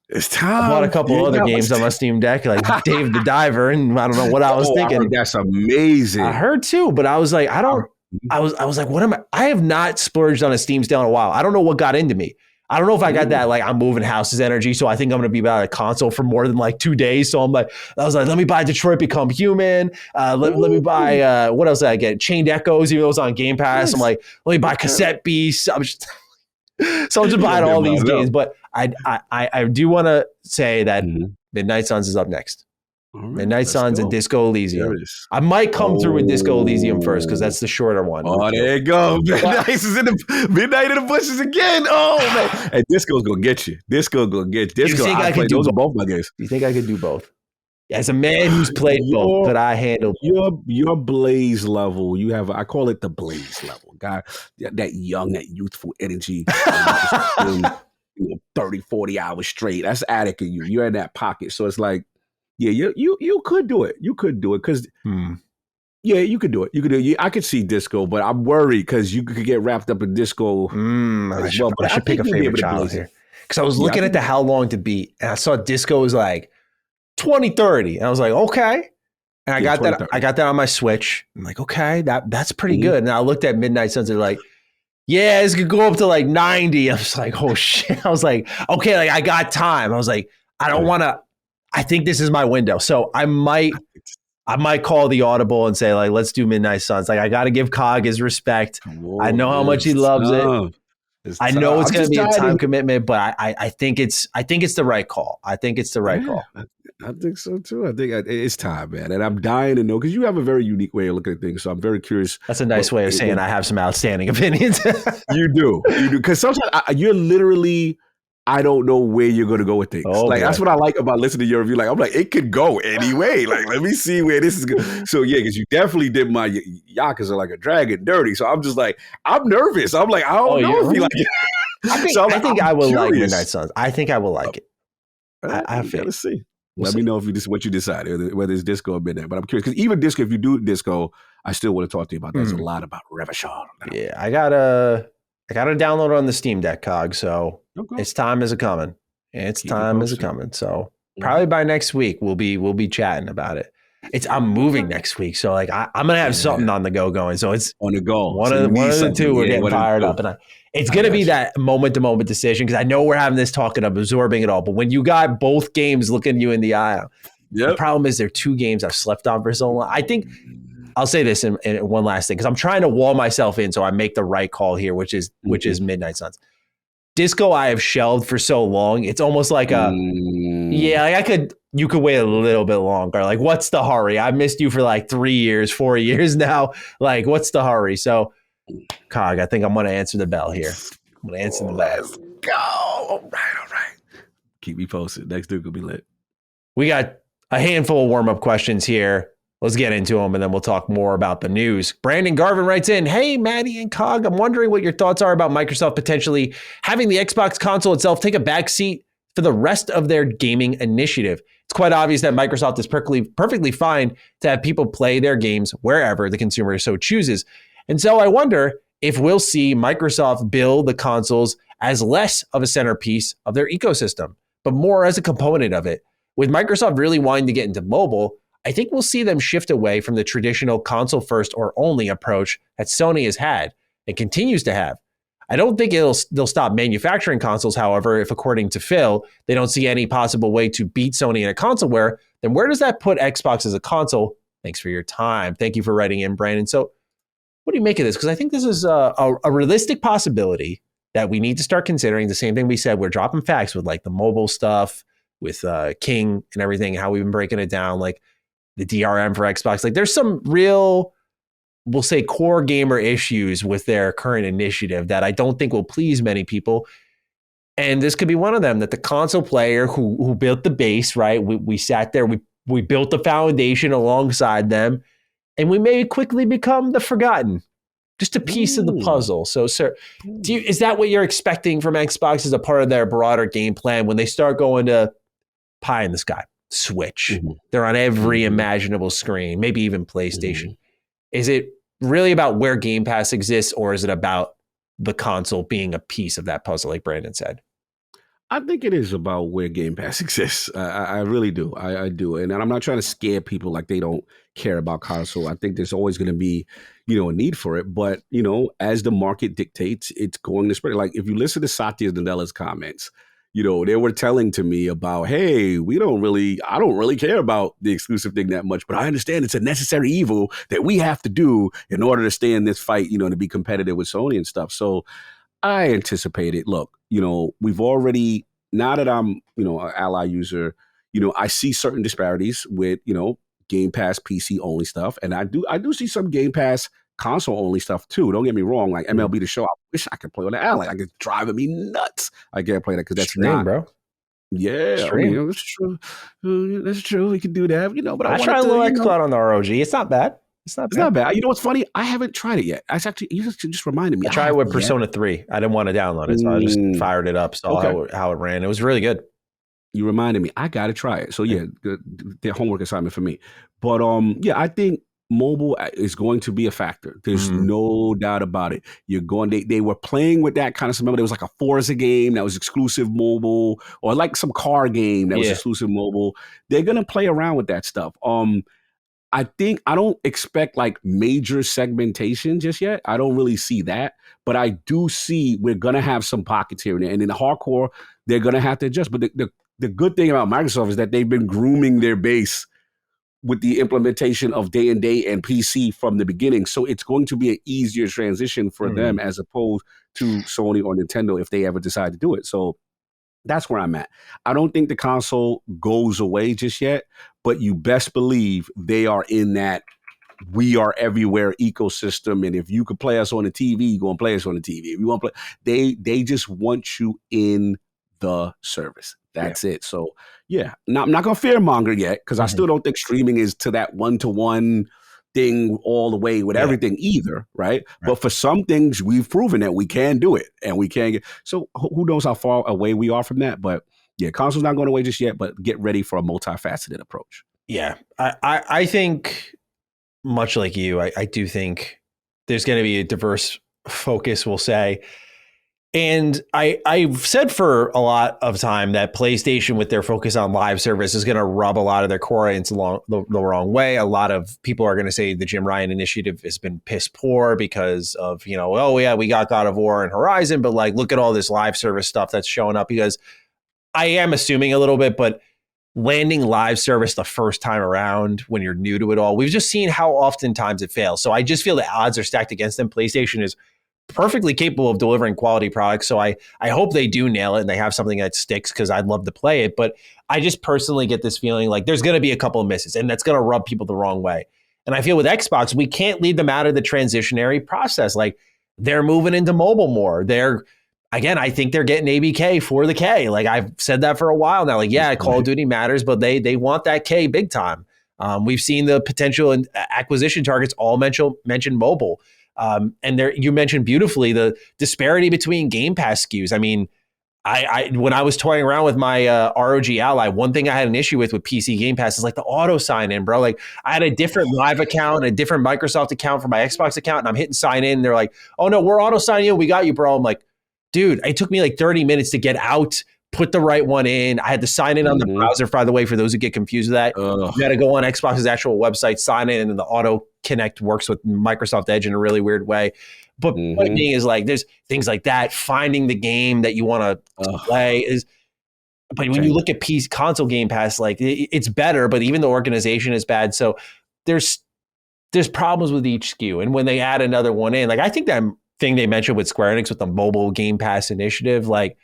[SPEAKER 1] It's time.
[SPEAKER 2] I bought a couple other games on my Steam Deck, like Dave the Diver, and I don't know what I was thinking.
[SPEAKER 1] That's amazing.
[SPEAKER 2] I heard too, but I was like, I was like, what am I have not splurged on a Steam sale in a while. I don't know what got into me, I don't know if I got that, like, I'm moving houses energy. So I think I'm going to be about a console for more than like 2 days. So I was like, let me buy Detroit Become Human. Let me buy, what else did I get? Chained Echoes, even though it's on Game Pass. Nice. I'm like, let me buy Cassette Beasts. So I'm just buying all these games. But I do want to say that Midnight Suns is up next. Right, Midnight Suns and Disco Elysium. I might come through with Disco Elysium first because that's the shorter one.
[SPEAKER 1] Oh, there you go. Midnight is in the bushes again. Oh man, hey, Disco's gonna get you. Disco gonna get you. Disco. I play those are both my games.
[SPEAKER 2] Do you think I could do both? As a man who's played both, could I handle
[SPEAKER 1] your Blaze level? You have, I call it the Blaze level. Guy, that young, that youthful energy. 30, 40 hours straight. That's addict in you. You're in that pocket. So it's like, yeah, you could do it. You could do it because, yeah, you could do it. You could do it. I could see Disco, but I'm worried because you could get wrapped up in Disco as well. But
[SPEAKER 2] I should pick a favorite child here because I was looking at the How Long to Beat, and I saw Disco was like 2030, and I was like, okay. And I got that. I got that on my Switch. I'm like, okay, that's pretty good. And I looked at Midnight Suns. They're like, yeah, this could go up to like 90. I was like, oh shit. I was like, okay, like I got time. I was like, I don't want to. I think this is my window. So I might call the audible and say, like, let's do Midnight Suns. Like, I got to give Cog his respect. I know how much he loves it. I know it's going to be a time commitment, but I think it's the right call. I think it's the right call.
[SPEAKER 1] I think so too. I think it's time, man. And I'm dying to know because you have a very unique way of looking at things. So I'm very curious.
[SPEAKER 2] That's a nice way of saying I have some outstanding opinions.
[SPEAKER 1] You do. Because sometimes you're literally, I don't know where you're going to go with things. That's what I like about listening to your review. Like, I'm like, it could go anyway. Like, let me see where this is going. So yeah, because you definitely did my Yakuza like a dragon dirty. So I'm just like, I'm nervous. I'm like, I don't know if you like it.
[SPEAKER 2] I think I will like Midnight Suns. I think I will like it. I have faith.
[SPEAKER 1] Let's see. Let me know if what you decide, whether it's Disco or Midnight. But I'm curious because even Disco, if you do Disco, I still want to talk to you about that. There's a lot about Revolution.
[SPEAKER 2] Yeah, I gotta download it on the Steam Deck, Cog. So its time is a coming. It's time is a coming. So probably by next week we'll be chatting about it. I'm moving next week, so like I'm gonna have something on the go going. So it's
[SPEAKER 1] on the go.
[SPEAKER 2] One of the two we're getting fired up, and it's gonna be that moment to moment decision because I know we're having this talking of absorbing it all. But when you got both games looking you in the eye, the problem is there are 2 games I've slept on for so long. I think I'll say this in one last thing because I'm trying to wall myself in so I make the right call here, which is Midnight Suns. Disco I have shelved for so long. It's almost like you could wait a little bit longer. Like, what's the hurry? I've missed you for like 3 years, 4 years now. Like, what's the hurry? So, Cog, I think I'm going to answer the bell here. I'm going to answer the bell.
[SPEAKER 1] Let's go. All right. Keep me posted. Next dude will be lit.
[SPEAKER 2] We got a handful of warm-up questions here. Let's get into them, and then we'll talk more about the news. Brandon Garvin writes in, hey, Maddie and Cog, I'm wondering what your thoughts are about Microsoft potentially having the Xbox console itself take a backseat for the rest of their gaming initiative. It's quite obvious that Microsoft is perfectly fine to have people play their games wherever the consumer so chooses. And so I wonder if we'll see Microsoft build the consoles as less of a centerpiece of their ecosystem, but more as a component of it. With Microsoft really wanting to get into mobile, I think we'll see them shift away from the traditional console first or only approach that Sony has had and continues to have. I don't think they'll stop manufacturing consoles, however, if according to Phil, they don't see any possible way to beat Sony in a console war, then where does that put Xbox as a console? Thanks for your time. Thank you for writing in, Brandon. So what do you make of this? Because I think this is a realistic possibility that we need to start considering. The same thing we said, we're dropping facts with like the mobile stuff, with King and everything, how we've been breaking it down, like the DRM for Xbox. Like there's some real, we'll say, core gamer issues with their current initiative that I don't think will please many people. And this could be one of them, that the console player who built the base, right? We sat there, we built the foundation alongside them, and we may quickly become the forgotten, just a piece of the puzzle. So, sir, is that what you're expecting from Xbox as a part of their broader game plan when they start going to pie in the sky? Switch. They're on every imaginable screen, maybe even PlayStation. Is it really about where Game Pass exists, or is it about the console being a piece of that puzzle, like Brandon said?
[SPEAKER 1] I think it is about where Game Pass exists. I really do. I do. And I'm not trying to scare people like they don't care about console. I think there's always going to be, a need for it. But, as the market dictates, it's going to spread. Like if you listen to Satya Nadella's comments, they were telling to me about, hey, I don't really care about the exclusive thing that much, but I understand it's a necessary evil that we have to do in order to stay in this fight, to be competitive with Sony and stuff. So I anticipate it. Look, we've already, now that I'm, an Ally user, I see certain disparities with, Game Pass PC only stuff. And I do see some Game Pass console only stuff too. Don't get me wrong. Like MLB The Show, I wish I could play on the Ally. Like it's driving me nuts. I can't play that because that's
[SPEAKER 2] Stream,
[SPEAKER 1] not,
[SPEAKER 2] bro.
[SPEAKER 1] Yeah, that's true. That's true. We could do that, but
[SPEAKER 2] I tried a little xCloud on the ROG. It's not bad. It's not bad.
[SPEAKER 1] You know what's funny? I haven't tried it yet. You just reminded me.
[SPEAKER 2] I tried it with Persona 3. I didn't want to download it, so I just fired it up, saw how it ran. It was really good.
[SPEAKER 1] You reminded me. I got to try it. So yeah, the homework assignment for me. But I think mobile is going to be a factor. There's no doubt about it. They were playing with that kind of stuff. Remember, there was like a Forza game that was exclusive mobile, or like some car game that was exclusive mobile. They're gonna play around with that stuff. I don't expect like major segmentation just yet. I don't really see that, but I do see we're going to have some pockets here and there. And in the hardcore, they're going to have to adjust. But the good thing about Microsoft is that they've been grooming their base with the implementation of day and date and PC from the beginning. So it's going to be an easier transition for them as opposed to Sony or Nintendo if they ever decide to do it. So that's where I'm at. I don't think the console goes away just yet, but you best believe they are in that we are everywhere ecosystem. And if you could play us on the TV, you're going to play us on the TV. If you want to play, they just want you in the service. That's it. So yeah, I'm not going to fearmonger yet because I still don't think streaming is to that one-to-one thing all the way with everything either, right? But for some things, we've proven that we can do it and we can get, so who knows how far away we are from that. But yeah, console's not going away just yet, but get ready for a multifaceted approach.
[SPEAKER 2] Yeah, I think much like you, I do think there's going to be a diverse focus, we'll say. And I've said for a lot of time that PlayStation, with their focus on live service, is going to rub a lot of their core into the wrong way. A lot of people are going to say the Jim Ryan initiative has been piss poor because of, we got God of War and Horizon, but like, look at all this live service stuff that's showing up. Because I am assuming a little bit, but landing live service the first time around when you're new to it all, we've just seen how oftentimes it fails. So I just feel the odds are stacked against them. PlayStation is perfectly capable of delivering quality products. So I hope they do nail it and they have something that sticks because I'd love to play it. But I just personally get this feeling like there's going to be a couple of misses and that's going to rub people the wrong way. And I feel with Xbox, we can't lead them out of the transitionary process. Like they're moving into mobile more. I think they're getting ABK for the K. Like I've said that for a while now. Like, yeah, Call of Duty matters, but they want that K big time. We've seen the potential and acquisition targets all mention mobile. And there, you mentioned beautifully the disparity between Game Pass SKUs. I mean, I when I was toying around with my ROG Ally, one thing I had an issue with PC Game Pass is like the auto sign in, bro. Like I had a different Live account, a different Microsoft account for my Xbox account, and I'm hitting sign in. And they're like, "Oh no, we're auto signing in. We got you, bro." I'm like, dude, it took me like 30 minutes to get out, put the right one in. I had to sign in on the browser, by the way, for those who get confused with that. You got to go on Xbox's actual website, sign in, and then the auto connect works with Microsoft Edge in a really weird way. But point being is like, there's things like that. Finding the game that you want to play is, but when you look at console Game Pass, like it's better, but even the organization is bad. So there's problems with each SKU. And when they add another one in, like I think that thing they mentioned with Square Enix with the mobile Game Pass initiative, like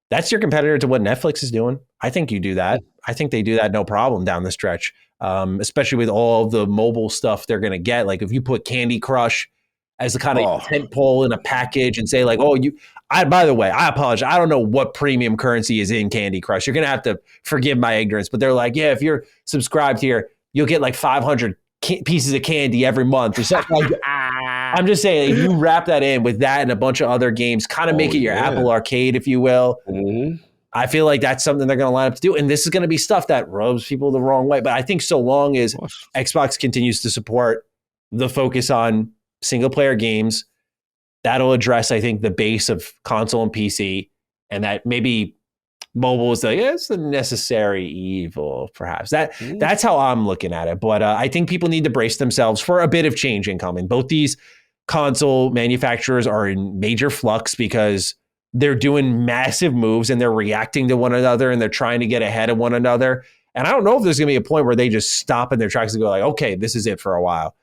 [SPEAKER 2] that's your competitor to what Netflix is doing. I think you do that. I think they do that no problem down the stretch, especially with all of the mobile stuff they're going to get. Like if you put Candy Crush as a kind of tent pole in a package and say like, by the way, I apologize. I don't know what premium currency is in Candy Crush. You're going to have to forgive my ignorance, but they're like, yeah, if you're subscribed here, you'll get like 500 pieces of candy every month or something like that. I'm just saying, if you wrap that in with that and a bunch of other games, kind of make it your Apple Arcade, if you will. I feel like that's something they're going to line up to do. And this is going to be stuff that rubs people the wrong way. But I think so long as Xbox continues to support the focus on single player games, that'll address, I think, the base of console and PC. And that maybe mobile is like, yeah, it's the necessary evil, perhaps. That's how I'm looking at it. But I think people need to brace themselves for a bit of change incoming. Both these console manufacturers are in major flux because they're doing massive moves and they're reacting to one another and they're trying to get ahead of one another. And I don't know if there's going to be a point where they just stop in their tracks and go like, okay, this is it for a while.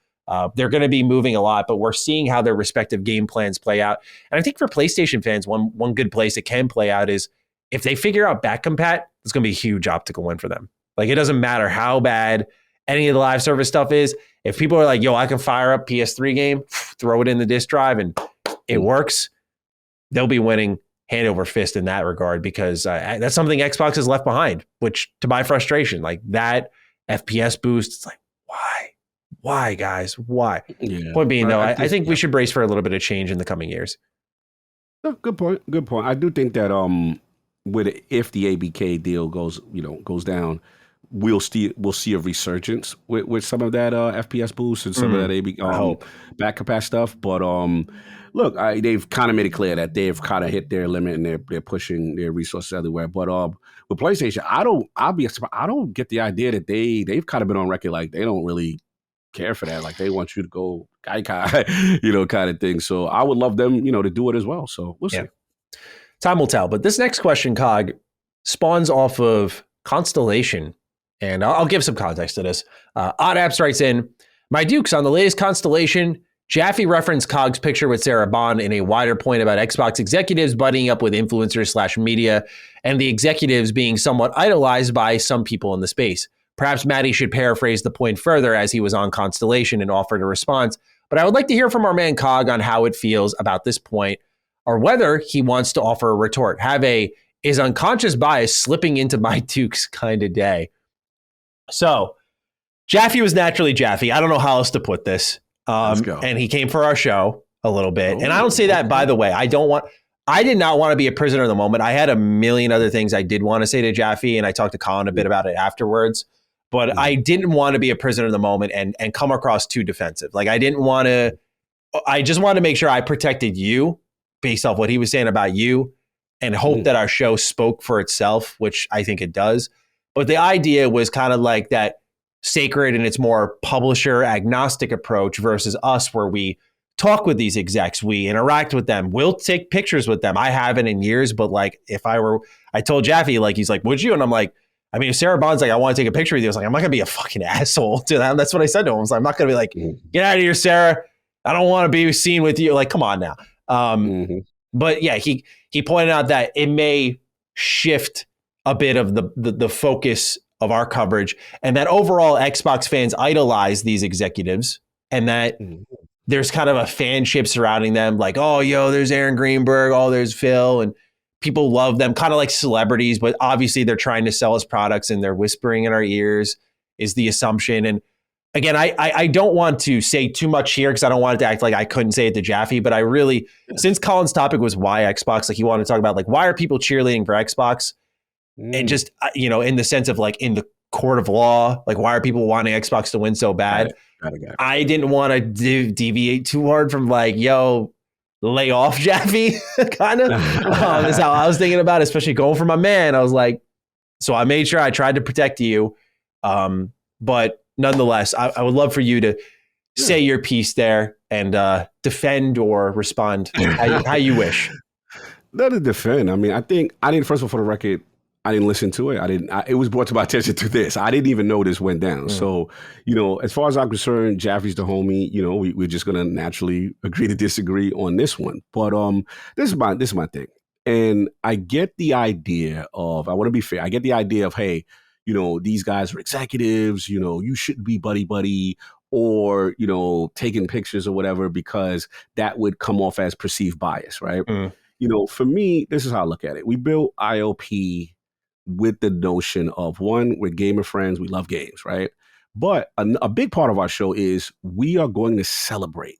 [SPEAKER 2] They're going to be moving a lot, but we're seeing how their respective game plans play out. And I think for PlayStation fans, one good place it can play out is if they figure out back compat, it's going to be a huge optical win for them. Like, it doesn't matter how bad any of the live service stuff is. If people are like, yo, I can fire up PS3 game, throw it in the disk drive, and it works, they'll be winning hand over fist in that regard, because that's something Xbox has left behind, which, to my frustration, like that FPS boost, it's like, why, guys? Why? Yeah. Point being, though, I think we should brace for a little bit of change in the coming years.
[SPEAKER 1] No, good point. I do think that if the ABK deal goes down, we'll see a resurgence with some of that FPS boost and some of that back capacity stuff. But look, they've kind of made it clear that they've kind of hit their limit and they're pushing their resources everywhere. But with PlayStation, I don't get the idea that they've kind of been on record like they don't really care for that. Like, they want you to go gaikai, kind of thing. So I would love them, to do it as well. So we'll see.
[SPEAKER 2] Time will tell. But this next question, Cog, spawns off of Constellation. And I'll give some context to this. Odd Apps writes in, my Dukes, on the latest Constellation, Jaffe referenced Cog's picture with Sarah Bond in a wider point about Xbox executives buddying up with influencers / media, and the executives being somewhat idolized by some people in the space. Perhaps Maddie should paraphrase the point further as he was on Constellation and offered a response. But I would like to hear from our man Cog on how it feels about this point, or whether he wants to offer a retort. Have a is unconscious bias slipping into my Dukes kind of day. So Jaffe was naturally Jaffe. I don't know how else to put this.
[SPEAKER 1] Let's go.
[SPEAKER 2] And he came for our show a little bit. And I don't say that, by the way. I did not want to be a prisoner of the moment. I had a million other things I did want to say to Jaffe, and I talked to Colin a bit about it afterwards. But I didn't want to be a prisoner of the moment and come across too defensive. Like, I just wanted to make sure I protected you based off what he was saying about you, and hope that our show spoke for itself, which I think it does. But the idea was kind of like that sacred and it's more publisher agnostic approach versus us, where we talk with these execs, we interact with them, we'll take pictures with them. I haven't in years, but like, I told Jaffe, like, he's like, would you? And I'm like, I mean, if Sarah Bond's like, I want to take a picture with you, I was like, I'm not going to be a fucking asshole to them. That's what I said to him. I was like, I'm not going to be like, get out of here, Sarah. I don't want to be seen with you. Like, come on now. But yeah, he pointed out that it may shift a bit of the focus of our coverage, and that overall Xbox fans idolize these executives, and that there's kind of a fanship surrounding them. Like, oh, yo, there's Aaron Greenberg. Oh, there's Phil. And people love them, kind of like celebrities, but obviously they're trying to sell us products and they're whispering in our ears is the assumption. And again, I don't want to say too much here because I don't want it to act like I couldn't say it to Jaffe, but I really, since Colin's topic was why Xbox, like, he wanted to talk about like, why are people cheerleading for Xbox? And just, in the sense of like in the court of law, like, why are people wanting Xbox to win so bad? I didn't want to deviate too hard from like, yo, lay off Jaffe, kind of. Is how I was thinking about it, especially going for my man. I was like, so I made sure I tried to protect you. But nonetheless, I would love for you to say your piece there and defend or respond how you wish.
[SPEAKER 1] Not to defend. I mean, I think first of all, for the record, I didn't listen to it. It was brought to my attention to this. I didn't even know this went down. So, as far as I'm concerned, Jaffe's the homie. We're just gonna naturally agree to disagree on this one. But this is my thing. And I get the idea of, I want to be fair. I get the idea of, hey, these guys are executives. You shouldn't be buddy or taking pictures or whatever, because that would come off as perceived bias, right? For me, this is how I look at it. We built IOP with the notion of, one, we're gamer friends, we love games, right? But a big part of our show is we are going to celebrate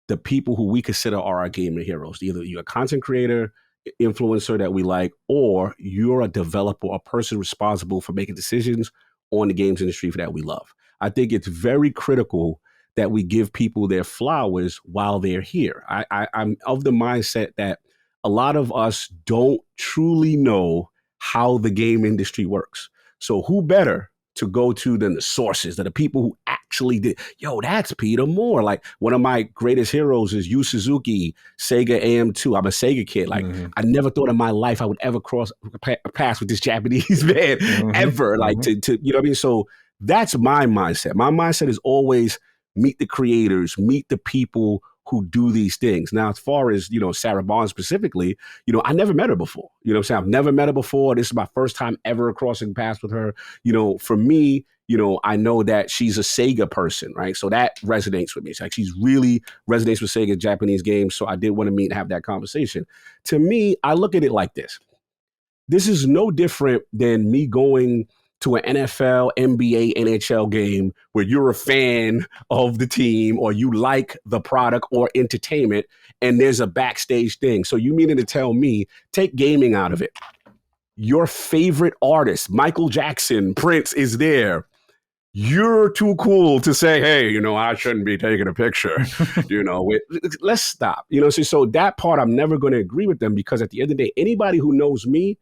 [SPEAKER 1] the people who we consider are our gamer heroes. Either you're a content creator, influencer that we like, or you're a developer, a person responsible for making decisions on the games industry that we love. I think it's very critical that we give people their flowers while they're here. I'm of the mindset that a lot of us don't truly know how the game industry works. So who better to go to than the sources, than the people who actually did. Yo, that's Peter Moore. Like, one of my greatest heroes is Yu Suzuki, Sega AM2. I'm a Sega kid. Like, I never thought in my life I would ever cross paths with this Japanese man ever. Like, to you know what I mean? So that's my mindset. My mindset is always meet the creators, meet the people who do these things. Now, as far as, Sarah Barnes specifically, I never met her before. You know what I'm saying? I've never met her before. This is my first time ever crossing paths with her. For me, I know that she's a Sega person, right? So that resonates with me. It's like she's really resonates with Sega Japanese games. So I did want to meet and have that conversation. To me, I look at it like this. This is no different than me going to an NFL, NBA, NHL game where you're a fan of the team or you like the product or entertainment, and there's a backstage thing. So you meaning to tell me, take gaming out of it. Your favorite artist, Michael Jackson, Prince, is there. You're too cool to say, hey, I shouldn't be taking a picture. Let's stop. So that part, I'm never going to agree with them, because at the end of the day, anybody who knows me,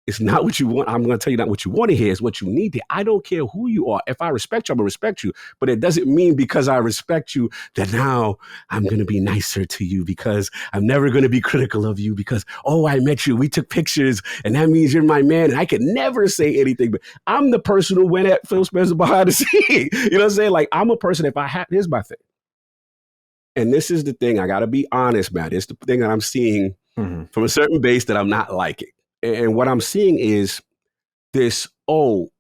[SPEAKER 1] it's not what you want. I'm going to tell you not what you want to hear. It's what you need to. I don't care who you are. If I respect you, I'm going to respect you. But it doesn't mean because I respect you that now I'm going to be nicer to you, because I'm never going to be critical of you because, I met you. We took pictures and that means you're my man. And I could never say anything. But I'm the person who went at Phil Spencer behind the scene. You know what I'm saying? Like, I'm a person, here's my thing. And this is the thing. I got to be honest, man. It's the thing that I'm seeing from a certain base that I'm not liking. And what I'm seeing is this,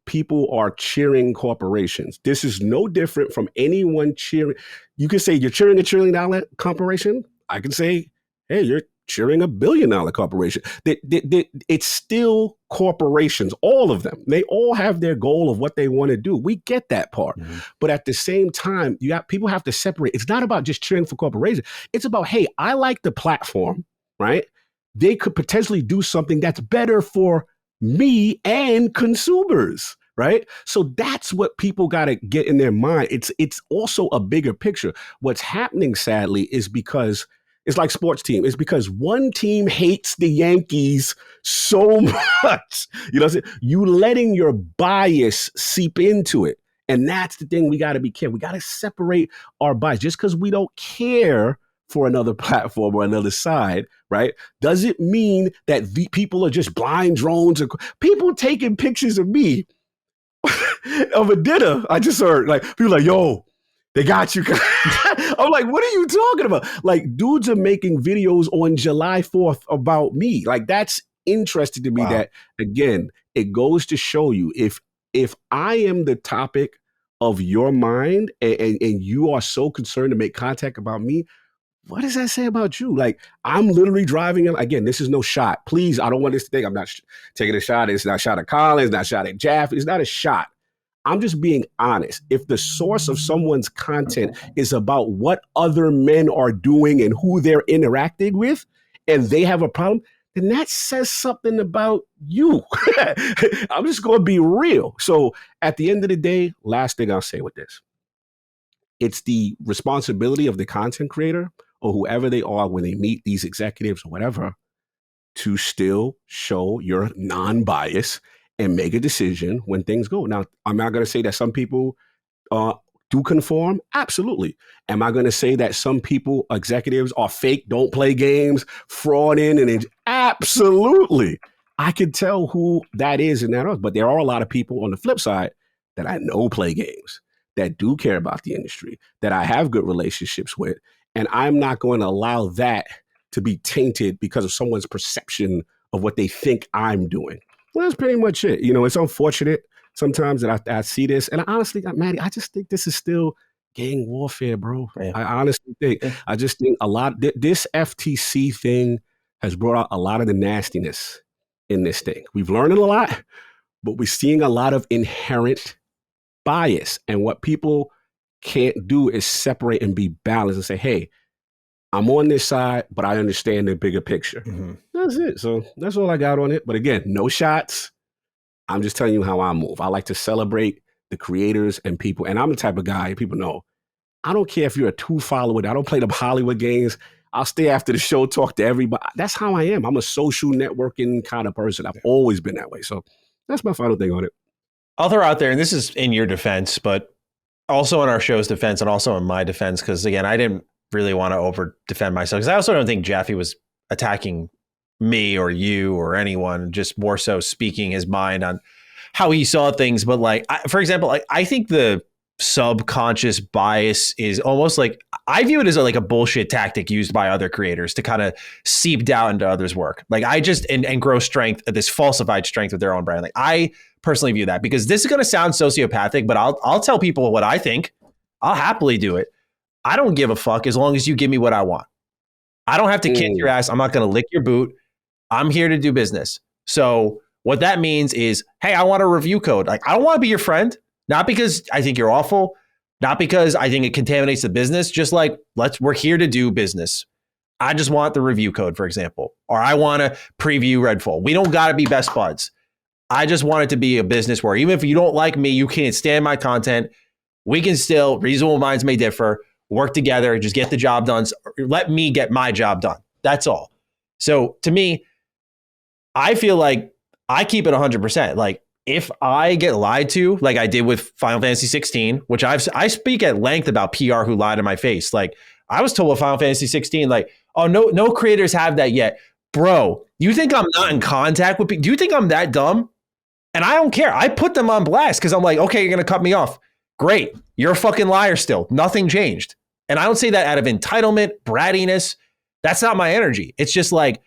[SPEAKER 1] people are cheering corporations. This is no different from anyone cheering. You can say you're cheering a $1 trillion corporation. I can say, hey, you're cheering a $1 billion corporation. It's still corporations, all of them. They all have their goal of what they want to do. We get that part. But at the same time, people have to separate. It's not about just cheering for corporations. It's about, hey, I like the platform, right? They could potentially do something that's better for me and consumers, right? So that's what people got to get in their mind. It's also a bigger picture. What's happening, sadly, is because it's like sports team. It's because one team hates the Yankees so much. You know what I'm saying? You letting your bias seep into it. And that's the thing we got to be careful. We got to separate our bias. Just because we don't care for another platform or another side, right? Does it mean that the people are just blind drones? Or people taking pictures of me of a dinner. I just heard like people like, yo, they got you. I'm like, what are you talking about? Like, dudes are making videos on July 4th about me. Like, that's interesting to me. Wow. That, again, it goes to show you if I am the topic of your mind and you are so concerned to make contact about me, what does that say about you? Like, I'm literally driving him. Again, this is no shot. Please, I don't want this to think I'm not taking a shot. It's not a shot at Collins, not a shot at Jaff. It's not a shot. I'm just being honest. If the source of someone's content is about what other men are doing and who they're interacting with, and they have a problem, then that says something about you. I'm just going to be real. So at the end of the day, last thing I'll say with this, it's the responsibility of the content creator or whoever they are when they meet these executives or whatever to still show your non-bias and make a decision when things go. Now, I'm not going to say that some people do conform. Absolutely. Am I going to say that some people, executives, are fake, don't play games, fraud in, and absolutely. I can tell who that is and that is. But there are a lot of people on the flip side that I know play games, that do care about the industry, that I have good relationships with. And I'm not going to allow that to be tainted because of someone's perception of what they think I'm doing. Well, that's pretty much it. It's unfortunate sometimes that I see this. And I honestly, Maddie, I just think this is still gang warfare, bro. Yeah. I honestly think, I just think this FTC thing has brought out a lot of the nastiness in this thing. We've learned a lot, but we're seeing a lot of inherent bias. And what people can't do is separate and be balanced and say, hey, I'm on this side, but I understand the bigger picture. That's it. So that's all I got on it. But again, no shots. I'm just telling you how I move. I like to celebrate the creators and people. And I'm the type of guy, people know, I don't care if you're a 2 follower. I don't play the Hollywood games. I'll stay after the show, talk to everybody. That's how I am. I'm a social networking kind of person. I've always been that way. So that's my final thing on it.
[SPEAKER 2] I'll throw out there, and this is in your defense, but also in our show's defense and also in my defense, because again, I didn't really want to over defend myself, because I also don't think Jaffe was attacking me or you or anyone, just more so speaking his mind on how he saw things. But like, for example, I think the subconscious bias is almost like, I view it as like a bullshit tactic used by other creators to kind of seep down into others' work. Like I just, and grow strength, this falsified strength with their own brand. Like I personally view that, because this is going to sound sociopathic, but I'll tell people what I think. I'll happily do it. I don't give a fuck as long as you give me what I want. I don't have to kick your ass. I'm not going to lick your boot. I'm here to do business. So what that means is, hey, I want a review code. Like, I don't want to be your friend, not because I think you're awful, not because I think it contaminates the business. Just like, we're here to do business. I just want the review code, for example, or I want to preview Redfall. We don't got to be best buds. I just want it to be a business where even if you don't like me, you can't stand my content, we can still, reasonable minds may differ, work together, just get the job done. Let me get my job done. That's all. So to me, I feel like I keep it 100%. Like if I get lied to, like I did with Final Fantasy 16, which I speak at length about PR who lied in my face. Like I was told with Final Fantasy 16, like, oh, no creators have that yet. Bro, you think I'm not in contact with people? Do you think I'm that dumb? And I don't care. I put them on blast because I'm like, okay, you're going to cut me off. Great. You're a fucking liar still. Nothing changed. And I don't say that out of entitlement, brattiness. That's not my energy. It's just like,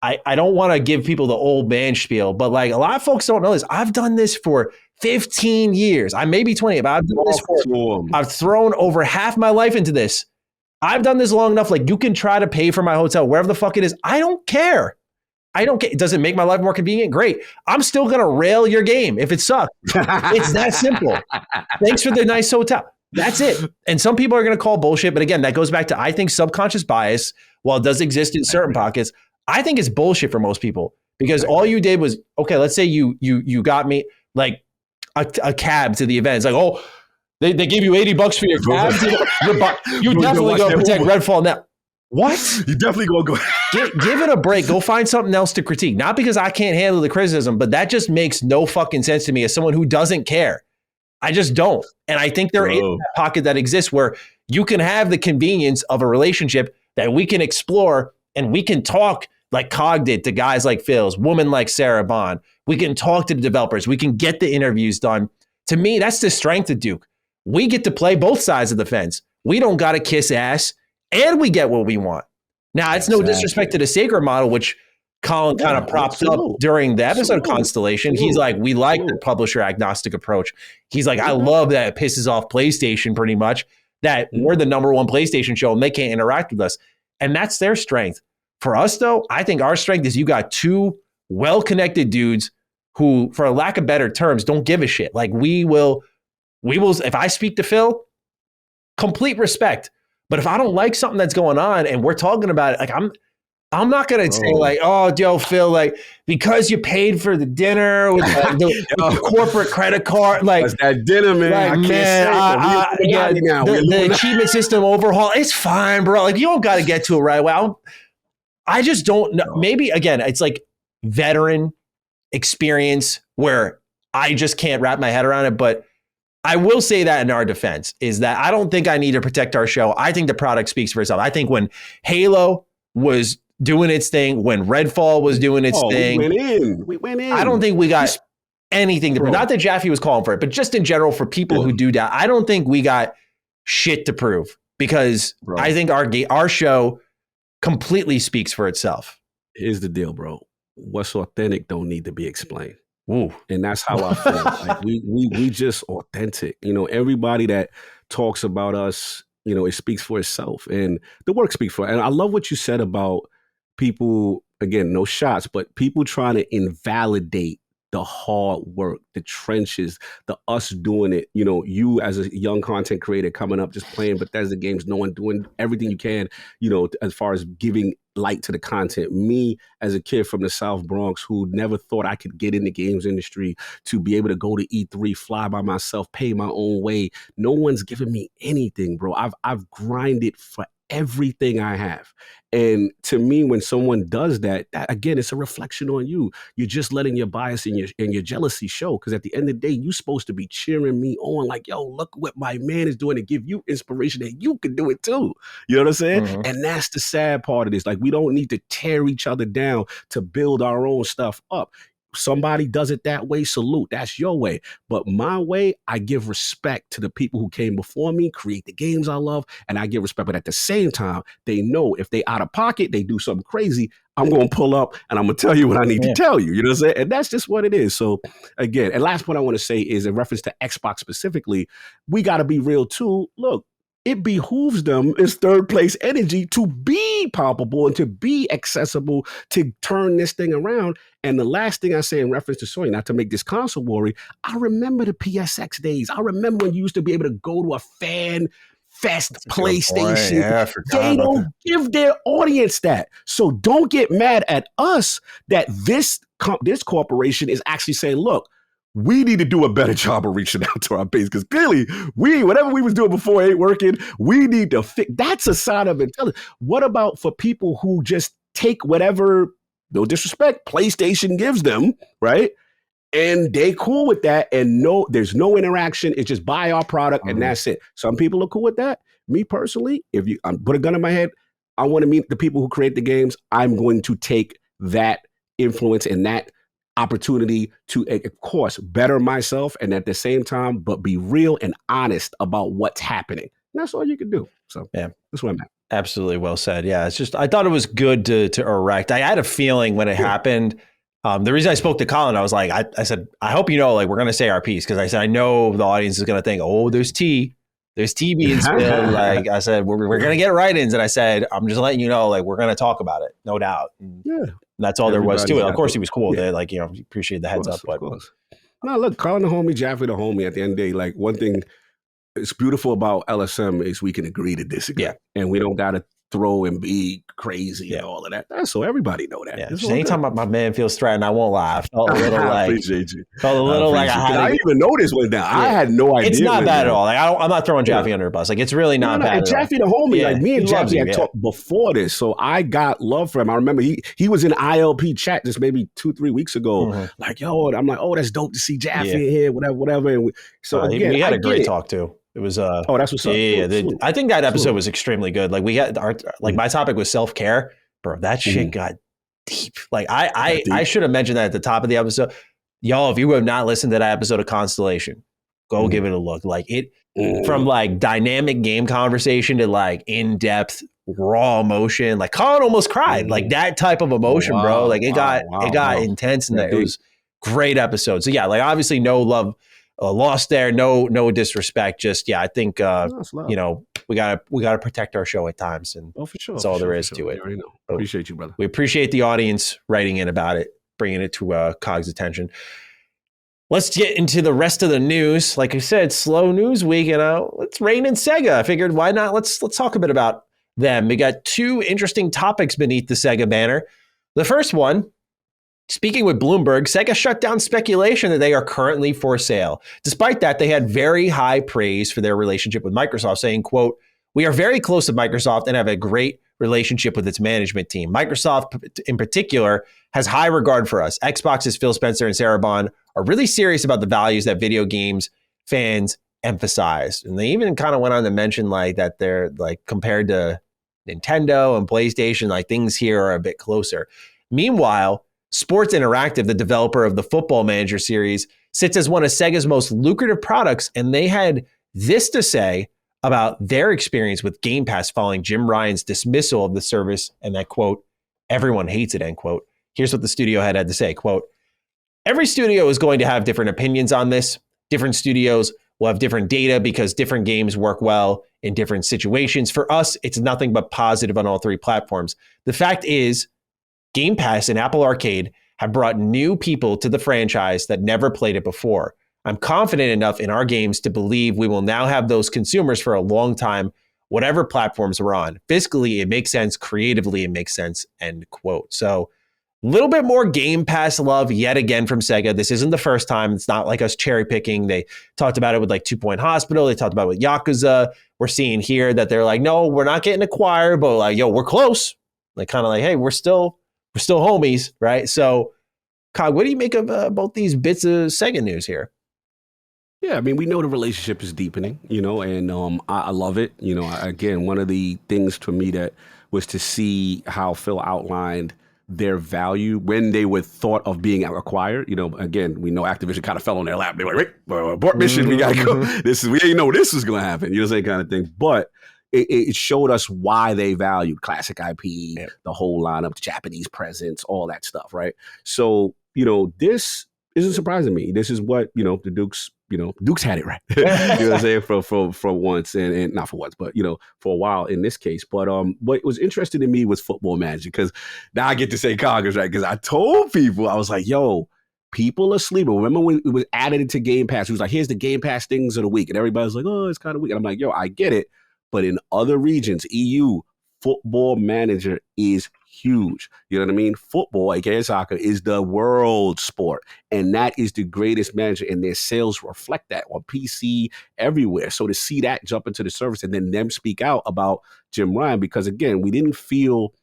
[SPEAKER 2] I don't want to give people the old man spiel, but like a lot of folks don't know this. I've done this for 15 years. I may be 20, but I've done this I've thrown over half my life into this. I've done this long enough. Like you can try to pay for my hotel, wherever the fuck it is. I don't care. I don't care. Does it make my life more convenient? Great. I'm still going to rail your game if it sucks. It's that simple. Thanks for the nice hotel. That's it. And some people are going to call bullshit. But again, that goes back to, I think subconscious bias, while it does exist in certain pockets, I think it's bullshit for most people, because all you did was, okay, let's say you got me like a cab to the event. It's like, oh, they give you $80 for your cab. You definitely go protect Redfall now. What?
[SPEAKER 1] You definitely go.
[SPEAKER 2] Give it a break. Go find something else to critique. Not because I can't handle the criticism, but that just makes no fucking sense to me as someone who doesn't care. I just don't. And I think there is a pocket that exists where you can have the convenience of a relationship that we can explore, and we can talk like Cog did to guys like Phil's, woman like Sarah Bond. We can talk to the developers. We can get the interviews done. To me, that's the strength of Duke. We get to play both sides of the fence. We don't got to kiss ass, and we get what we want. Now, it's no disrespect to the Sacred model, which Colin kind of propped up during the episode Constellation. He's like, we like the publisher agnostic approach. He's like, I love that it pisses off PlayStation pretty much, that we're the number one PlayStation show and they can't interact with us. And that's their strength. For us, though, I think our strength is you got two well-connected dudes who, for a lack of better terms, don't give a shit. Like we will, if I speak to Phil, complete respect. But if I don't like something that's going on and we're talking about it, like I'm not going to say like, oh, Joe, Phil, like, because you paid for the dinner with the corporate credit card. Like,
[SPEAKER 1] that's that dinner, man.
[SPEAKER 2] Like, the achievement system overhaul, it's fine, bro. Like, you don't got to get to it right away. I just don't know. Maybe, again, it's like veteran experience where I just can't wrap my head around it. But I will say that in our defense is that I don't think I need to protect our show. I think the product speaks for itself. I think when Halo was doing its thing, when Redfall was doing its thing,
[SPEAKER 1] we went in.
[SPEAKER 2] I don't think we got anything to prove. Not that Jaffe was calling for it, but just in general for people who do that, I don't think we got shit to prove, because I think our show completely speaks for itself.
[SPEAKER 1] Here's the deal, bro. What's authentic don't need to be explained.
[SPEAKER 2] Ooh.
[SPEAKER 1] And that's how I feel. Like we just authentic. You know, everybody that talks about us, you know, it speaks for itself, and the work speaks for it. And I love what you said about people, again, no shots, but people trying to invalidate the hard work, the trenches, the us doing it. You know, you as a young content creator coming up, just playing Bethesda games, doing everything you can, you know, as far as giving light to the content. Me as a kid from the South Bronx who never thought I could get in the games industry, to be able to go to E3, fly by myself, pay my own way. No one's giving me anything, bro. I've grinded forever everything I have. And to me, when someone does that, again, it's a reflection on you. You're just letting your bias and your jealousy show. Because at the end of the day, you're supposed to be cheering me on, like, yo, look what my man is doing, to give you inspiration that you can do it too. You know what I'm saying? Mm-hmm. And that's the sad part of this. Like, we don't need to tear each other down to build our own stuff up. Somebody does it that way, salute. That's your way. But my way, I give respect to the people who came before me, create the games I love, and I give respect. But at the same time, they know if they out of pocket, they do something crazy, I'm going to pull up and I'm going to tell you what I need to tell you. You know what I'm saying? And that's just what it is. So again, and last point I want to say is in reference to Xbox specifically, we got to be real too. Look, it behooves them as third place energy to be palpable and to be accessible to turn this thing around. And the last thing I say in reference to Sony, not to make this console worry, I remember the PSX days. I remember when you used to be able to go to a fan fest PlayStation.
[SPEAKER 2] Yeah,
[SPEAKER 1] they don't give their audience that. So don't get mad at us that this corporation is actually saying, look, we need to do a better job of reaching out to our base, because clearly whatever we was doing before ain't working. We need to fix. That's a sign of intelligence. What about for people who just take whatever, no disrespect, PlayStation gives them, right? And they cool with that, and there's no interaction. It's just buy our product and that's it. Some people are cool with that. Me personally, if you put a gun in my head, I want to meet the people who create the games. I'm going to take that influence and that opportunity to, of course, better myself, and at the same time, but be real and honest about what's happening. And that's all you can do. So yeah, that's what I'm at.
[SPEAKER 2] Absolutely well said. Yeah, it's just, I thought it was good to erect. I had a feeling when it happened. The reason I spoke to Colin, I was like, I said, I hope you know, like, we're going to say our piece, because I said, I know the audience is going to think, oh, there's tea being spilled. Like I said, we're going to get write-ins, and I said, I'm just letting you know, like, we're going to talk about it, no doubt. And that's all there was to it. Of course, he was cool with it. Like, you know, appreciate the heads up. But
[SPEAKER 1] no, look, Colin the homie, Jaffe the homie. At the end of the day, like, one thing it's beautiful about LSM is we can agree to disagree, and we don't got to throw and be crazy and all of that. So everybody know that.
[SPEAKER 2] Yeah. Anytime my man feels threatened, I won't lie. I felt a little
[SPEAKER 1] I appreciate you.
[SPEAKER 2] Felt a little like
[SPEAKER 1] I didn't even know this was down. I had no idea.
[SPEAKER 2] It's not bad at all. Like, I'm not throwing Jaffe under a bus. Like, it's really not bad.
[SPEAKER 1] And Jaffe the homie, like, me and Jaffe had talked before this, so I got love for him. I remember he was in ILP chat just maybe 2-3 weeks ago. Like, yo, and I'm like, oh, that's dope to see Jaffe in here, whatever. And
[SPEAKER 2] we had a great talk too. It was that's
[SPEAKER 1] what's up.
[SPEAKER 2] I think that episode was extremely good. Like, we had my topic was self-care, bro. That shit got deep. Like, I should have mentioned that at the top of the episode. Y'all, if you have not listened to that episode of Constellation, go give it a look. Like, it from like dynamic game conversation to like in-depth raw emotion. Like, Colin almost cried. Like, that type of emotion, bro. Like, it got intense in there. It was great episode. So yeah, like, obviously no love lost there, no disrespect. Just
[SPEAKER 1] I
[SPEAKER 2] think you know, we gotta protect our show at times, and
[SPEAKER 1] for sure,
[SPEAKER 2] that's all there is to it.
[SPEAKER 1] Appreciate you, brother.
[SPEAKER 2] We appreciate the audience writing in about it, bringing it to Cog's attention. Let's get into the rest of the news. Like I said, slow news week, let's rein in Sega. I figured, why not? Let's talk a bit about them. We got two interesting topics beneath the Sega banner. The first one, speaking with Bloomberg, Sega shut down speculation that they are currently for sale. Despite that, they had very high praise for their relationship with Microsoft, saying, quote, "We are very close to Microsoft and have a great relationship with its management team. Microsoft, in particular, has high regard for us. Xbox's Phil Spencer and Sarah Bond are really serious about the values that video games fans emphasize." And they even kind of went on to mention like that they're like, compared to Nintendo and PlayStation, like, things here are a bit closer. Meanwhile, Sports Interactive, the developer of the Football Manager series, sits as one of Sega's most lucrative products, and they had this to say about their experience with Game Pass following Jim Ryan's dismissal of the service, and that, quote, "Everyone hates it," end quote. Here's what the studio head had to say, quote, "Every studio is going to have different opinions on this. Different studios will have different data because different games work well in different situations. For us, it's nothing but positive on all three platforms. The fact is, Game Pass and Apple Arcade have brought new people to the franchise that never played it before. I'm confident enough in our games to believe we will now have those consumers for a long time, whatever platforms we're on. Fiscally, it makes sense. Creatively, it makes sense," end quote. So Little bit more Game Pass love yet again from Sega. This isn't the first time. It's not like us cherry picking. They talked about it with like 2 Point Hospital. They talked about it with Yakuza. We're seeing here that they're like, no, we're not getting acquired, but like, yo, we're close. Like kind of like, hey, we're still homies, right? So, Cog, what do you make of both these bits of Sega news here?
[SPEAKER 1] Yeah, I mean, we know the relationship is deepening, and I love it. Again, one of the things to me that was to see how Phil outlined their value when they were thought of being acquired. Again, we know Activision kind of fell on their lap. They were like, wait, abort mission, we gotta go. We didn't know this was gonna happen. Same kind of thing. But it showed us why they valued classic IP, the whole lineup, Japanese presence, all that stuff, right? So, this isn't surprising me. This is what, the Dukes, Dukes had it right. You know what I'm saying? For once, and not for once, but, for a while in this case. But what was interesting to me was Football Manager, because now I get to say Congress, right? Because I told people, I was like, yo, people are sleeping. Remember when it was added into Game Pass? It was like, here's the Game Pass things of the week. And everybody's like, oh, it's kind of weak. And I'm like, yo, I get it. But in other regions, EU, Football Manager is huge. You know what I mean? Football, aka soccer, is the world sport. And that is the greatest manager. And their sales reflect that on PC, everywhere. So to see that jump into the service and then them speak out about Jim Ryan, because again, we didn't feel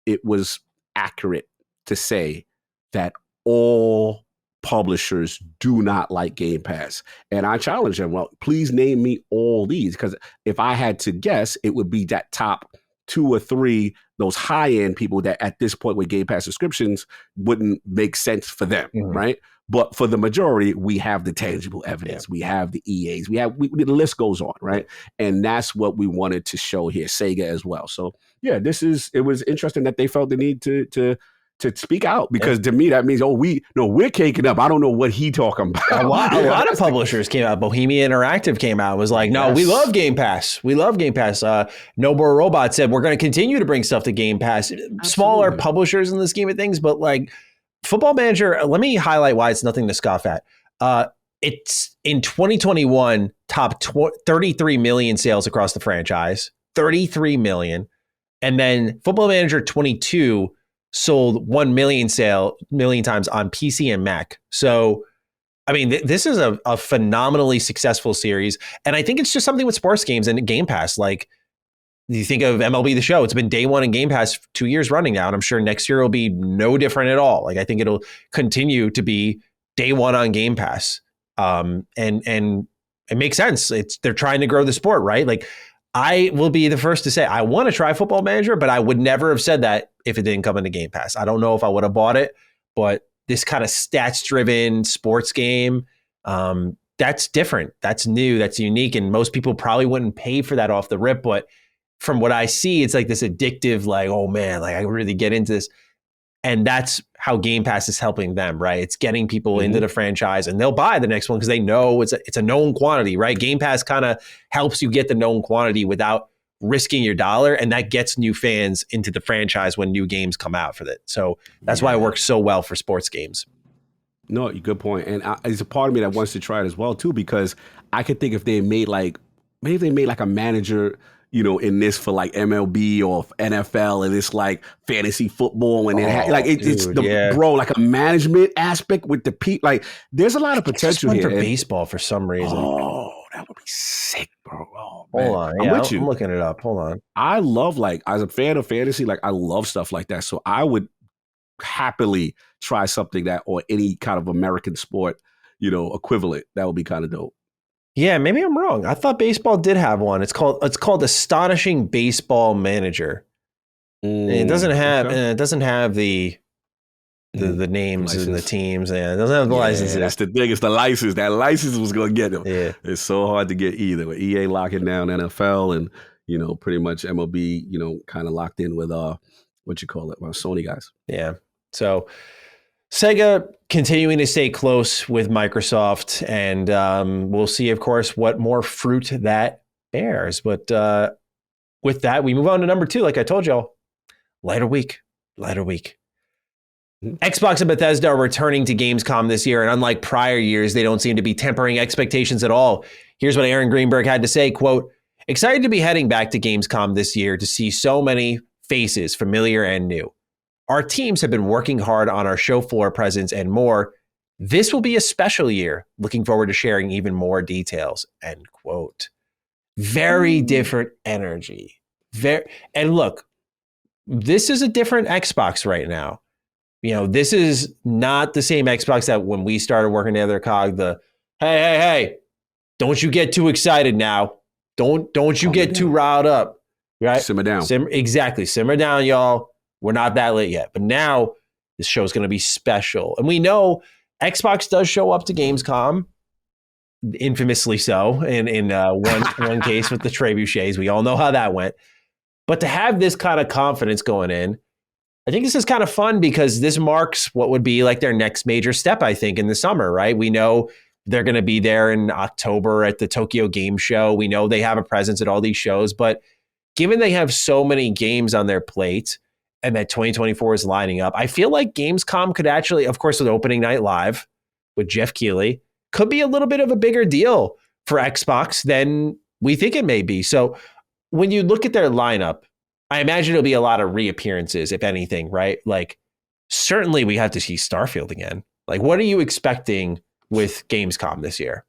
[SPEAKER 1] it was accurate to say that all publishers do not like Game Pass. And I challenge them, well, please name me all these, because if I had to guess, it would be that top 2 or 3, those high-end people that at this point with Game Pass subscriptions wouldn't make sense for them, right? But for the majority, we have the tangible evidence. We have the EAs. The list goes on, right? And that's what we wanted to show here, Sega as well. So yeah, it was interesting that they felt the need to speak out, because to me that means, we're caking up. I don't know what he talking about.
[SPEAKER 2] A lot of publishers came out. Bohemia Interactive came out and was like, no, we love Game Pass. We love Game Pass. No More Robot said we're going to continue to bring stuff to Game Pass. Absolutely. Smaller publishers in the scheme of things, but like Football Manager, let me highlight why it's nothing to scoff at. It's in 2021 top 33 million sales across the franchise, 33 million, and then Football Manager 22 sold 1 million times on PC and Mac. So, I mean, this is a phenomenally successful series. And I think it's just something with sports games and Game Pass. Like, you think of MLB The Show, it's been day one in Game Pass 2 years running now. And I'm sure next year will be no different at all. Like, I think it'll continue to be day one on Game Pass. And it makes sense. They're trying to grow the sport, right? Like, I will be the first to say I want to try Football Manager, but I would never have said that if it didn't come into Game Pass. I don't know if I would have bought it, but this kind of stats-driven sports game, that's different. That's new. That's unique. And most people probably wouldn't pay for that off the rip. But from what I see, it's like this addictive, like, oh man, like I really get into this. And that's how Game Pass is helping them, right? It's getting people into the franchise, and they'll buy the next one because they know it's a known quantity, right? Game Pass kind of helps you get the known quantity without risking your dollar, and that gets new fans into the franchise when new games come out for that. So that's why it works so well for sports games.
[SPEAKER 1] No, good point. And there's a part of me that wants to try it as well too, because I could think if they made a manager, in this for like MLB or NFL, and it's like fantasy football, and it's like a management aspect with the people. Like, there's a lot of potential here.
[SPEAKER 2] For baseball for some reason.
[SPEAKER 1] Oh, that would be sick, bro. Oh,
[SPEAKER 2] hold on, I'm with you. I'm looking it up. Hold on.
[SPEAKER 1] I love, like, as a fan of fantasy, like I love stuff like that. So I would happily try something that, or any kind of American sport, equivalent. That would be kind of dope.
[SPEAKER 2] Yeah, maybe I'm wrong. I thought baseball did have one. It's called Astonishing Baseball Manager. It doesn't have the names license. And the teams, and it doesn't have the licenses.
[SPEAKER 1] That's the thing. It's the license. That license was going to get them. Yeah. It's so hard to get either. With EA locking down NFL, and pretty much MLB, kind of locked in with Sony guys.
[SPEAKER 2] Yeah. So Sega continuing to stay close with Microsoft, and we'll see, of course, what more fruit that bears. But with that, we move on to number 2. Like I told y'all, lighter week. Xbox and Bethesda are returning to Gamescom this year, and unlike prior years, they don't seem to be tempering expectations at all. Here's what Aaron Greenberg had to say, quote, "Excited to be heading back to Gamescom this year to see so many faces, familiar and new. Our teams have been working hard on our show floor presence and more. This will be a special year. Looking forward to sharing even more details, end quote. Very different energy. And look, this is a different Xbox right now. This is not the same Xbox that when we started working together, COG, hey, don't you get too excited now. Don't you get too riled up. Right?
[SPEAKER 1] Simmer down.
[SPEAKER 2] Exactly. Simmer down, y'all. We're not that late yet. But now this show is going to be special. And we know Xbox does show up to Gamescom, infamously so, in one case with the trebuchets. We all know how that went. But to have this kind of confidence going in, I think this is kind of fun because this marks what would be like their next major step, I think, in the summer, right? We know they're going to be there in October at the Tokyo Game Show. We know they have a presence at all these shows. But given they have so many games on their plate and that 2024 is lining up, I feel like Gamescom could actually, of course, with opening night live with Jeff Keighley, could be a little bit of a bigger deal for Xbox than we think it may be. So when you look at their lineup, I imagine it'll be a lot of reappearances, if anything, right? Like, certainly we have to see Starfield again. Like, what are you expecting with Gamescom this year?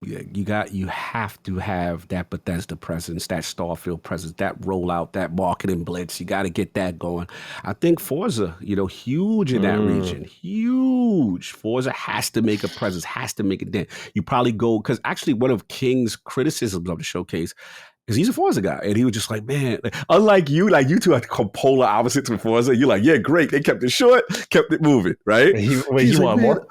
[SPEAKER 1] Yeah, you have to have that Bethesda presence, that Starfield presence, that rollout, that marketing blitz. You got to get that going. I think Forza, huge in that region, huge. Forza has to make a presence, has to make a dent. You probably go, because actually one of King's criticisms of the showcase is he's a Forza guy. And he was just like, man, unlike you, like you two are polar opposites with Forza. You're like, yeah, great. They kept it short, kept it moving, right?
[SPEAKER 2] You want more?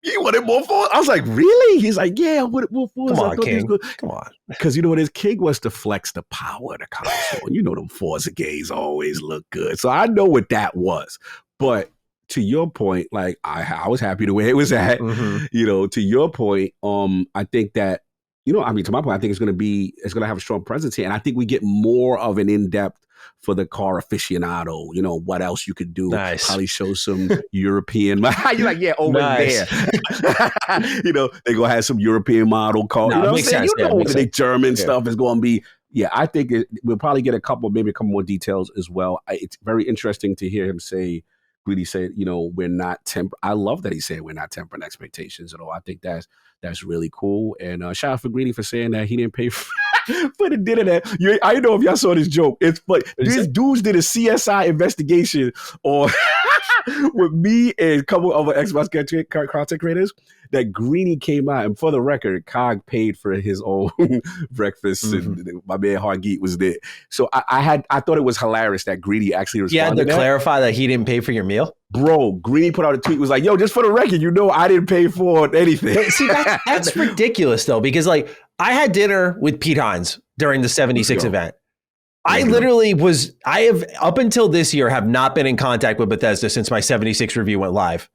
[SPEAKER 1] You wanted more Forza? I was like, really? He's like, yeah, I wanted more Forza.
[SPEAKER 2] Come on, King. Come on.
[SPEAKER 1] Because his King wants to flex the power of the console. Them Forza games always look good. So I know what that was. But to your point, like I was happy the way it was at. Mm-hmm. To your point, I think that, to my point, I think it's going to have a strong presence here. And I think we get more of an in-depth for the car aficionado, what else you could do.
[SPEAKER 2] Nice.
[SPEAKER 1] Probably show some European. You're like, yeah, over there. They're going to have some European model car.
[SPEAKER 2] No, makes sense.
[SPEAKER 1] The German stuff is going to be. Yeah, I think we'll probably get maybe a couple more details as well. It's very interesting to hear him say, Greedy said, we're not I love that he said we're not tempering expectations at all. I think that's really cool. And shout out for Greedy for saying that he didn't pay for the dinner. I don't know if y'all saw this joke. It's funny. These dudes did a CSI investigation on with me and a couple of other Xbox content creators. That Greeny came out, and for the record, COG paid for his own breakfast, and my man Hargeet was there. So I thought it was hilarious that Greeny actually responded.
[SPEAKER 2] You had to clarify that he didn't pay for your meal?
[SPEAKER 1] Bro, Greeny put out a tweet, was like, yo, just for the record, I didn't pay for anything.
[SPEAKER 2] See, that's ridiculous, though, because I had dinner with Pete Hines during the 76 event. I have, up until this year, have not been in contact with Bethesda since my 76 review went live.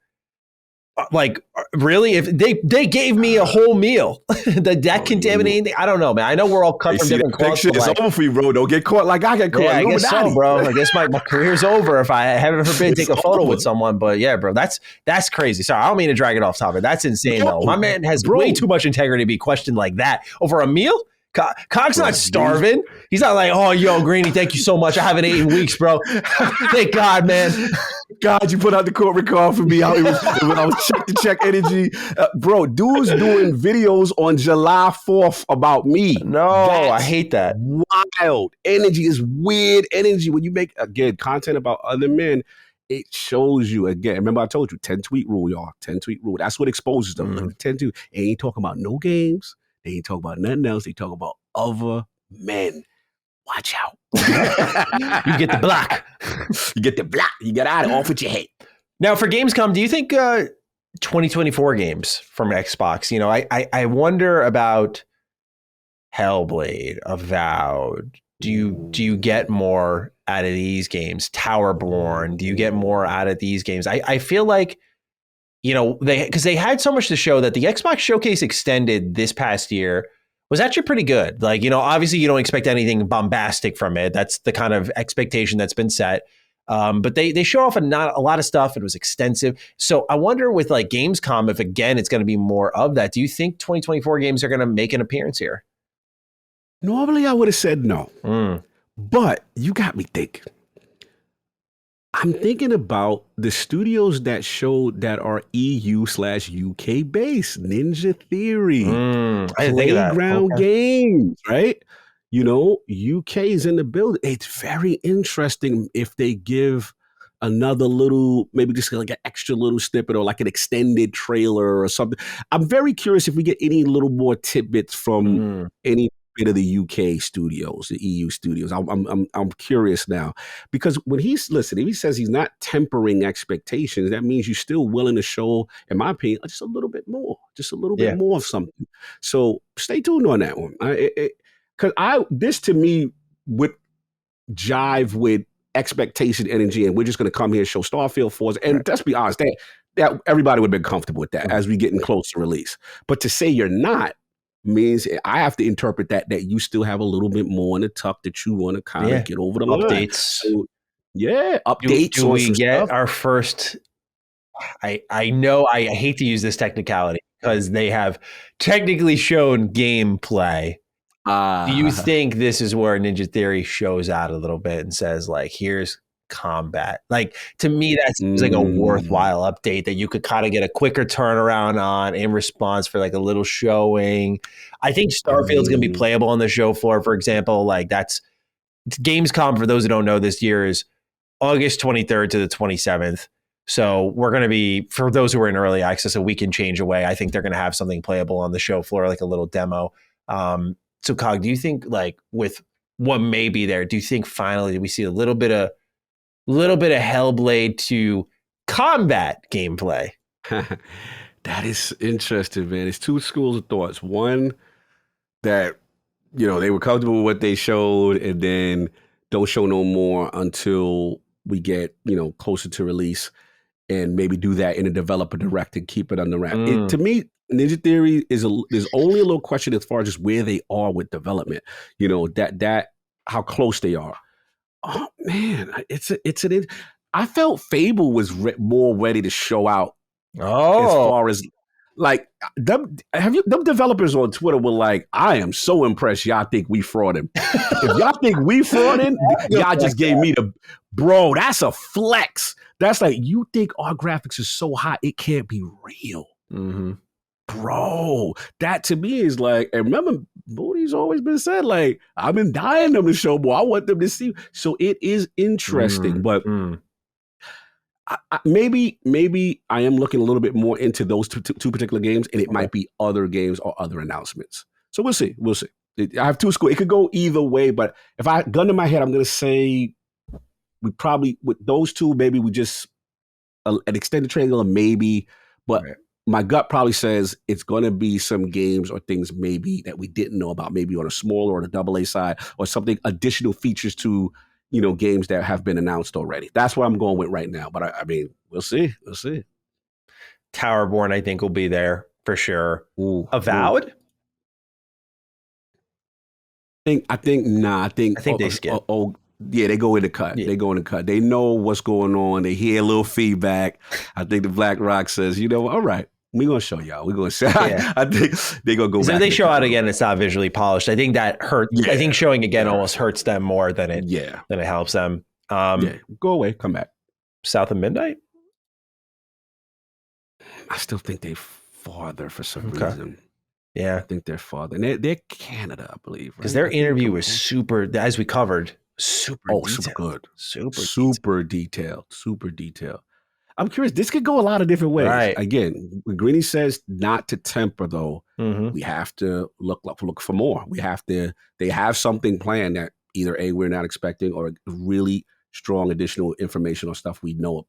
[SPEAKER 2] Like, really? If they gave me a whole meal, that contaminating, I don't know, man. I know we're all cut from different cloths.
[SPEAKER 1] It's over for you, bro. Don't get caught like I get caught.
[SPEAKER 2] Yeah, I guess so, bro. I guess my career's over if I heaven forbid take a photo with someone. But yeah, bro, that's crazy. Sorry, I don't mean to drag it off topic. That's insane, though. My man has way too much integrity to be questioned like that over a meal. COG's not starving. He's not like, oh, yo, Greeny, thank you so much. I haven't eaten in weeks, bro. Thank God, man.
[SPEAKER 1] God, you put out the corporate card for me. When I was check energy. Bro, dude's doing videos on July 4th about me.
[SPEAKER 2] No, I hate that.
[SPEAKER 1] Wild. Energy is weird energy. When you make, again, content about other men, it shows you, again, remember I told you, 10 tweet rule, y'all. 10 tweet rule. That's what exposes them. 10 tweet. They ain't talking about no games. They ain't talking about nothing else. They talk about other men. Watch out.
[SPEAKER 2] You get the block.
[SPEAKER 1] You get the block. You get out of off with your head.
[SPEAKER 2] Now, for Gamescom, do you think 2024 games from Xbox, I wonder about Hellblade, Avowed. Do you get more out of these games? Towerborn, do you get more out of these games? I feel like, because they had so much to show that the Xbox Showcase Extended this past year was actually pretty good. Like, obviously you don't expect anything bombastic from it. That's the kind of expectation that's been set. But they show off a lot of stuff. It was extensive. So I wonder with like Gamescom, if again, it's going to be more of that. Do you think 2024 games are going to make an appearance here?
[SPEAKER 1] Normally I would have said no, but you got me thinking. I'm thinking about the studios that showed that are EU/UK based. Ninja Theory,
[SPEAKER 2] I didn't think of that.
[SPEAKER 1] Playground
[SPEAKER 2] Okay.
[SPEAKER 1] Games, right? You know, UK is in the building. It's very interesting if they give another little, maybe just like an extra little snippet or like an extended trailer or something. I'm very curious if we get any little more tidbits from any bit of the UK studios, the EU studios. I'm curious now because when if he says he's not tempering expectations, that means you're still willing to show, in my opinion, just a little bit more,
[SPEAKER 2] Yeah.
[SPEAKER 1] of something. So stay tuned on that one. Because this to me would jive with expectation energy, and we're just going to come here and show Starfield for us. And let's be honest, that everybody would have been comfortable with that as we getting close to release. But to say you're not means I have to interpret that you still have a little bit more in the tuck that you want to kind of get over the line.
[SPEAKER 2] Updates.
[SPEAKER 1] So, updates.
[SPEAKER 2] Do we get our first? I know I hate to use this technicality because they have technically shown gameplay. Do you think this is where Ninja Theory shows out a little bit and says, like, here's combat? Like, to me, that seems like a worthwhile update that you could kind of get a quicker turnaround on in response for like a little showing. I think Starfield's going to be playable on the show floor, for example. Like, that's Gamescom, for those who don't know, this year is August 23rd to the 27th. So we're going to be, for those who are in early access, a week and change away. I think they're going to have something playable on the show floor, like a little demo. So, Cog, do you think, like, with what may be there, do you think finally we see a little bit of Hellblade II combat gameplay?
[SPEAKER 1] That is interesting, man. It's two schools of thoughts. One that, they were comfortable with what they showed and then don't show no more until we get, closer to release, and maybe do that in a developer direct and keep it on the wrap. To me, Ninja Theory there's only a little question as far as just where they are with development. That how close they are. Oh man, I felt Fable was more ready to show out. As far as like them developers on Twitter were like, I am so impressed. Y'all think we frauded. If y'all think we frauded, y'all just gave me bro. That's a flex. That's like, you think our graphics is so hot it can't be real. Bro, that to me is like, and remember, Booty's always been said, like, I've been dying them to show more. I want them to see. So it is interesting, but maybe I am looking a little bit more into those two particular games, and it might be other games or other announcements. So we'll see. I have two schools. It could go either way, but if I gun to my head, I'm going to say we probably, with those two, maybe we just an extended trailer, maybe, but my gut probably says it's going to be some games or things maybe that we didn't know about, maybe on a smaller or the AA side, or something, additional features to, games that have been announced already. That's what I'm going with right now. But I mean, we'll see.
[SPEAKER 2] Towerborn, I think, will be there for sure. Avowed?
[SPEAKER 1] I think
[SPEAKER 2] they skip.
[SPEAKER 1] Yeah, they go in the cut. Yeah. They go in the cut. They know what's going on. They hear a little feedback. I think the Black Rock says, all right, we're going to show y'all. We're going to say, I think they're going to go back.
[SPEAKER 2] If they show out again, it's not visually polished. I think that hurts. Yeah. I think showing again almost hurts them more than it helps them.
[SPEAKER 1] Go away. Come back.
[SPEAKER 2] South of Midnight?
[SPEAKER 1] I still think they're farther for some reason.
[SPEAKER 2] Yeah.
[SPEAKER 1] I think they're farther. And they're Canada, I believe.
[SPEAKER 2] Because their interview was super, as we covered, super
[SPEAKER 1] good. Super detailed. I'm curious. This could go a lot of different ways.
[SPEAKER 2] Right.
[SPEAKER 1] Again, when Greeny says not to temper, though, we have to look for more. They have something planned that either A, we're not expecting, or really strong additional information or stuff we know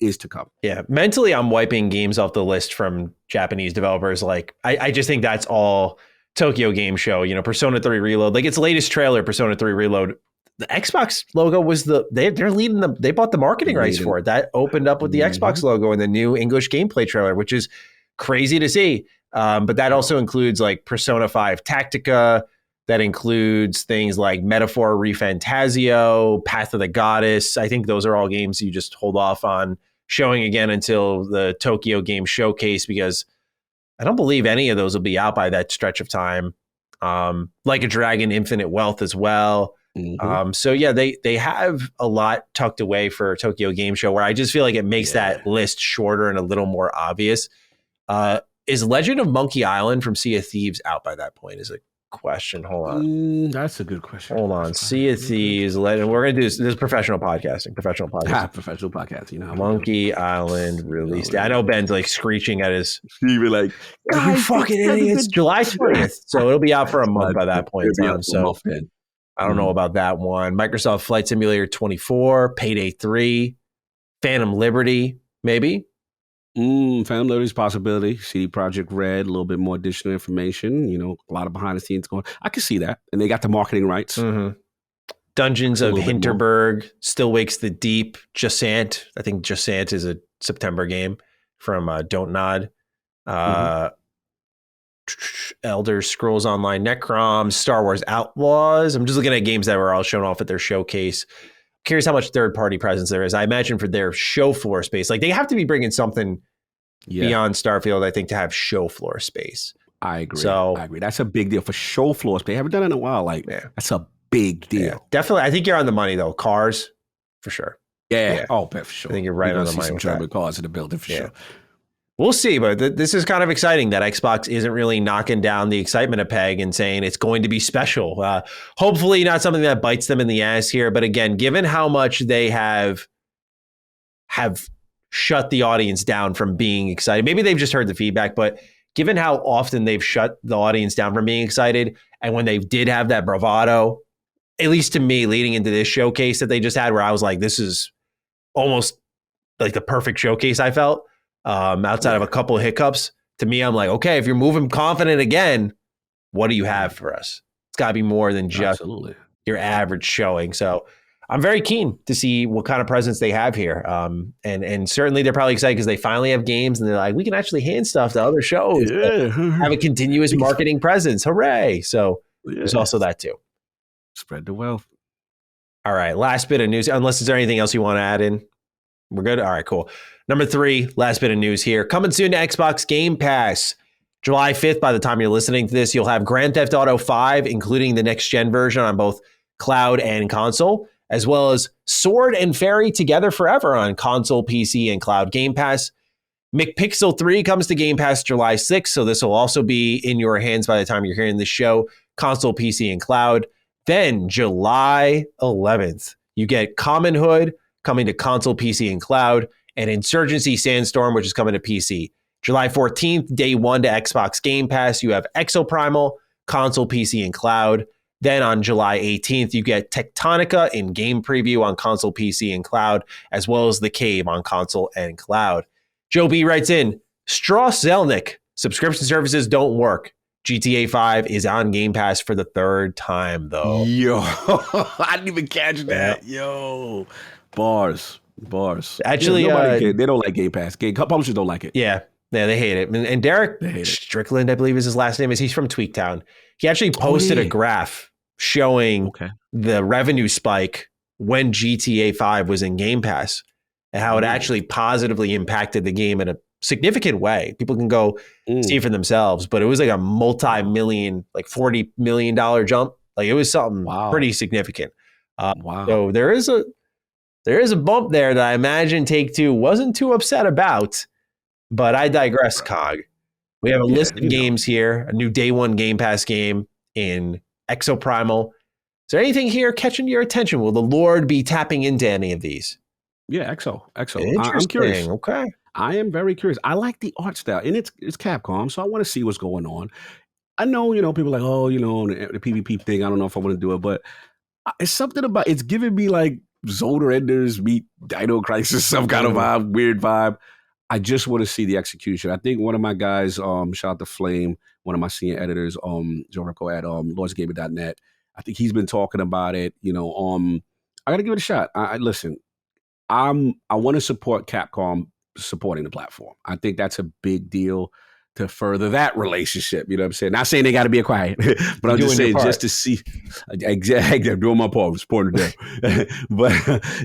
[SPEAKER 1] is to come.
[SPEAKER 2] Yeah. Mentally, I'm wiping games off the list from Japanese developers. Like, I just think that's all Tokyo Game Show, Persona 3 Reload. Like, its latest trailer, Persona 3 Reload, the Xbox logo was they're leading they bought the marketing rights for it. That opened up with the Xbox logo and the new English gameplay trailer, which is crazy to see. But that also includes like Persona 5 Tactica. That includes things like Metaphor ReFantazio, Path of the Goddess. I think those are all games you just hold off on showing again until the Tokyo Game Showcase, because I don't believe any of those will be out by that stretch of time. Like a Dragon Infinite Wealth as well. So yeah, they have a lot tucked away for Tokyo Game Show, where I just feel like it makes that list shorter and a little more obvious. Is Legend of Monkey Island from Sea of Thieves out by that point? Is a question. Hold on.
[SPEAKER 1] That's a good question.
[SPEAKER 2] Hold on. Sea of Thieves, Legend. We're gonna do this professional podcasting. Professional podcast. You know, Monkey Island released. I know Ben's like screeching at his.
[SPEAKER 1] Even like,
[SPEAKER 2] you fucking idiots! July 20th, so it'll be out for a month by that point in time. So I don't know about that one. Microsoft Flight Simulator 24, Payday 3, Phantom Liberty, maybe.
[SPEAKER 1] Phantom Liberty's possibility. CD Projekt Red, a little bit more additional information. You know, a lot of behind the scenes going. I can see that, and they got the marketing rights.
[SPEAKER 2] Dungeons of Hinterberg, Still Wakes the Deep, Jusant. I think Jusant is a September game from Don't Nod. Elder Scrolls Online Necrom, Star Wars Outlaws. I'm just looking at games that were all shown off at their showcase. Curious how much third-party presence there is. I imagine for their show floor space, like they have to be bringing something beyond Starfield, I think, to have show floor space.
[SPEAKER 1] I agree. I agree. That's a big deal for show floor space. They haven't done it in a while. Like that's a big deal.
[SPEAKER 2] Yeah, definitely. I think you're on the money though. Cars, for sure.
[SPEAKER 1] Yeah. Oh, for sure.
[SPEAKER 2] I think you're right on the money.
[SPEAKER 1] Some German cars in the building for sure.
[SPEAKER 2] We'll see, but this is kind of exciting that Xbox isn't really knocking down the excitement a peg and saying it's going to be special. Hopefully not something that bites them in the ass here. But again, given how much they have shut the audience down from being excited, maybe they've just heard the feedback, but given how often they've shut the audience down from being excited, and when they did have that bravado, at least to me, leading into this showcase that they just had, where I was like, this is almost like the perfect showcase I felt. Outside of a couple of hiccups, to me, I'm like, okay, if you're moving confident again, what do you have for us? It's got to be more than just your average showing. So I'm very keen to see what kind of presence they have here. And certainly they're probably excited because they finally have games and they're like, we can actually hand stuff to other shows. Have a continuous marketing presence. Hooray. So there's also that too.
[SPEAKER 1] Spread the wealth.
[SPEAKER 2] All right. Last bit of news, unless there's anything else you want to add in. We're good. All right, cool. Number 3, last bit of news here. Coming soon to Xbox Game Pass. July 5th, by the time you're listening to this, you'll have Grand Theft Auto 5, including the next-gen version on both cloud and console, as well as Sword and Fairy Together Forever on console, PC, and cloud Game Pass. McPixel 3 comes to Game Pass July 6th, so this will also be in your hands by the time you're hearing this show, console, PC, and cloud. Then, July 11th, you get Commonhood coming to console, PC, and cloud, and Insurgency Sandstorm, which is coming to PC. July 14th, day 1 to Xbox Game Pass, you have Exoprimal, console, PC, and cloud. Then on July 18th, you get Tectonica in game preview on console, PC, and cloud, as well as The Cave on console and cloud. Joe B writes in, Strauss Zelnick, subscription services don't work. GTA 5 is on Game Pass for the 3rd time, though.
[SPEAKER 1] Yo, I didn't even catch that. Yo, bars.
[SPEAKER 2] Actually,
[SPEAKER 1] they don't like Game Pass. Publishers don't like it.
[SPEAKER 2] Yeah, they hate it. And Derek Strickland, I believe is his last name, he's from Tweaktown. He actually posted a graph showing the revenue spike when GTA 5 was in Game Pass and how it actually positively impacted the game in a significant way. People can go see for themselves, but it was like a multi-million, like $40 million jump. Like it was something pretty significant. So there is a bump there that I imagine Take-Two wasn't too upset about, but I digress, Cog. We have a list of games here, a new day 1 Game Pass game in Exoprimal. Is there anything here catching your attention? Will the Lord be tapping into any of these?
[SPEAKER 1] Yeah, Exo.
[SPEAKER 2] I'm curious. Okay.
[SPEAKER 1] I am very curious. I like the art style, and it's Capcom, so I want to see what's going on. I know, people are like, the PvP thing, I don't know if I want to do it, but it's something about, it's giving me like Zolder Enders meet Dino Crisis, some kind of weird vibe. I just want to see the execution. I think one of my guys, shout out to Flame, one of my senior editors, Joe Rico at lordsgamer.net. I think he's been talking about it. I got to give it a shot. Listen, I want to support Capcom supporting the platform. I think that's a big deal to further that relationship. You know what I'm saying? Not saying they got to be acquired, but I'm just saying just to see. Exactly, I'm doing my part. I'm supporting them. But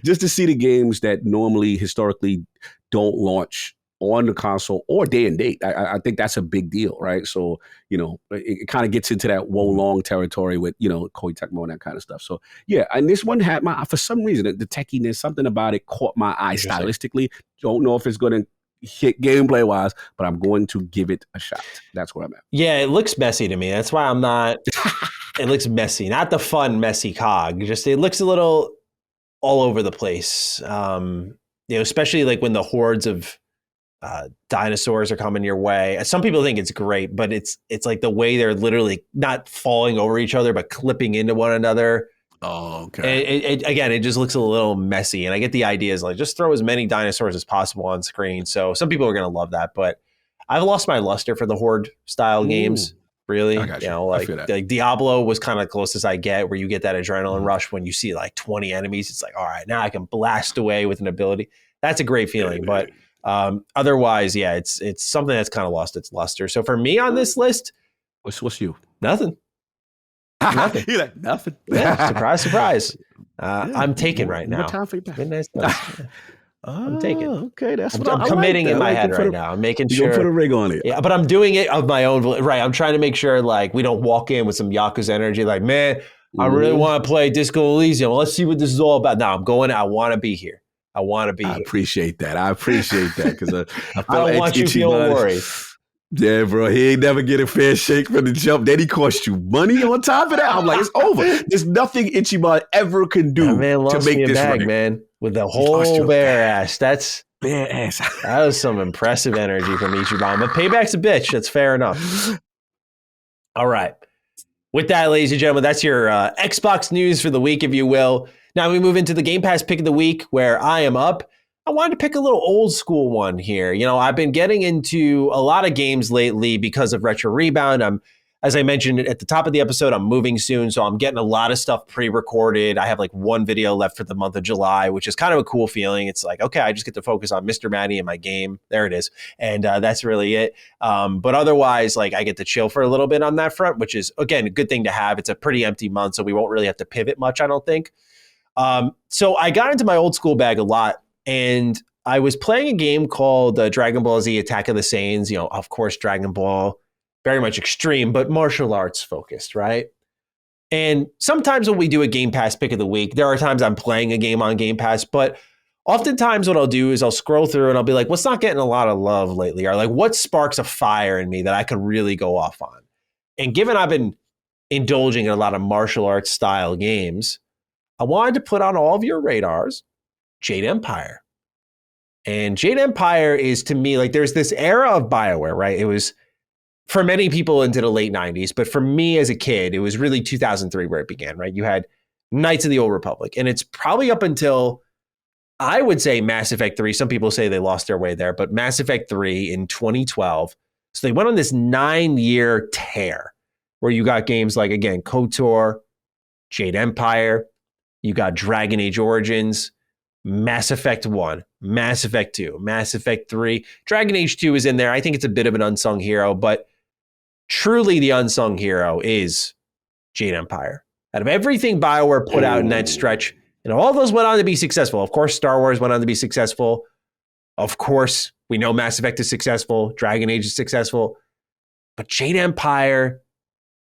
[SPEAKER 1] just to see the games that normally, historically, don't launch on the console or day and date. I think that's a big deal, right? So, it kind of gets into that Wolong territory with, Koei Tecmo and that kind of stuff. So, yeah, and this one had for some reason, the techiness, something about it caught my eye stylistically. Don't know if it's going to hit gameplay wise, but I'm going to give it a shot. That's where I'm at.
[SPEAKER 2] Yeah, it looks messy to me. That's why I'm not. It looks messy, not the fun messy cog. Just it looks a little all over the place. Especially like when the hordes of dinosaurs are coming your way. Some people think it's great, but it's like the way they're literally not falling over each other, but clipping into one another.
[SPEAKER 1] Oh, okay.
[SPEAKER 2] It just looks a little messy, and I get the idea is like just throw as many dinosaurs as possible on screen. So some people are going to love that, but I've lost my luster for the horde style games. Really, like Diablo was kind of close as I get, where you get that adrenaline rush when you see like 20 enemies. It's like, all right, now I can blast away with an ability. That's a great feeling, but otherwise, yeah, it's something that's kind of lost its luster. So for me on this list,
[SPEAKER 1] what's you?
[SPEAKER 2] Nothing. Nothing.
[SPEAKER 1] You're like, nothing.
[SPEAKER 2] Yeah, surprise. I'm taken right now.
[SPEAKER 1] More time for you back.
[SPEAKER 2] I'm taking.
[SPEAKER 1] Okay, that's what
[SPEAKER 2] I'm committing in my head right now. I'm making sure.
[SPEAKER 1] You put a rig on it.
[SPEAKER 2] Yeah, but I'm doing it of my own. Right, I'm trying to make sure like we don't walk in with some Yakuza energy. Like, man, I really want to play Disco Elysium. Well, let's see what this is all about. No, I'm going. I want to be here. I
[SPEAKER 1] appreciate that because I
[SPEAKER 2] don't want you feeling worried.
[SPEAKER 1] Yeah, bro, he ain't never get a fair shake from the jump. Then he cost you money on top of that. I'm like, it's over. There's nothing Ichiban ever can do to make this right,
[SPEAKER 2] man. With the whole bare ass. That's
[SPEAKER 1] bare ass.
[SPEAKER 2] That was some impressive energy from Ichiban. But payback's a bitch. That's fair enough. All right. With that, ladies and gentlemen, that's your Xbox news for the week, if you will. Now we move into the Game Pass pick of the week, where I am up. I wanted to pick a little old school one here. I've been getting into a lot of games lately because of Retro Rebound. As I mentioned at the top of the episode, I'm moving soon, so I'm getting a lot of stuff pre-recorded. I have like one video left for the month of July, which is kind of a cool feeling. It's like, okay, I just get to focus on Mr. Matty and my game. There it is. And that's really it. But otherwise, like I get to chill for a little bit on that front, which is, again, a good thing to have. It's a pretty empty month, so we won't really have to pivot much, I don't think. So I got into my old school bag a lot, and I was playing a game called Dragon Ball Z Attack of the Saiyans. Of course, Dragon Ball, very much extreme, but martial arts focused, right? And sometimes when we do a Game Pass pick of the week, there are times I'm playing a game on Game Pass, but oftentimes what I'll do is I'll scroll through and I'll be like, what's not getting a lot of love lately? Or like, what sparks a fire in me that I could really go off on? And given I've been indulging in a lot of martial arts style games, I wanted to put on all of your radars Jade Empire. And Jade Empire is, to me, like there's this era of BioWare, right? It was for many people into the late 90s, but for me as a kid, it was really 2003 where it began, right? You had Knights of the Old Republic, and it's probably up until, I would say, Mass Effect 3. Some people say they lost their way there, but Mass Effect 3 in 2012. So they went on this 9-year tear where you got games like, again, KOTOR, Jade Empire, you got Dragon Age Origins, Mass Effect 1, Mass Effect 2, Mass Effect 3. Dragon Age 2 is in there. I think it's a bit of an unsung hero, but truly the unsung hero is Jade Empire. Out of everything BioWare put out in that stretch, and all those went on to be successful. Of course, Star Wars went on to be successful. Of course, we know Mass Effect is successful. Dragon Age is successful. But Jade Empire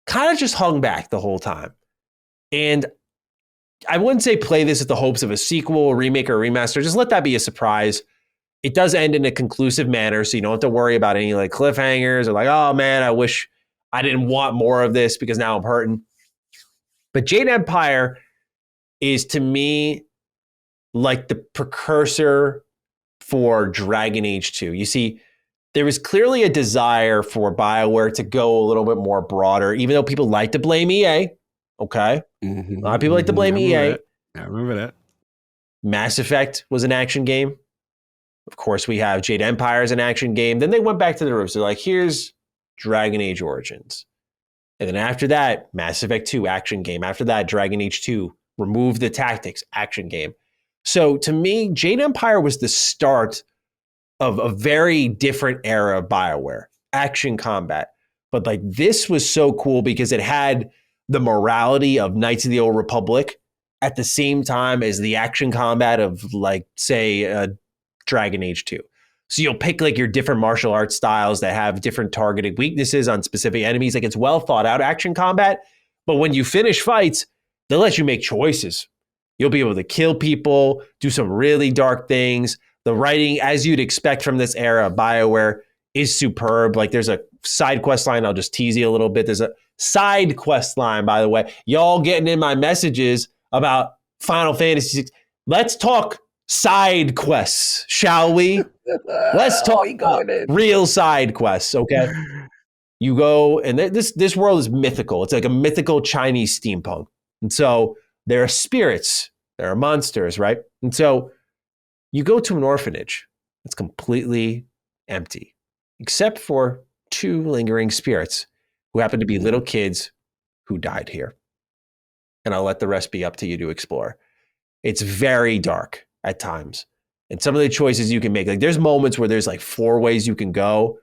[SPEAKER 2] kind of just hung back the whole time. And I wouldn't say play this with the hopes of a sequel, a remake, or a remaster. Just let that be a surprise. It does end in a conclusive manner, so you don't have to worry about any like cliffhangers or like, oh man, I wish I didn't want more of this because now I'm hurting. But Jade Empire is, to me, like the precursor for Dragon Age 2. You see, there was clearly a desire for BioWare to go a little bit more broader, even though people like to blame EA. Okay.
[SPEAKER 1] Mm-hmm.
[SPEAKER 2] A lot of people like to blame EA.
[SPEAKER 1] I remember that.
[SPEAKER 2] Mass Effect was an action game. Of course, we have Jade Empire as an action game. Then they went back to the roots. They're like, here's Dragon Age Origins. And then after that, Mass Effect 2, action game. After that, Dragon Age 2, remove the tactics, action game. So to me, Jade Empire was the start of a very different era of BioWare, action combat. But like this was so cool because it had the morality of Knights of the Old Republic at the same time as the action combat of, like, say, Dragon Age 2. So you'll pick like your different martial arts styles that have different targeted weaknesses on specific enemies. Like it's well thought out action combat. But when you finish fights, they'll let you make choices. You'll be able to kill people, do some really dark things. The writing, as you'd expect from this era of BioWare, is superb. Like there's a side quest line. I'll just tease you a little bit. There's a side quest line, by the way. Y'all getting in my messages about Final Fantasy VI. Let's talk side quests, shall we? Let's talk real side quests, okay? You go, and this world is mythical. It's like a mythical Chinese steampunk. And so there are spirits, there are monsters, right? And so you go to an orphanage. It's completely empty, except for 2 lingering spirits who happen to be little kids who died here. And I'll let the rest be up to you to explore. It's very dark at times. And some of the choices you can make, like there's moments where there's like 4 ways you can go,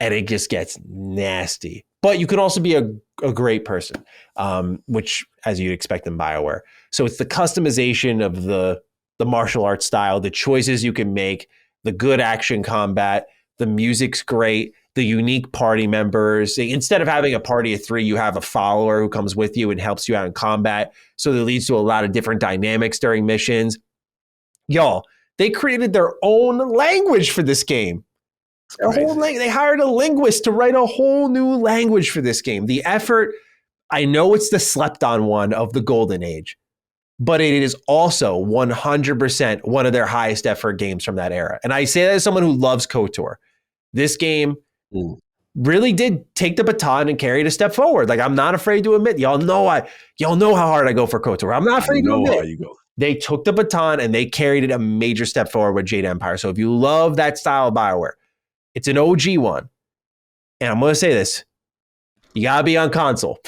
[SPEAKER 2] and it just gets nasty. But you can also be a great person, which, as you'd expect in BioWare. So it's the customization of the martial arts style, the choices you can make, the good action combat, the music's great, the unique party members. Instead of having a party of 3, you have a follower who comes with you and helps you out in combat. So that leads to a lot of different dynamics during missions. Y'all, they created their own language for this game. They hired a linguist to write a whole new language for this game. The effort, I know it's the slept on one of the golden age, but it is also 100% one of their highest effort games from that era. And I say that as someone who loves KOTOR. This game really did take the baton and carry it a step forward. Like I'm not afraid to admit, y'all know how hard I go for KOTOR. I'm not afraid to admit. How you go. They took the baton and they carried it a major step forward with Jade Empire. So if you love that style of BioWare, it's an OG one. And I'm going to say this. You got to be on console.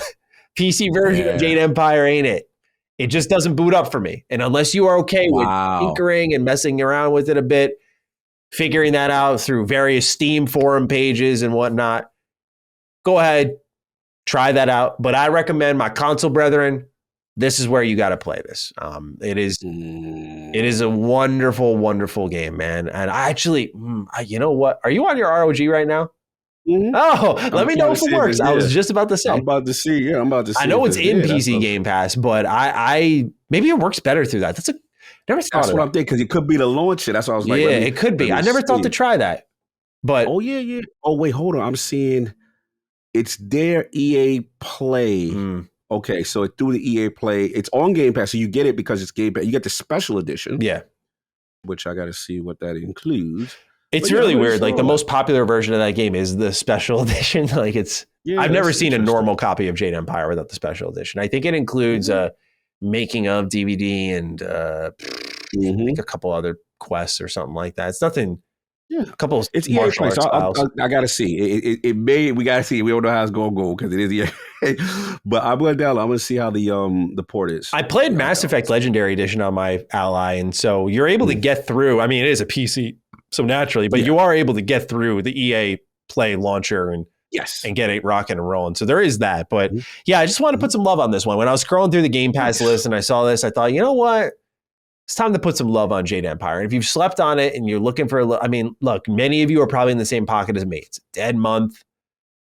[SPEAKER 2] PC version of Jade Empire ain't it. It just doesn't boot up for me. And unless you are okay with tinkering and messing around with it a bit, figuring that out through various Steam forum pages and whatnot, go ahead, try that out. But I recommend my console brethren, this is where you got to play this. It is a wonderful, wonderful game, man. And I actually, you know what? Are you on your ROG right now? Mm-hmm. Oh, let me know if it works. I was just about to say.
[SPEAKER 1] I'm about to see. Yeah, I'm about to see.
[SPEAKER 2] I know it's in PC Game Pass, but I maybe it works better through that. Never thought
[SPEAKER 1] that's what I'm thinking, because it could be the launcher. That's what I was like.
[SPEAKER 2] Yeah, it could be. I never thought to try that. But
[SPEAKER 1] yeah. Oh wait, hold on. I'm seeing it's their EA Play. Okay, so through the EA Play, it's on Game Pass, so you get it because it's Game Pass. You get the special edition.
[SPEAKER 2] Yeah.
[SPEAKER 1] Which I got to see what that includes.
[SPEAKER 2] It's really weird. Like the most popular version of that game is the special edition. Like I've never seen a normal copy of Jade Empire without the special edition. I think it includes a making of DVD and I think a couple other quests or something like that. It's nothing. Yeah, a couple of
[SPEAKER 1] it's EA Play. So I gotta see. It may. We gotta see. We don't know how it's gonna go because it is EA. But I'm gonna download. I'm gonna see how the port is.
[SPEAKER 2] I played Mass Effect Legendary Edition on my Ally, and so you're able to get through. I mean, it is a PC, so naturally, but you are able to get through the EA Play launcher and get it rocking and rolling. So there is that. But yeah, I just want to put some love on this one. When I was scrolling through the Game Pass list and I saw this, I thought, you know what? It's time to put some love on Jade Empire. And if you've slept on it and you're looking for look, many of you are probably in the same pocket as me. It's a dead month,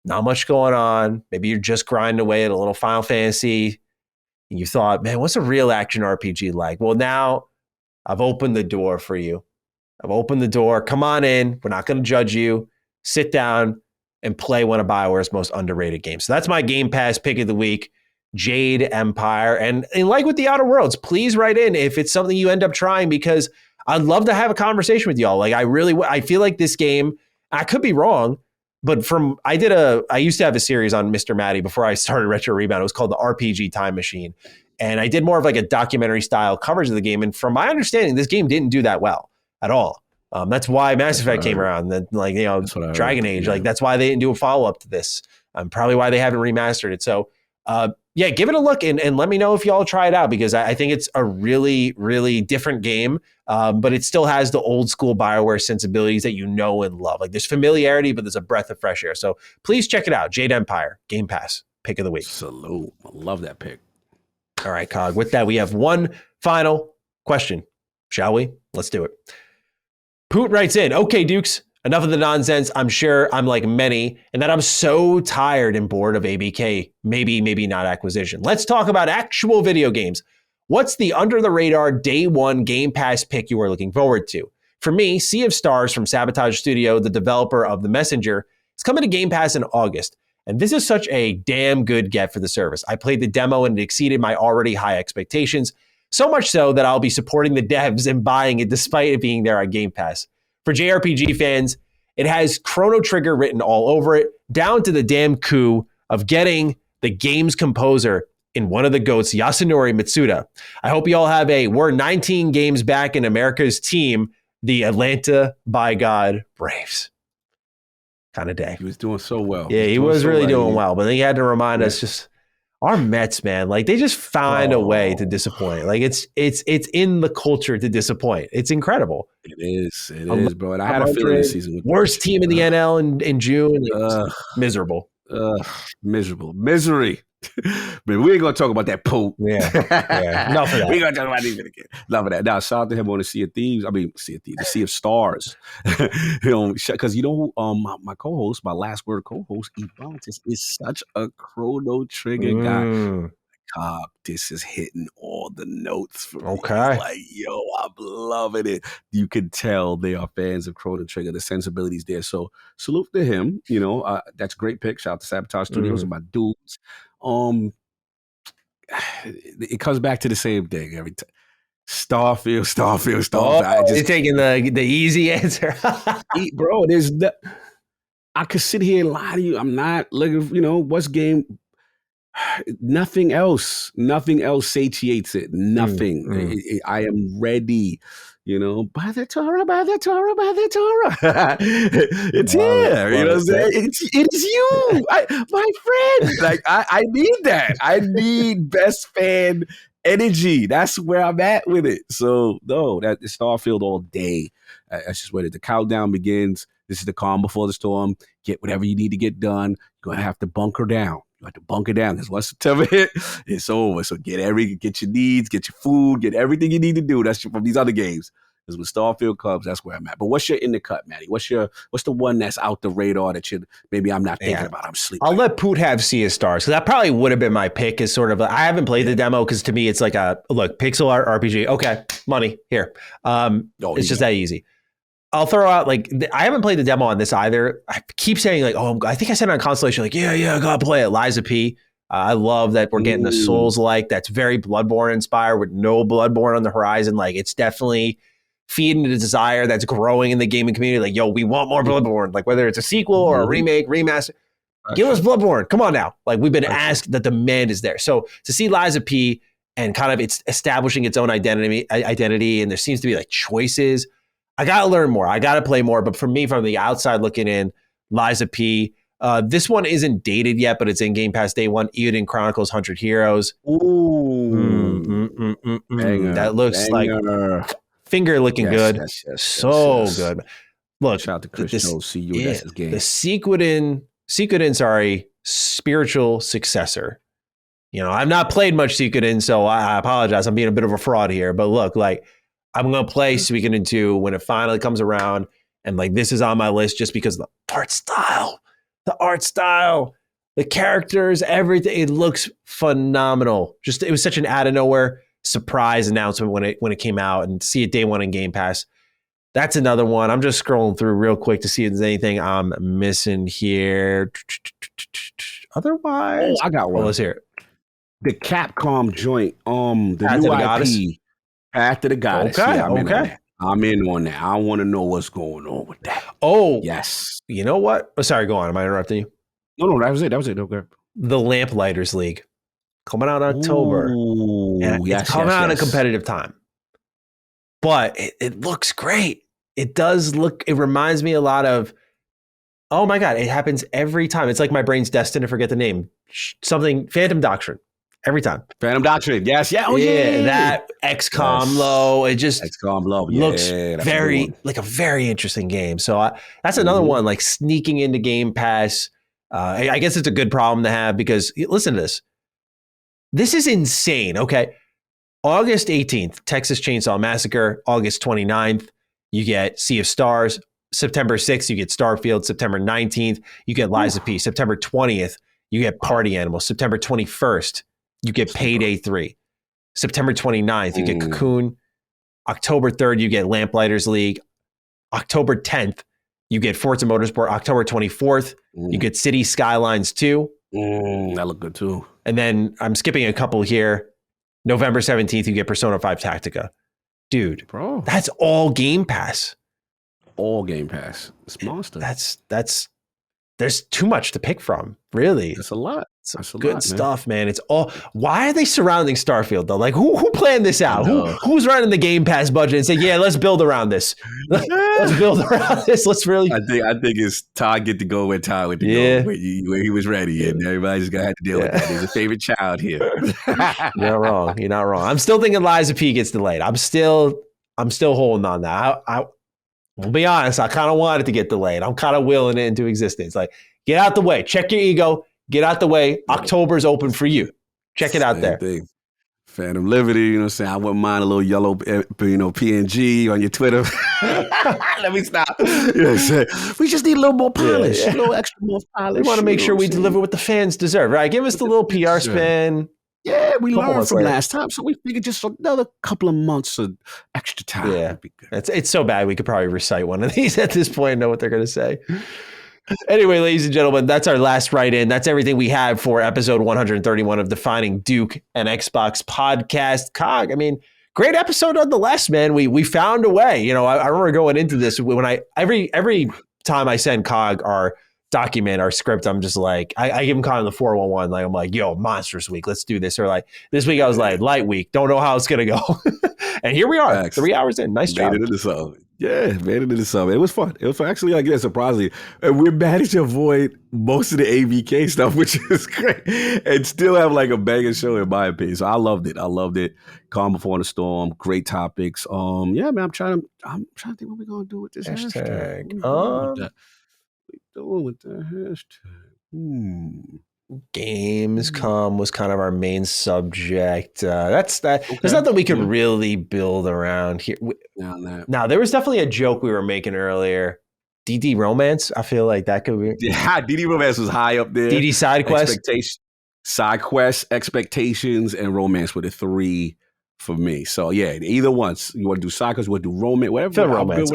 [SPEAKER 2] not much going on. Maybe you're just grinding away at a little Final Fantasy. And you thought, man, what's a real action RPG like? Well, now I've opened the door for you. I've opened the door. Come on in. We're not going to judge you. Sit down and play one of BioWare's most underrated games. So that's my Game Pass pick of the week. Jade Empire. And like with the Outer Worlds, please write in if it's something you end up trying, because I'd love to have a conversation with y'all. Like I feel like this game, I could be wrong, but I used to have a series on Mr. Matty before I started Retro Rebound. It was called the RPG Time Machine. And I did more of like a documentary style coverage of the game. And from my understanding, this game didn't do that well at all. That's why Mass Effect came around. Dragon Age, that's why they didn't do a follow-up to this. Probably why they haven't remastered it. So yeah, give it a look and let me know if y'all try it out, because I think it's a really, really different game, but it still has the old school BioWare sensibilities that you know and love. Like there's familiarity, but there's a breath of fresh air. So please check it out. Jade Empire, Game Pass, pick of the week.
[SPEAKER 1] Salute. I love that pick.
[SPEAKER 2] All right, Cog. With that, we have one final question. Shall we? Let's do it. Poot writes in, okay, Dukes, enough of the nonsense. I'm sure I'm like many, and that I'm so tired and bored of ABK, maybe not acquisition. Let's talk about actual video games. What's the under-the-radar day one Game Pass pick you are looking forward to? For me, Sea of Stars from Sabotage Studio, the developer of The Messenger, is coming to Game Pass in August. And this is such a damn good get for the service. I played the demo and it exceeded my already high expectations. So much so that I'll be supporting the devs and buying it despite it being there on Game Pass. For JRPG fans, it has Chrono Trigger written all over it, down to the damn coup of getting the game's composer in one of the GOATs, Yasunori Mitsuda. I hope you all have we're 19 games back in America's team, the Atlanta by God Braves. Kind of day.
[SPEAKER 1] He was doing so well.
[SPEAKER 2] Yeah, he was really doing well, but he had to remind us just our Mets, man, like they just find a way to disappoint. Like it's in the culture to disappoint. It's incredible.
[SPEAKER 1] It is, bro. And I had a feeling this season.
[SPEAKER 2] Worst team in the NL in June. Miserable.
[SPEAKER 1] Misery. But we ain't gonna talk about that Pope.
[SPEAKER 2] Yeah. Enough of that.
[SPEAKER 1] We gonna talk about these again. Enough of that. Now, shout out to him on the Sea of Thieves. The Sea of Stars. Because my co-host, my last word co-host, Ebontis, is such a Chrono Trigger guy. This is hitting all the notes for me.
[SPEAKER 2] Okay.
[SPEAKER 1] Like, yo, I'm loving it. You can tell they are fans of Chrono Trigger. The sensibility's there. So salute to him. That's a great pick. Shout out to Sabotage Studios and my dudes. It comes back to the same thing every time. Starfield.
[SPEAKER 2] You're taking the easy answer.
[SPEAKER 1] Bro, I could sit here and lie to you. I'm not looking, what's game. Nothing else satiates it. Nothing. I am ready. By the Torah. It's here. You know what I'm saying? It is you, my friend. Like I need that. I need best fan energy. That's where I'm at with it. So no, that is Starfield all day. That's just where the countdown begins. This is the calm before the storm. Get whatever you need to get done. You're gonna have to bunker down. You have to bunker down. Because once September hit, it's over. So get your needs, get your food, get everything you need to do. That's from these other games. Because when Starfield comes, that's where I'm at. But what's your in the cut, Matty? What's the one that's out the radar that maybe I'm not thinking about? I'm sleeping.
[SPEAKER 2] I'll let Poot have Sea of Stars because that probably would have been my pick. Is sort of I haven't played the demo because to me it's like a pixel art RPG. Okay, money here. It's just that easy. I'll throw out I haven't played the demo on this either. I keep saying I think I said it on Constellation yeah, I gotta play it. Liza P. I love that we're getting the Souls-like. That's very Bloodborne inspired with no Bloodborne on the horizon. Like it's definitely feeding the desire that's growing in the gaming community. Like, yo, we want more Bloodborne. Like whether it's a sequel or a remake, remaster, give us Bloodborne. Come on now. Like we've been asked, the demand is there. So to see Liza P and kind of it's establishing its own identity, and there seems to be choices. I got to learn more. I got to play more. But for me, from the outside looking in, Liza P. This one isn't dated yet, but it's in Game Pass day one. Eiyuden Chronicles 100 Heroes.
[SPEAKER 1] Ooh.
[SPEAKER 2] That looks like finger looking good. Yes, good. Look,
[SPEAKER 1] shout out to Chris Jones. See you. That's his game.
[SPEAKER 2] The Suikoden, spiritual successor. I've not played much Suikoden, so I apologize. I'm being a bit of a fraud here. But look, I'm going to play Suikoden 2 when it finally comes around. And this is on my list just because of the art style, the characters, everything. It looks phenomenal. It was such an out of nowhere surprise announcement when it came out, and see it day one in Game Pass. That's another one. I'm just scrolling through real quick to see if there's anything I'm missing here. Otherwise,
[SPEAKER 1] I got one.
[SPEAKER 2] Let's hear it.
[SPEAKER 1] The Capcom joint, the
[SPEAKER 2] Path
[SPEAKER 1] new
[SPEAKER 2] to the
[SPEAKER 1] IP,
[SPEAKER 2] Goddess?
[SPEAKER 1] Path to the Goddess.
[SPEAKER 2] Okay,
[SPEAKER 1] yeah,
[SPEAKER 2] okay.
[SPEAKER 1] I'm in on that. I want to know what's going on with that.
[SPEAKER 2] Oh,
[SPEAKER 1] yes.
[SPEAKER 2] You know what? Oh, sorry, go on. Am I interrupting you?
[SPEAKER 1] No, that was it. Okay.
[SPEAKER 2] The Lamplighters League coming out in October.
[SPEAKER 1] Ooh,
[SPEAKER 2] and it's coming out in a competitive time. But it looks great. It does look, it reminds me a lot of, oh my God, it happens every time. It's like my brain's destined to forget the name. Something, Phantom Doctrine. Every time.
[SPEAKER 1] Phantom Doctrine. Yes. Yeah. Oh, yeah.
[SPEAKER 2] That XCOM low. It just
[SPEAKER 1] XCOM low.
[SPEAKER 2] Looks very like a very interesting game. So that's another one sneaking into Game Pass. I guess it's a good problem to have because listen to this. This is insane. Okay. August 18th, Texas Chainsaw Massacre. August 29th, you get Sea of Stars. September 6th, you get Starfield. September 19th, you get Lies of P. September 20th, you get Party Animals. September 21st, you get Payday 3. September 29th, you get Cocoon. October 3rd, you get Lamplighters League. October 10th, you get Forza Motorsport. October 24th, you get City Skylines 2.
[SPEAKER 1] That looked good too.
[SPEAKER 2] And then I'm skipping a couple here. November 17th, you get Persona 5 Tactica. Dude,
[SPEAKER 1] bro,
[SPEAKER 2] that's all Game Pass.
[SPEAKER 1] All Game Pass. It's monster.
[SPEAKER 2] That's there's too much to pick from, really.
[SPEAKER 1] It's a lot.
[SPEAKER 2] It's good stuff, man. It's all. Why are they surrounding Starfield though? Like, who planned this out? Who's running the Game Pass budget and say, yeah, let's build around this. Let's build around this. Let's really.
[SPEAKER 1] I think it's Todd get to go where Todd went to go, where he was ready, and everybody just gonna have to deal with that. He's a favorite child here.
[SPEAKER 2] You're not wrong. You're not wrong. I'm still thinking Lies of P gets delayed. I'm still holding on that. I'll be honest, I kind of want it to get delayed. I'm kind of willing it into existence. Like, get out the way. Check your ego. Get out the way. October's open for you. Check it out there.
[SPEAKER 1] Thing. Phantom Liberty, you know what I'm saying? I wouldn't mind a little yellow, PNG on your Twitter. Let me stop. You know what I'm saying? We just need a little more polish, a little extra more polish.
[SPEAKER 2] We want to make sure we deliver what the fans deserve, right? Give us the little PR spin.
[SPEAKER 1] Yeah, we learned from last time, so we figured just another couple of months of extra time would be good.
[SPEAKER 2] It's so bad we could probably recite one of these at this point and know what they're going to say. Anyway, ladies and gentlemen, that's our last write-in. That's everything we have for episode 131 of Defining Duke and Xbox podcast. Cog, I mean, great episode nonetheless, man. We found a way. You know, I remember going into this when every time I send Cog our document, our script, I'm just like, I give him kind of the 411. Like, I'm like, yo, monstrous week, let's do this. Or like this week I was like, light week, don't know how it's gonna go. And here we are, 3 hours in. Nice job.
[SPEAKER 1] Made it into something. Yeah, made it into something. It was fun. It was fun. Actually, like, surprisingly, we managed to avoid most of the AVK stuff, which is great, and still have like a banger show in my opinion. So I loved it. Calm Before the Storm. Great topics. Yeah, man. I'm trying to think what we're gonna do with this hashtag. Doing with the hashtag.
[SPEAKER 2] Gamescom was kind of our main subject. That's that. Okay. There's nothing we could really build around here. Now, there was definitely a joke we were making earlier. DD Romance. I feel like that could be.
[SPEAKER 1] Yeah, DD Romance was high up there.
[SPEAKER 2] DD Side Quest.
[SPEAKER 1] Side Quest, Expectations, and Romance were the three for me. So yeah, either ones. You want to do Side Quest, you want to do Romance, whatever.
[SPEAKER 2] I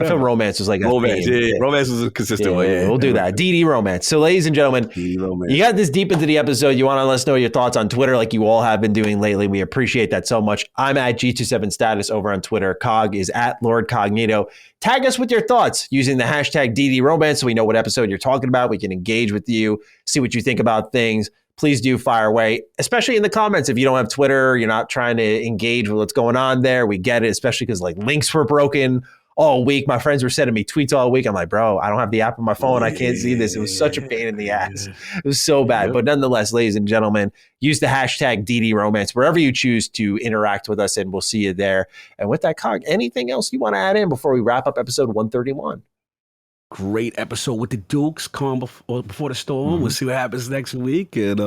[SPEAKER 2] feel Romance was like
[SPEAKER 1] Romance. Romance was a consistent one. Yeah,
[SPEAKER 2] we'll do that. DD Romance. So ladies and gentlemen, you got this deep into the episode. You want to let us know your thoughts on Twitter like you all have been doing lately. We appreciate that so much. I'm at G27status over on Twitter. Cog is at Lord Cognito. Tag us with your thoughts using the hashtag DD Romance so we know what episode you're talking about. We can engage with you, see what you think about things. Please do fire away, especially in the comments. If you don't have Twitter, you're not trying to engage with what's going on there. We get it, especially because like links were broken all week. My friends were sending me tweets all week. I'm like, bro, I don't have the app on my phone. I can't see this. It was such a pain in the ass. It was so bad. But nonetheless, ladies and gentlemen, use the hashtag DD Romance wherever you choose to interact with us, and we'll see you there. And with that, Cog, anything else you want to add in before we wrap up episode 131?
[SPEAKER 1] Great episode with the Dukes. Calm Before the Storm. We'll see what happens next week. And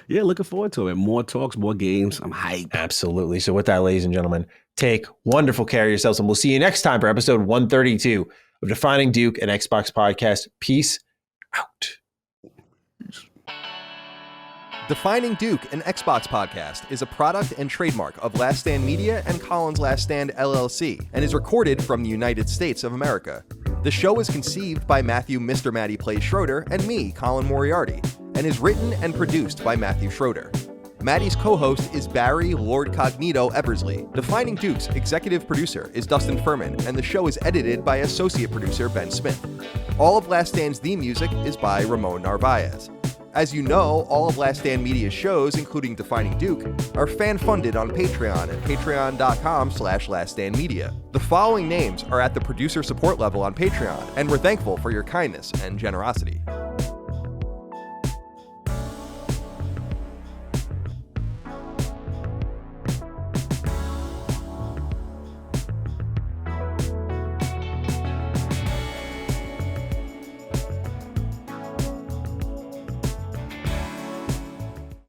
[SPEAKER 1] looking forward to it. More talks, more games. I'm hyped.
[SPEAKER 2] Absolutely. So with that, ladies and gentlemen, take wonderful care of yourselves, and we'll see you next time for episode 132 of Defining Duke and Xbox podcast. Peace out.
[SPEAKER 3] Defining Duke, an Xbox podcast, is a product and trademark of Last Stand Media and Collins Last Stand LLC, and is recorded from the United States of America. The show is conceived by Matthew Mr. Matty Plays Schroeder and me, Colin Moriarty, and is written and produced by Matthew Schroeder. Matty's co-host is Barry Lord Cognito Eversley. Defining Duke's executive producer is Dustin Furman, and the show is edited by associate producer Ben Smith. All of Last Stand's theme music is by Ramon Narvaez. As you know, all of Last Stand Media's shows, including Defining Duke, are fan-funded on Patreon at patreon.com/laststandmedia. The following names are at the producer support level on Patreon, and we're thankful for your kindness and generosity.